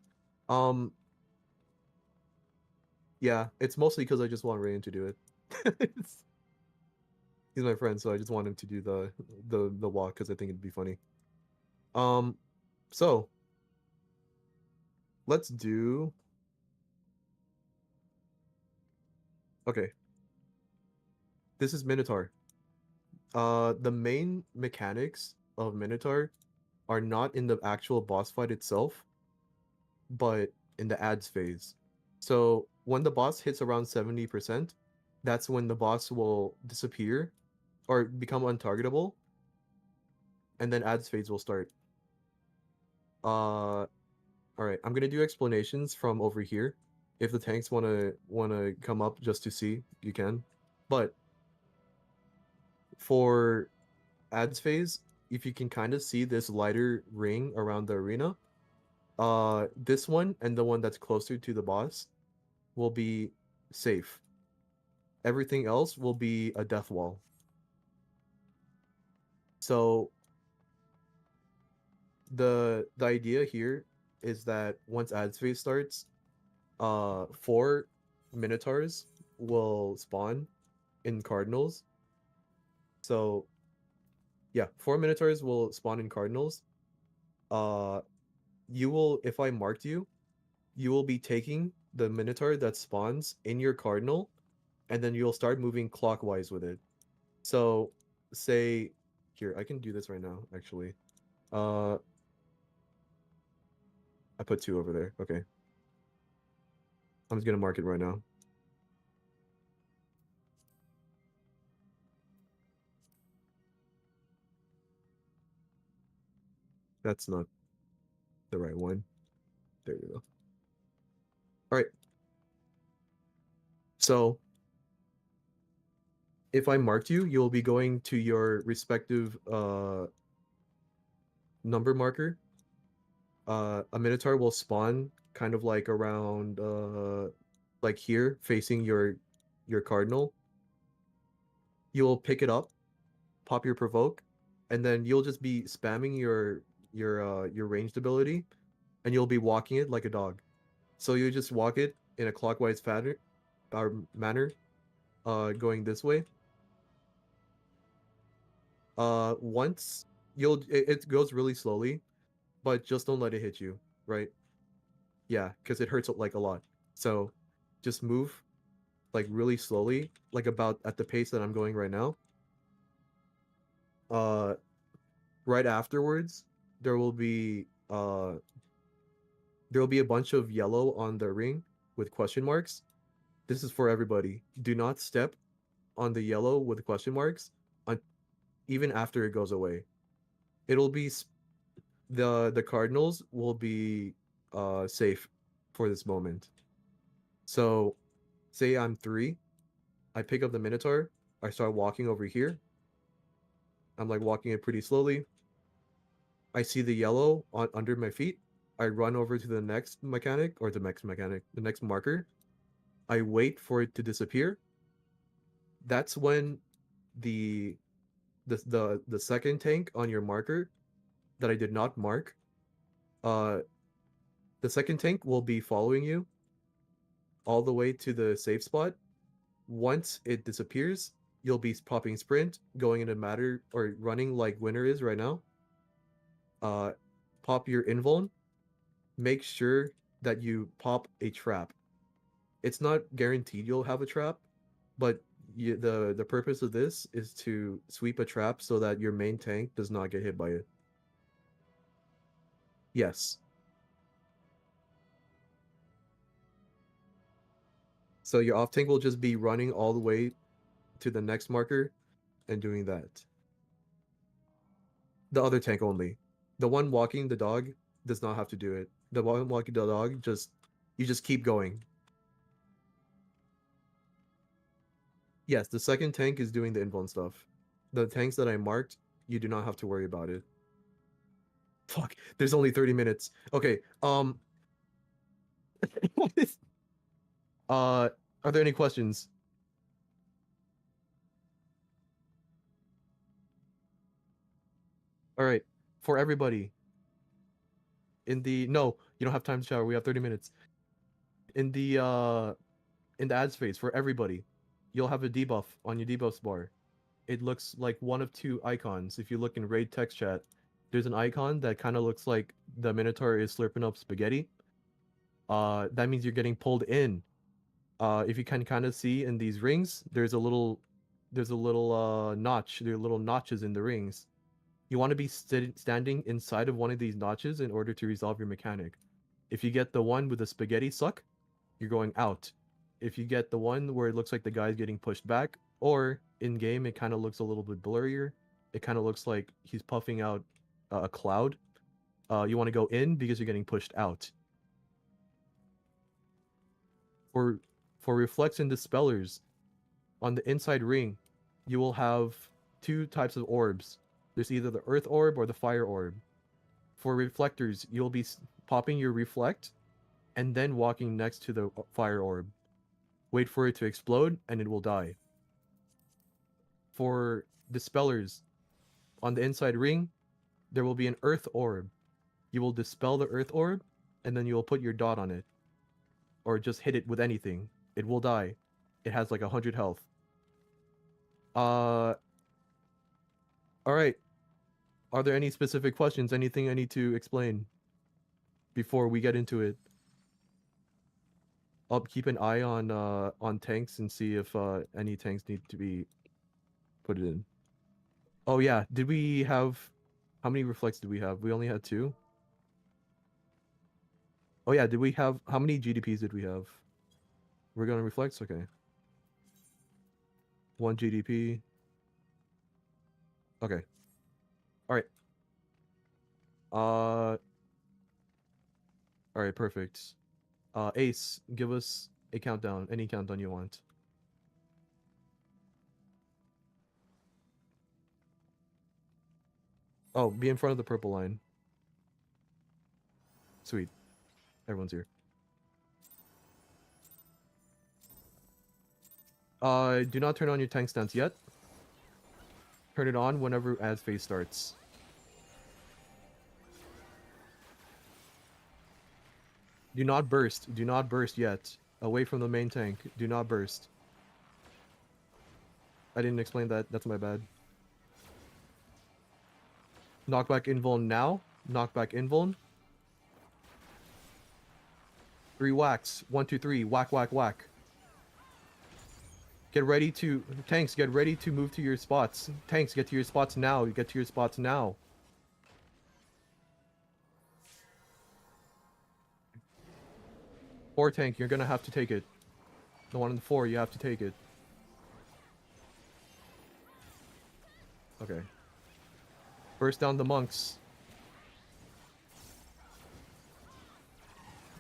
Yeah, it's mostly because I just want Rayan to do it. He's my friend, so I just want him to do the walk because I think it'd be funny. So let's do. Okay. This is Minotaur. The main mechanics of Minotaur are not in the actual boss fight itself, but in the ads phase. So when the boss hits around 70%, that's when the boss will disappear or become untargetable, and then ads phase will start. All right, I'm gonna do explanations from over here. If the tanks wanna come up just to see, you can. But for ads phase, if you can kind of see this lighter ring around the arena, this one and the one that's closer to the boss will be safe. Everything else will be a death wall. So the idea here is that once ads phase starts, 4 minotaurs will spawn in cardinals. So yeah, 4 minotaurs will spawn in cardinals. You will, if I marked you, you will be taking the minotaur that spawns in your cardinal, and then you'll start moving clockwise with it. So say here, I can do this right now actually. I put 2 over there. Okay. I'm just gonna mark it right now. That's not the right one. There we go. All right. So if I marked you, you'll be going to your respective number marker. A minotaur will spawn kind of like around like here, facing your cardinal. You'll pick it up, pop your provoke, and then you'll just be spamming your ranged ability, and you'll be walking it like a dog. So you just walk it in a clockwise manner, going this way. Once it goes really slowly, but just don't let it hit you, right? Yeah, because it hurts like a lot. So just move like really slowly, like about at the pace that I'm going right now. Right afterwards, there will be a bunch of yellow on the ring with question marks. This is for everybody. Do not step on the yellow with question marks even after it goes away. It'll be the cardinals will be safe for this moment. So say I'm 3, I pick up the minotaur, I start walking over here. I'm like walking it pretty slowly. I see the yellow under my feet. I run over to the next mechanic, or the next marker. I wait for it to disappear. That's when the second tank on your marker that I did not mark, the second tank will be following you all the way to the safe spot. Once it disappears, you'll be popping sprint, going in a matter, or running like Winter is right now. Pop your invuln. Make sure that you pop a trap. It's not guaranteed you'll have a trap, but the purpose of this is to sweep a trap so that your main tank does not get hit by it. Yes. So your off tank will just be running all the way to the next marker and doing that. The other tank only. The one walking the dog does not have to do it. The one walking the dog you just keep going. Yes, the second tank is doing the invuln stuff. The tanks that I marked, you do not have to worry about it. Fuck, there's only 30 minutes. Okay, what is... are there any questions? All right, for everybody. No, you don't have time to shower. We have 30 minutes. In the ads phase for everybody, you'll have a debuff on your debuffs bar. It looks like one of two icons. If you look in raid text chat, there's an icon that kind of looks like the Minotaur is slurping up spaghetti. That means you're getting pulled in. If you can kind of see in these rings, there's a little notch. There are little notches in the rings. You want to be standing inside of one of these notches in order to resolve your mechanic. If you get the one with the spaghetti suck, you're going out. If you get the one where it looks like the guy's getting pushed back, or in game it kind of looks a little bit blurrier, it kind of looks like he's puffing out a cloud, you want to go in because you're getting pushed out. For reflects and dispellers, on the inside ring, you will have two types of orbs. There's either the earth orb or the fire orb. For reflectors, you'll be popping your reflect and then walking next to the fire orb. Wait for it to explode and it will die. For dispellers, on the inside ring, there will be an earth orb. You will dispel the earth orb and then you will put your dot on it. Or just hit it with anything. It will die. It has like 100 health. Alright. Are there any specific questions? Anything I need to explain before we get into it? I'll keep an eye on tanks and see if any tanks need to be put in. Oh yeah, did we have... How many reflects did we have? We only had 2? Oh yeah, did we have... How many GDPs did we have? We're going to reflects? Okay. 1 GDP. Okay. Alright. Alright, perfect. Ace, give us a countdown. Any countdown you want. Oh, be in front of the purple line. Sweet. Everyone's here. Do not turn on your tank stance yet. Turn it on whenever ads phase starts. Do not burst. Do not burst yet. Away from the main tank. Do not burst. I didn't explain that. That's my bad. Knockback invuln now. Knockback invuln. 3 whacks. 1, 2, 3. Whack, whack, whack. Get ready to... Tanks, get ready to move to your spots. Tanks, get to your spots now. Get to your spots now. Four tank, you're gonna have to take it. The one in the 4, you have to take it. Okay. Burst down the monks.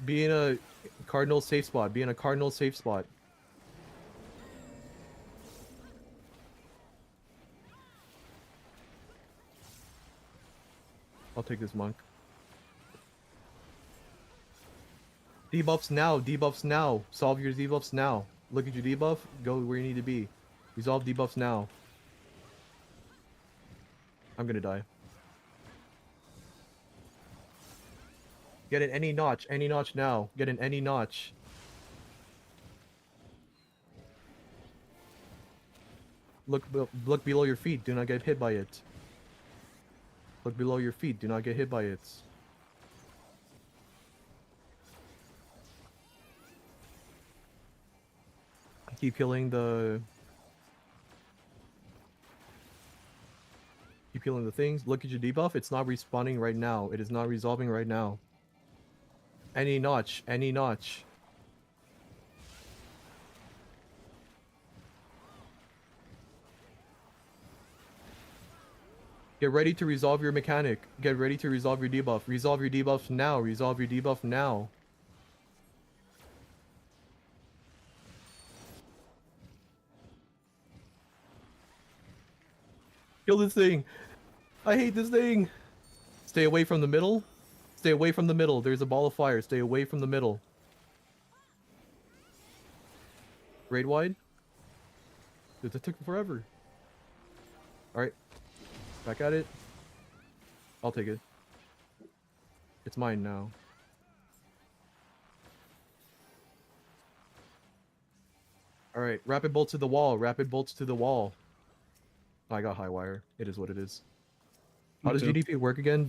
Be in a cardinal safe spot. Be in a cardinal safe spot. I'll take this monk. Debuffs now, debuffs now. Solve your debuffs now. Look at your debuff, go where you need to be. Resolve debuffs now. I'm gonna die. Get in any notch now. Get in any notch. Look below your feet, do not get hit by it. Look below your feet, do not get hit by it. Keep killing the peeling the things. Look at your debuff. It's not respawning right now. It is not resolving right now. Any notch. Any notch. Get ready to resolve your mechanic. Get ready to resolve your debuff. Resolve your debuff now. Resolve your debuff now. Kill this thing. I hate this thing. Stay away from the middle. Stay away from the middle. There's a ball of fire. Stay away from the middle. Raid wide. Dude, that took forever. Alright. Back at it. I'll take it. It's mine now. Alright, rapid bolts to the wall. Rapid bolts to the wall. I got high wire. It is what it is. How does Me too. GDP work again?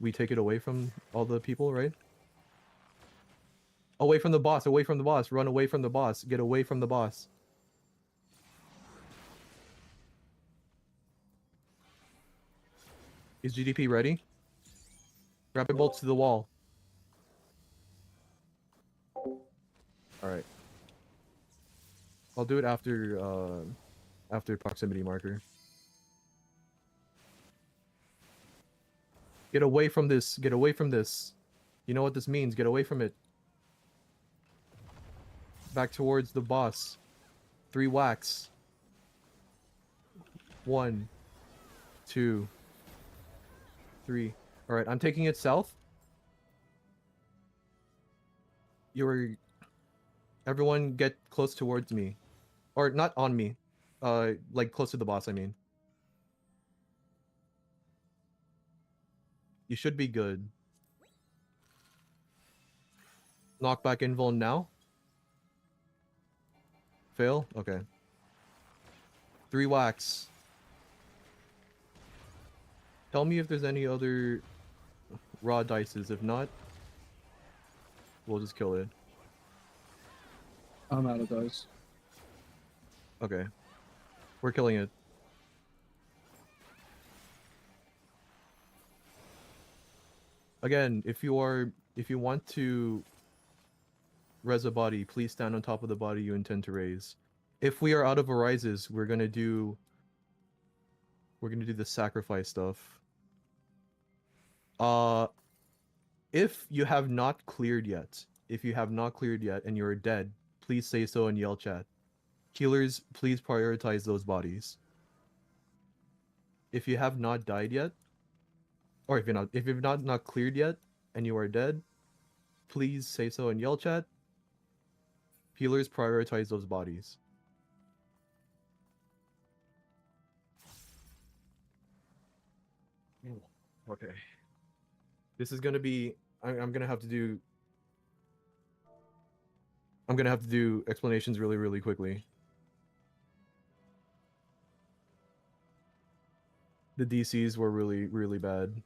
We take it away from all the people, right? Away from the boss, away from the boss. Run away from the boss. Get away from the boss. Is GDP ready? Rapid bolts to the wall. Alright. I'll do it after proximity marker. Get away from this. Get away from this. You know what this means. Get away from it. Back towards the boss. 3 whacks. 1, 2, 3. Alright, I'm taking it south. Everyone get close towards me. Or not on me. Like close to the boss, I mean. You should be good. Knockback invuln now. Fail? Okay. 3 whacks. Tell me if there's any other raw dices. If not, we'll just kill it. I'm out of dice. Okay. We're killing it. Again, if you want to res a body, please stand on top of the body you intend to raise. If we are out of arises, we're gonna do the sacrifice stuff. If you have not cleared yet, and you're dead, please say so in yell chat. Healers, please prioritize those bodies. If you have not died yet, or if you've not cleared yet and you are dead, please say so in yell chat. Healers, prioritize those bodies. Okay. This is gonna be. I'm gonna have to do explanations really, really quickly. The DCs were really, really bad.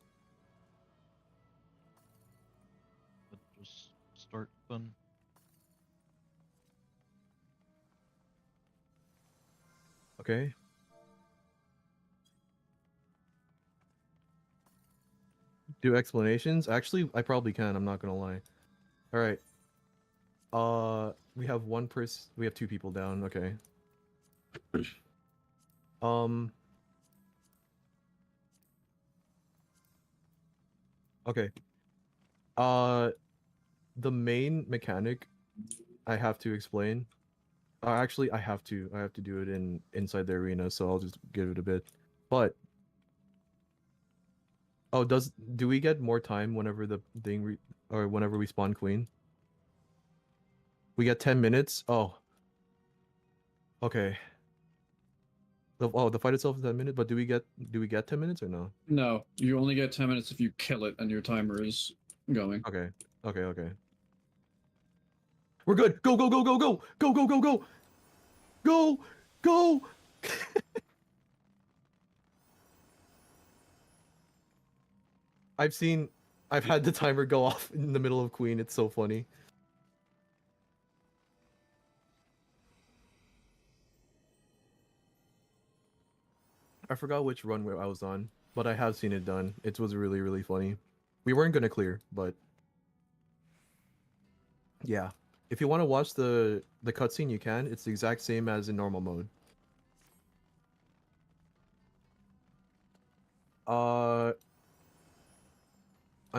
Just start then. Okay. Do explanations? Actually, I probably can. I'm not gonna lie. All right. We have one person. We have 2 people down. Okay. Okay. The main mechanic I have to explain. Actually, I have to do it inside the arena, so I'll just give it a bit. But oh, do we get more time whenever the thing or whenever we spawn queen? We get 10 minutes. Oh. Okay. The fight itself is 10 minutes, but do we get 10 minutes or no? No, you only get 10 minutes if you kill it and your timer is going. Okay. Okay. We're good. Go, go, go, go, go. Go, go, go, go. Go. Go. I've had the timer go off in the middle of queen. It's so funny. I forgot which run where I was on, but I have seen it done. It was really, really funny. We weren't gonna clear, but yeah. If you want to watch the cutscene, you can. It's the exact same as in normal mode. I'm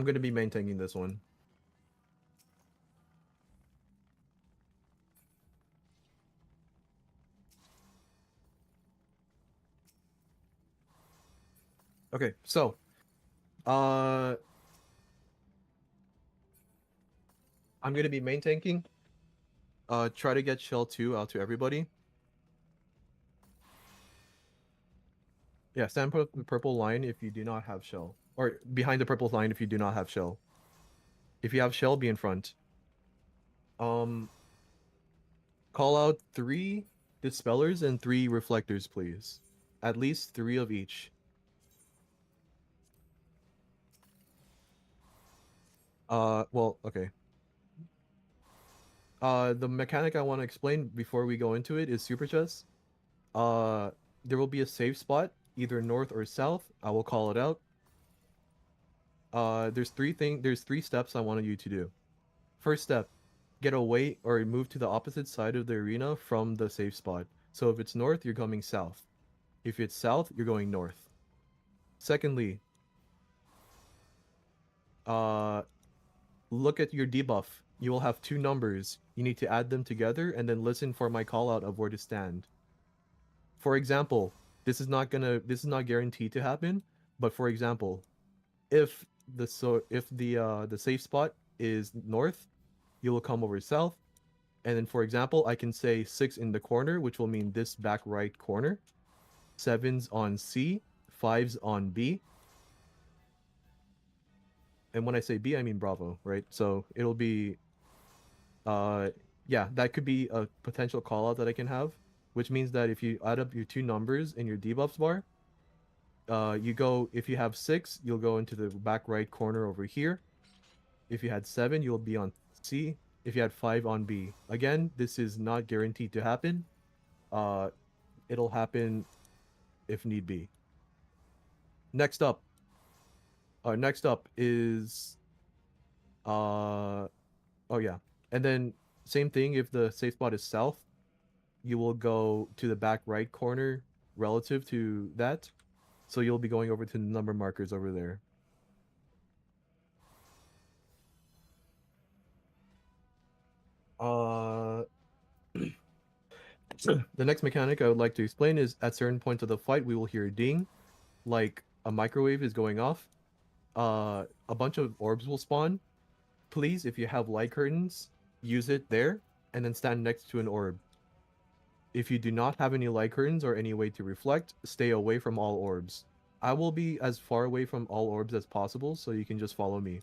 gonna be maintaining this one. Okay, so I'm gonna be main tanking. Try to get Shell 2 out to everybody. Yeah, stand the purple line if you do not have Shell. Or behind the purple line if you do not have Shell. If you have Shell, be in front. Call out 3 dispellers and 3 reflectors, please. At least 3 of each. Well, okay. The mechanic I want to explain before we go into it is super chess. There will be a safe spot, either north or south. I will call it out. There's 3 steps I wanted you to do. First step, get away or move to the opposite side of the arena from the safe spot. So if it's north, you're coming south. If it's south, you're going north. Secondly, look at your debuff. You will have 2 numbers. You need to add them together and then listen for my call out of where to stand. For example, this is not guaranteed to happen, but for example, if the safe spot is north, you will come over south. And then for example, I can say 6 in the corner, which will mean this back right corner. 7's on C, 5's on B. And when I say B, I mean Bravo, right? So it'll be yeah, that could be a potential call out that I can have, which means that if you add up your 2 numbers in your debuffs bar, if you have 6, you'll go into the back right corner over here. If you had 7, you'll be on C. If you had 5, on B. Again, this is not guaranteed to happen. It'll happen if need be. Next up is oh yeah. And then same thing, if the safe spot is south, you will go to the back right corner relative to that. So you'll be going over to the number markers over there. The next mechanic I would like to explain is at certain points of the fight, we will hear a ding, like a microwave is going off. A bunch of orbs will spawn. Please, if you have light curtains, use it there, and then stand next to an orb. If you do not have any light curtains or any way to reflect, stay away from all orbs. I will be as far away from all orbs as possible, so you can just follow me.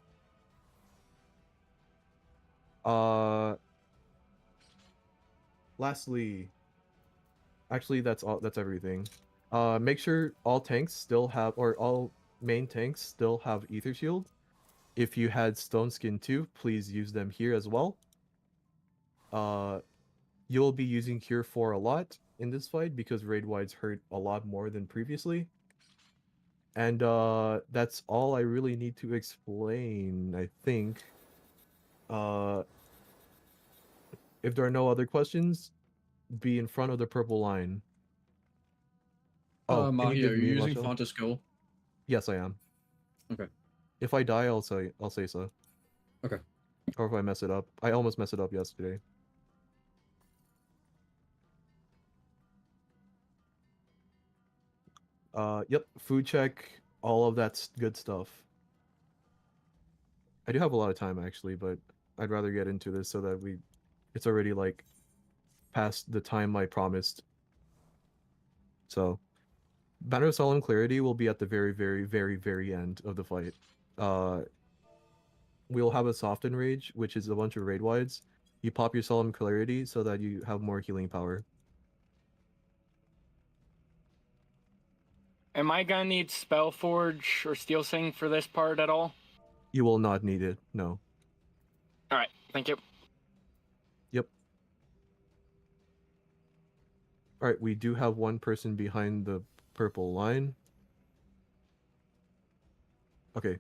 Lastly, actually that's everything. Make sure all tanks still have, or all main tanks still have ether shield. If you had stone skin too, please use them here as well. You'll be using Cure 4 a lot in this fight because raid wides hurt a lot more than previously. And that's all I really need to explain, I think. If there are no other questions, be in front of the purple line. Oh, Mahia, are you using Marshall? font to skill? Yes, I am. Okay. If I die, I'll say so. Okay. Or if I mess it up. I almost messed it up yesterday. Yep, food check, all of that's good stuff. I do have a lot of time actually, but I'd rather get into this so that it's already like past the time I promised. So, Banner of Solemn Clarity will be at the very, very, very, very end of the fight. We'll have a Soften Rage, which is a bunch of raid wides. You pop your Solemn Clarity so that you have more healing power. Am I gonna need Spellforge or Steel Sing for this part at all? You will not need it, no. Alright, thank you. Yep. Alright, we do have one person behind the purple line. Okay.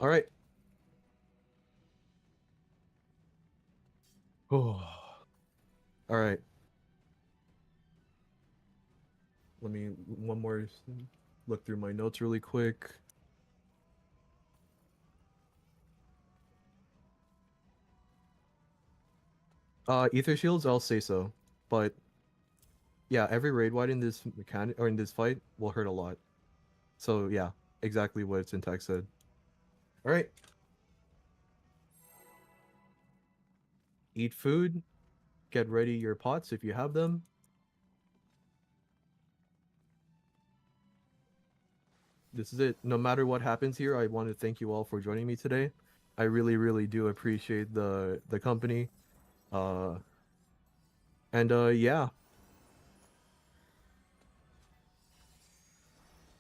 All right. Oh. All right. Let me one more look through my notes really quick. Ether shields, I'll say so, but yeah, every raid wide in this mechanic or in this fight will hurt a lot. So yeah, exactly what Syntax said. All right. Eat food. Get ready your pots if you have them. This is it. No matter what happens here, I want to thank you all for joining me today. I really, really do appreciate the company. Yeah.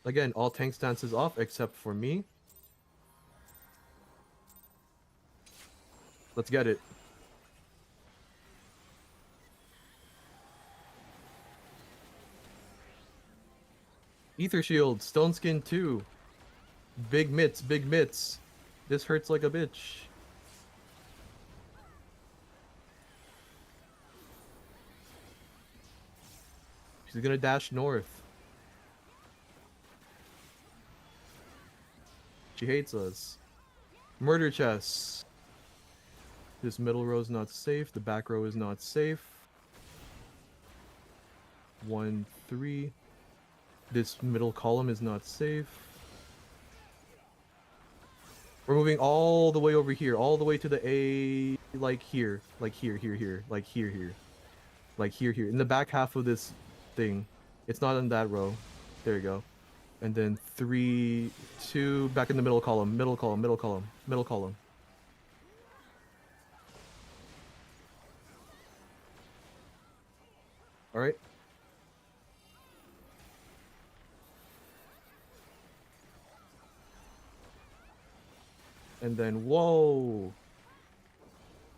Again, all tank stances off except for me. Let's get it. Ether Shield, Stone Skin 2. Big mitts, big mitts. This hurts like a bitch. She's gonna dash north. She hates us. Murder chests. This middle row is not safe. The back row is not safe. 1, 3. This middle column is not safe. We're moving all the way over here, all the way to the A, like here, like here, like here. Like here. In the back half of this thing. It's not in that row. There you go. And then 3, 2, back in the middle column. All right. And then, whoa!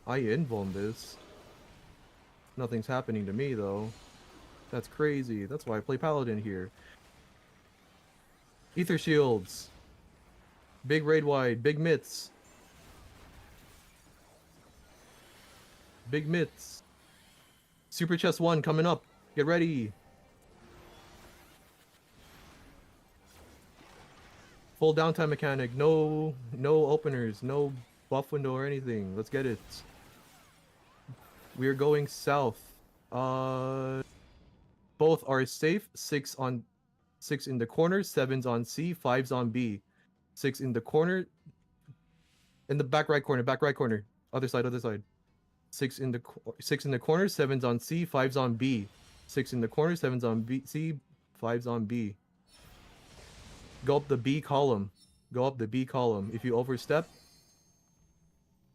I invuln this. Nothing's happening to me, though. That's crazy. That's why I play Paladin here. Ether shields. Big raid wide. Big mitts. Big mitts. Super chest 1 coming up. Get ready. Full downtime mechanic. No openers. No buff window or anything. Let's get it. We are going south. Both are safe. 6 in the corner. 7's on C. 5's on B. 6 in the corner. In the back right corner. Other side. 6 in the corner. 7's on C. 5's on B. 6 in the corner. 7's on B. C. 5's on B. Go up the B column. If you overstep,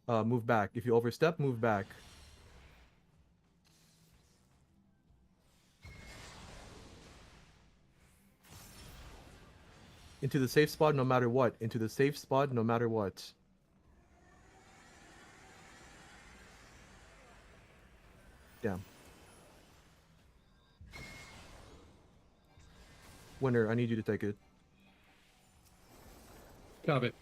move back. If you overstep, move back. Into the safe spot no matter what. Damn. Winner, I need you to take it. Copy.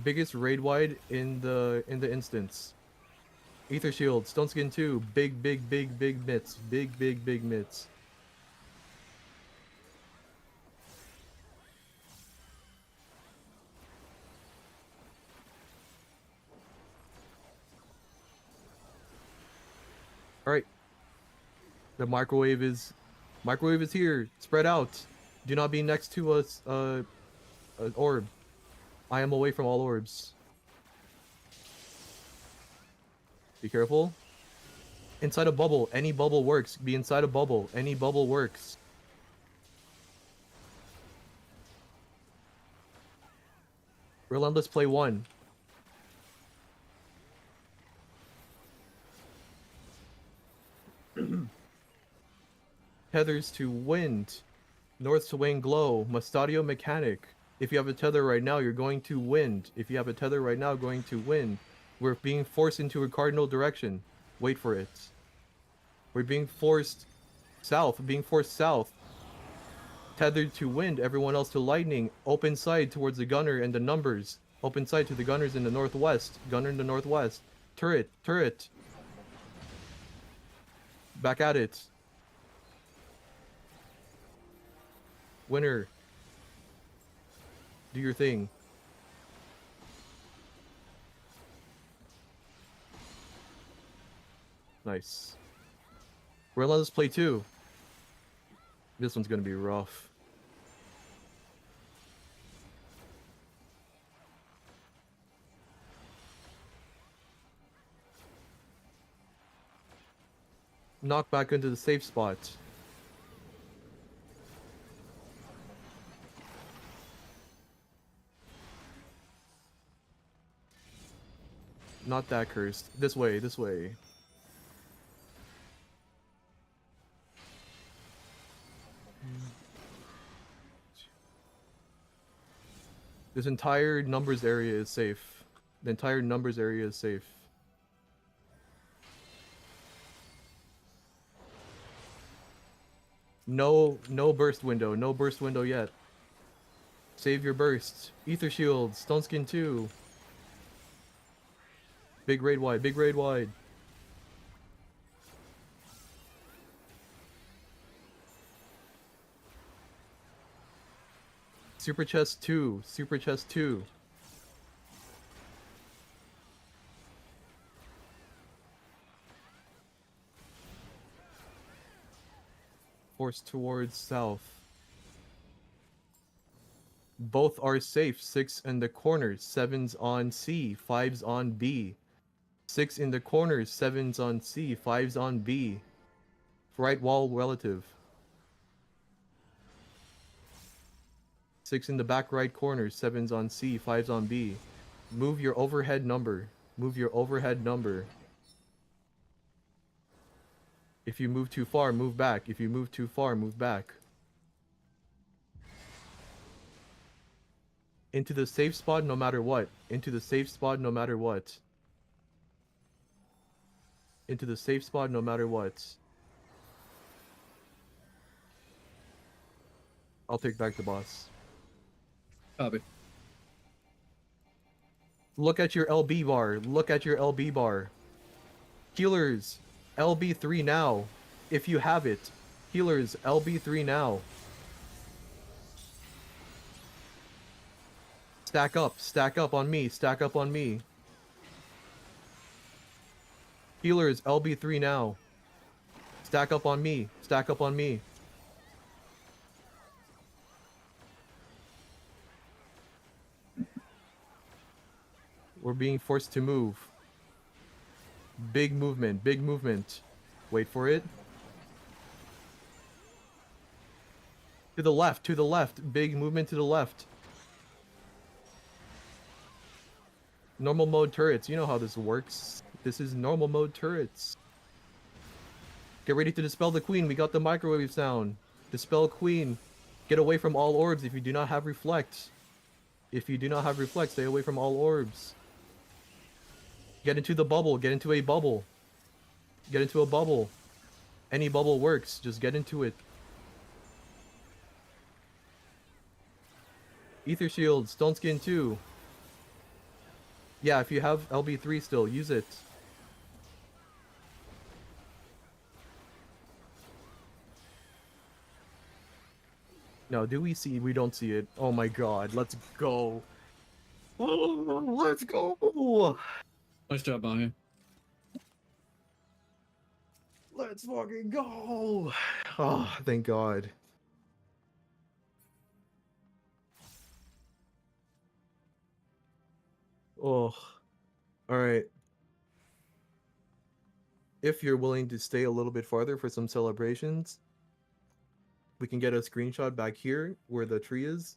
Biggest raid wide in the instance. Ether shield, Stone Skin 2, big mitts. Big mitts. Alright. The microwave is here. Spread out. Do not be next to us an orb. I am away from all orbs. Be careful. Inside a bubble. Any bubble works. Be inside a bubble. Any bubble works. Relentless play 1. Tethers to wind. North to wind glow. Mustadio mechanic. If you have a tether right now, you're going to wind. If you have a tether right now, going to wind. We're being forced into a cardinal direction. Wait for it. We're being forced south. Being forced south. Tethered to wind, everyone else to lightning. Open side towards the gunner and the numbers. Open side to the gunners in the northwest. Gunner in the northwest. Turret, turret. Back at it. Winner. Do your thing. Nice. We're gonna let us play too. This one's gonna be rough. Knock back into the safe spot. Not that cursed. This way, this way. This entire numbers area is safe. The entire numbers area is safe. No burst window. No burst window yet. Save your burst. Ether shields. Stone skin 2. Big raid wide. Big raid wide. Super chest 2. Super chest 2. Force towards south. Both are safe. 6 in the corners. 7's on C. 5's on B. 6 in the corners. 7's on C. 5's on B. Right wall relative. 6 in the back right corner. 7's on C. 5's on B. Move your overhead number. Move your overhead number. If you move too far, move back. If you move too far, move back. Into the safe spot no matter what. Into the safe spot no matter what. Into the safe spot no matter what. I'll take back the boss. Copy. Look at your LB bar. Look at your LB bar. Healers, LB3 now. If you have it. Healers, LB3 now. Stack up on me, stack up on me. Healers, LB3 now. Stack up on me, stack up on me. We're being forced to move. Big movement, big movement. Wait for it. To the left, big movement to the left. Normal mode turrets, you know how this works. This is normal mode turrets. Get ready to dispel the queen, we got the microwave sound. Dispel queen. Get away from all orbs if you do not have reflect. If you do not have reflect, stay away from all orbs. Get into the bubble, get into a bubble. Get into a bubble. Any bubble works, just get into it. Ether shield, stone skin 2. Yeah, if you have LB3 still, use it. No, do we see? We don't see it. Oh my god, let's go. Oh, let's go. Nice job, Mahia. Let's fucking go. Oh, thank god. Oh, all right. If you're willing to stay a little bit farther for some celebrations, we can get a screenshot back here where the tree is.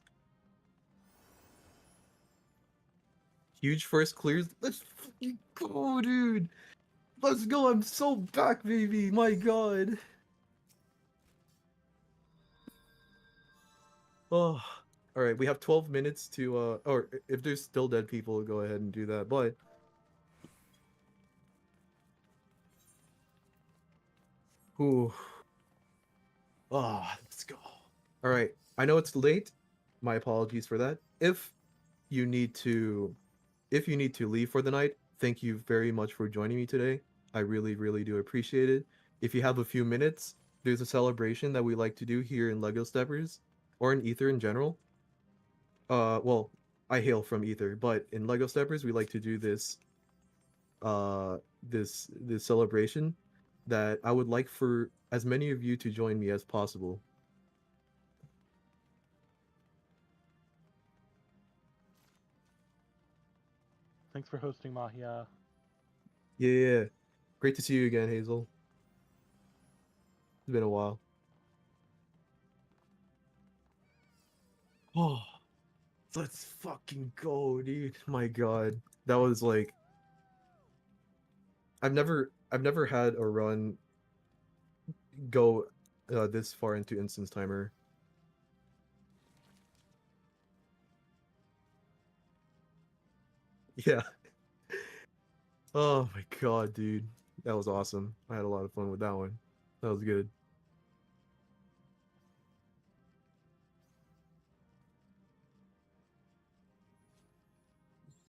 Huge first clears. Let's fucking go, dude. Let's go. I'm so back, baby. My god. Oh, all right. We have 12 minutes to or if there's still dead people, go ahead and do that. But Ooh. Oh, let's go. All right. I know it's late. My apologies for that. If you need to leave for the night, thank you very much for joining me today. I really, really do appreciate it. If you have a few minutes, there's a celebration that we like to do here in Lego Steppers or in Ether in general. Well, I hail from Ether, but in Lego Steppers we like to do this this celebration that I would like for as many of you to join me as possible. Thanks for hosting, Mahia. Yeah. Great to see you again, Hazel. It's been a while. Oh, let's fucking go, dude. My God. That was like I've never had a run go this far into instance timer. Yeah. Oh my God, dude. That was awesome. I had a lot of fun with that one. That was good.